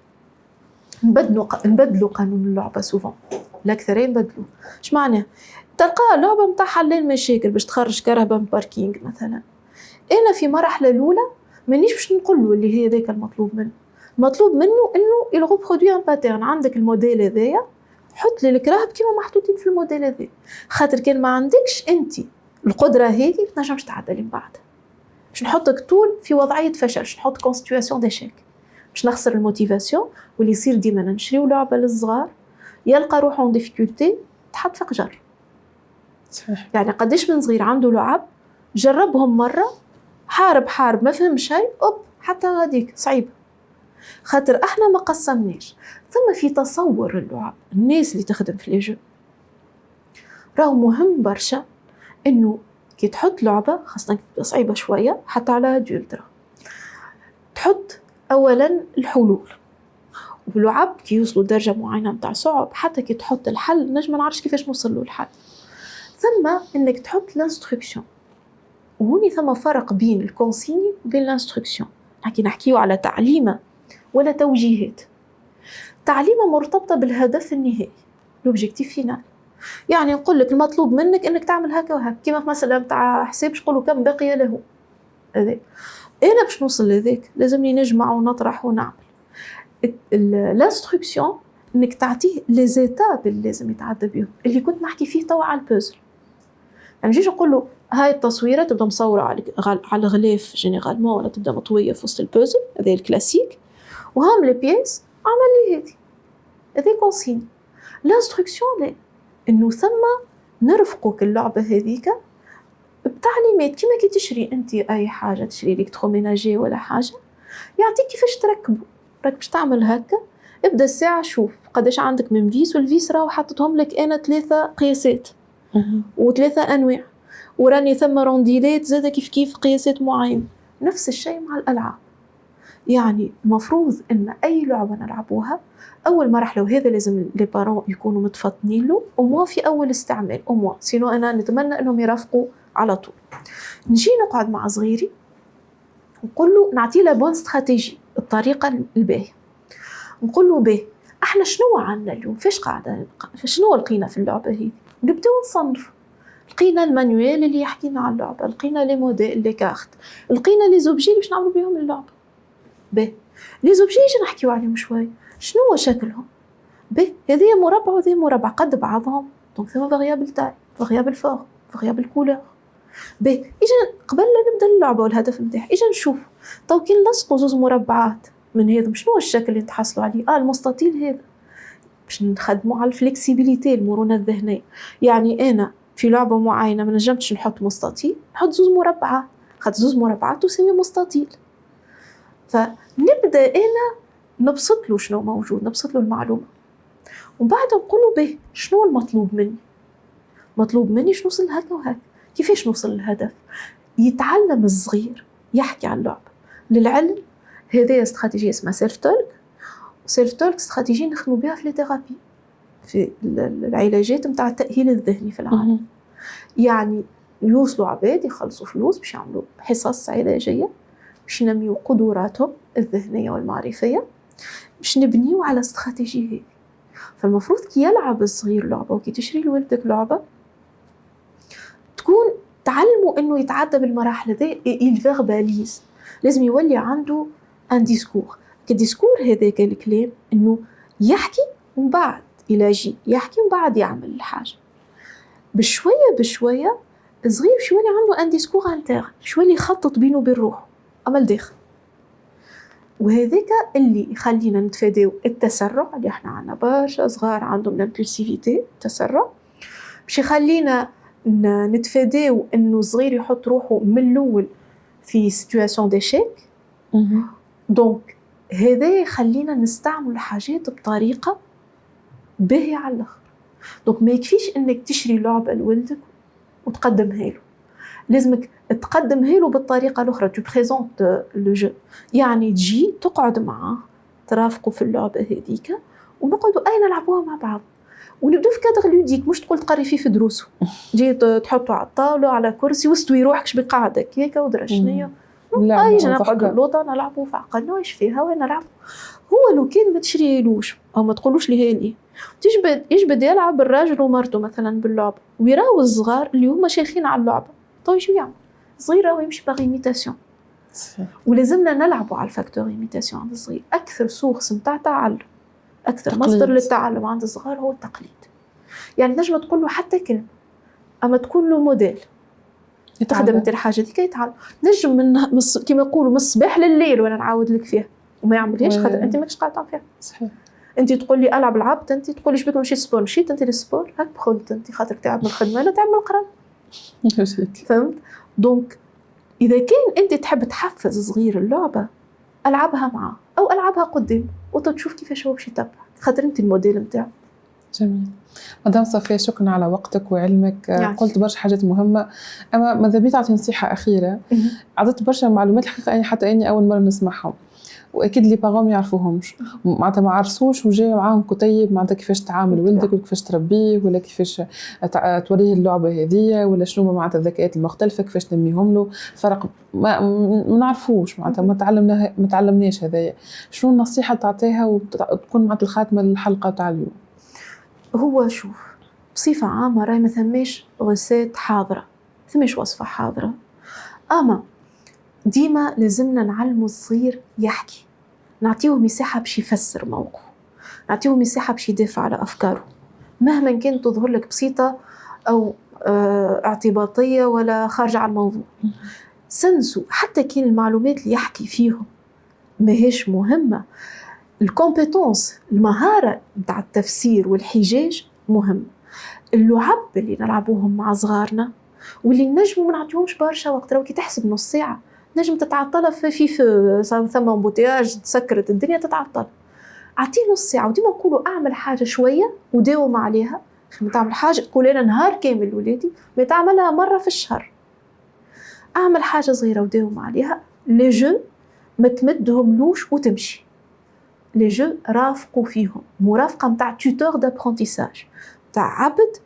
نبدلوا قانون اللعبه سوفون، الاكثرين نبدلوا. اش معناه؟ تلقى لعبه نتاع حل المشاكل باش تخرج كهرباء من باركينغ مثلا، انا في مرحله الاولى مانيش باش نقول له اللي هي ذاك المطلوب منه، المطلوب منه انه يلغو برودوي ان باترن، عندك الموديل هذايا حط لي الكراهب كيما محطوطين في الموديل هذا، خاطر كان ما عندكش انت القدره هذه ما تنجمش تعدلي من بعد. باش نحطك طول في وضعيه فشل، باش نحط كونستيواسيون ديشيك، باش نخسر الموتيفاسيون، واللي يصير ديما نشريو لعبه للصغار يلقى روحه اون ديفيكولتي تحط في قجر. صحيح. يعني قديش من صغير عنده لعب جربهم مره حارب ما فهم شيء، اوب حتى هذيك صعيب، خاطر احنا ما قسمناش. ثم في تصور اللعب، الناس اللي تخدم في لي جو راهو مهم برشا انه كي تحط لعبه خاصه صعيبه شويه حتى على ادولت، تحط اولا الحلول، واللعب كي يوصلوا درجه معينه نتاع صعب حتى كي تحط الحل نجم ما نعرفش كيفاش نوصل له الحل. ثم انك تحط لانستركسيون، وهوني ثم فرق بين الكونسيني وبين لانستركسيون. نحكيو على تعليمه ولا توجيهات. تعليمه مرتبطه بالهدف النهائي، لوبجيكتيف فينال. يعني نقول لك المطلوب منك انك تعمل هكا وهكا، كيما مثلا تاع حساب نقولوا كم بقي له هذا، انا باش نوصل لذاك لازمني نجمع ونطرح ونعمل. الانستركسيون انك تعطيه لي زيتاب اللي لازم يتعدى بهم، اللي كنت نحكي فيه توا على البوزل. يعني نجيش نقول له هاي التصويره تبدا مصوره على الغلاف جينيرالمون، ولا تبدا مطويه في وسط البوزل، هذا الكلاسيك، وهام لي بيس عمل لي هذه كونسيني. الانستركسيون لا، انه ثم نرفقك اللعبه هذيك بتعليمات، كيما كي تشري انت اي حاجه، تشري الكتروميناجي ولا حاجه يعطيك كيفاش تركبه. راك باش تعمل هكا، ابدا الساعه شوف قداش عندك من فيس، والفيس راهو حاططهم لك انا 3 قياسات و3 انواع، وراني ثم رونديلات زاده كيف قياسات معينه. نفس الشيء مع الالعاب. يعني المفروض ان اي لعبه نلعبوها اول مرحله، وهذا لازم لي بارون يكونوا متفطنين له وما في اول استعمال وما سينو انا نتمنى انهم يرافقوا على طول. نجي نقعد مع صغيري نقول له، نعطيه لا بون استراتيجي، الطريقه الباهيه. نقول له باهي احنا شنو عندنا اليوم، فاش قاعده، شنو لقينا في اللعبه هذه، نبداو نصنف. لقينا المانيوال اللي يحكينا على اللعبه، لقينا لي موديل لي كارت، لقينا لي زوبجي اللي باش نعملوا بهم اللعبه. باهي لي زوبجي نجي نحكيو عليهم شويه، شنو هو شكلهم، باهي هذه مربع وهذه مربع قد بعضهم، دونك ثم فاريابل تاع، فاريابل فور، فاريابل كولور. باهي اجا قبل لا نبدا اللعبه والهدف نتاعها اجا نشوف تو كي نلصقوا زوج مربعات من هذا شنو هو الشكل اللي تحصلوا عليه. المستطيل هذا باش نخدموا على الفلكسيبيليتي، المرونه الذهنيه. يعني انا في لعبه معينه ما نجمتش نحط مستطيل، نحط زوج مربعات، خاطر زوج مربعات تساوي مستطيل. فنبدا انا نبسط له شنو موجود، نبسط له المعلومه، ومن بعد نقول له به شنو المطلوب مني. مطلوب مني شنو نوصل هكا وهكا، كيفاش نوصل للهدف. يتعلم الصغير يحكي عن اللعبه. للعلم هذه استراتيجيه اسمها سيلف تولك. سيلف تولك استراتيجيه نخدموا بها في الثيرابي، في العلاجات نتاع التاهيل الذهني في العالم. يعني يوصلوا عباد يخلصوا فلوس باش يعملوا حصص علاجيه باش ينميوا قدراتهم الذهنيه والمعرفيه، باش نبنيو على استراتيجيه هذه. فالمفروض كي يلعب الصغير لعبه وكي تشري لولدك لعبه تكون تعلموا انه يتعدى بالمراحل ذي، يفيرباليز، لازم يولي عنده ان ديسكور. كديسكور هذاك الكلام انه يحكي ومن بعد يلاجي، يحكي ومن بعد يعمل الحاجه. بشويه الصغير باش يولي عنده ان ديسكور انترن، باش يولي يخطط بينه وبين روحه اما الداخل. وهذاك اللي يخلينا نتفاداو التسرع، اللي احنا عندنا برشا صغار عندهم الامبولسيفيتي، التسرع، باش يخلينا نتفاداو انه الصغير يحط روحه من الاول في سيتواسيون ديشيك. دونك هذا يخلينا نستعمل الحاجات بطريقه باهيه على الاخر. دونك ما يكفيش انك تشري لعبه لولدك وتقدمها له، لازمك تقدمها له بالطريقه الاخرى، تو بريزونت لو جو. يعني تجي تقعد معاه ترافقوا في اللعبه هذيك ونقعدوا اي نلعبوها مع بعض، ونبدو في كادر لوديك، مش تقول تقري فيه في دروسه. جي تحطوا على الطاوله على كرسي واستوي روحك بقاعدك هيك ودرا شنيا، اي نقعدوا اللوطه نلعبوا في عقلنا واش فيها وين نلعبوا. هو لو كان ما تشريلوش او ما تقولوش لي هي لي يجبد يلعب الراجل ومرته مثلا باللعبه، ويراو الصغار اللي هما شيخين على اللعبه، طيب شو يعمل الصغير؟ راهو يمشي باغ ايميتاسيون. ولازمنا نلعبوا على الفاكتور ايميتاسيون عند الصغير. اكثر سورس نتاع تعلم، اكثر مصدر للتعلم عند الصغار هو التقليد. يعني نجم تقول له حتى كلمه اما تكون له موديل تخدم انت الحاجه ديك يتعلم. نجم من كيما يقولوا من الصباح لليل وانا نعاود لك فيها، وما يعملهاش خاطر انت ماكش قاعد تعمل فيها. صحيح. انت تقول لي العب لعبت، انت تقول لي شبيك مشيت سبور، مشيت انت للسبور، هاك دخلت انت خاطرك تعب من الخدمه لا تعب من القرايه. فهمت؟ دونك اذا كان انت تحب تحفز صغير اللعبه، العبها معاه او العبها قدام وتشوف كيفاش هو باش يتبع، خاطر انت الموديل نتاعو. جميل. مدام صفية شكرا على وقتك وعلمك. قلت برشا حاجات مهمة، أما ماذا بي تعطي نصيحة أخيرة؟ عطيت برشا معلومات الحقيقة أنا حتى أني أول مرة نسمعهم، وأكيد لي باغون ما يعرفوهمش، معناتها ما عرسوش وجاي معاهم كتيب معناتها كيفاش تعامل ولدك وكيفاش تربيه ولا كيفاش توريه اللعبة هذه ولا شنو معناتها الذكاءات المختلفة كيفاش تنميهم له. فرق ما نعرفوش معناتها ما تعلمناش هذايا. شنو النصيحة تعطيها وتكون معناتها الخاتمة للحلقة تاع اليوم؟ هو شوف بصفة عامة راهي ما ثماش غسات حاضرة، ثماش وصفة حاضرة، أما ديما لازمنا نعلمو الصغير يحكي، نعطيه مساحة باش يفسر موقفه، نعطيه مساحة باش يدافع على أفكاره مهما كانت تظهر لك بسيطة أو اعتباطية ولا خارجة عن الموضوع. سنسو حتى كان المعلومات اللي يحكي فيهم ماهيش مهمة، الكومبيتونس المهارة متاع التفسير والحجاج مهم. اللعب اللي نلعبوهم مع صغارنا واللي نجموا ما نعطيهمش برشا وقت، راهو كي تحسب نص ساعة نجم تتعطل في ثم امبوتياج تسكرت الدنيا تتعطل، اعطيه نص ساعة. وديما نقولوا اعمل حاجة شوية وداوم عليها، ما تعمل حاجة تقول انا نهار كامل ولادي، ما تعملها مرة في الشهر. اعمل حاجة صغيرة وداوم عليها. لي جو ما تمدهم لوش وتمشي، لي جو رافقوا فيهم، مرافقة متاع توتور دابرونتيساج، متاع عبد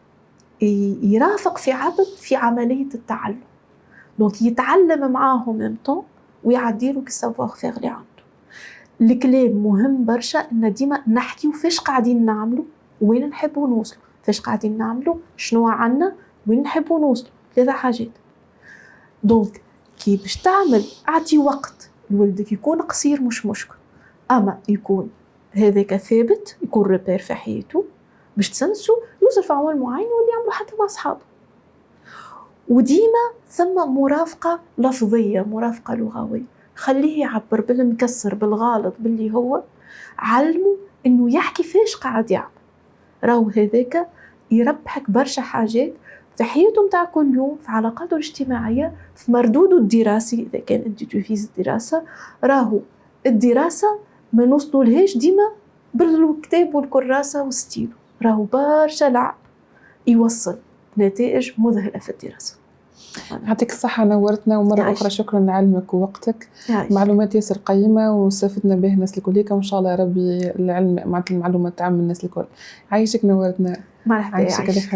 يرافق في عبد في عملية التعلم، دونك يتعلم معاهم ميم طون ويعديلو السافوار فيغ اللي عنده. الكلام مهم برشا ان ديما نحكيو فاش قاعدين نعملو وين نحبو نوصلو، فاش قاعدين نعملو شنو عنا وين نحبو نوصلو، 3 حاجات. دونك كي باش تعمل اعطي وقت لولدك، يكون قصير مش مشكل، اما يكون هذاك ثابت، يكون ريبير في حياته باش تسنسو يوصل في عمر معين واللي يعملوا حتى مع اصحابه. وديما ثم مرافقة لفظية، مرافقة لغوية، خليه يعبر بالمكسر بالغالط باللي هو، علمه انه يحكي فاش قاعد يعمل، راهو هذاك يربحك برشا حاجات في حياته متاع كل يوم، في علاقاته الاجتماعية، في مردوده الدراسي إذا كان أنت تفيز الدراسة. راهو الدراسة ما نوصلولهاش ديما بالكتاب والكراسة والستيلو، راهو برشا لعب يوصل نتائج مذهلة في الدراسة. يعطيك الصحة، نورتنا. ومرة أخرى شكرا لعلمك ووقتك، معلومات ياسر قيمة واستفدنا به الناس الكل، وإن شاء الله يا ربي العلم مع المعلومات تعمل الناس الكل. عايشك، نورتنا. مرحبا. عايشك.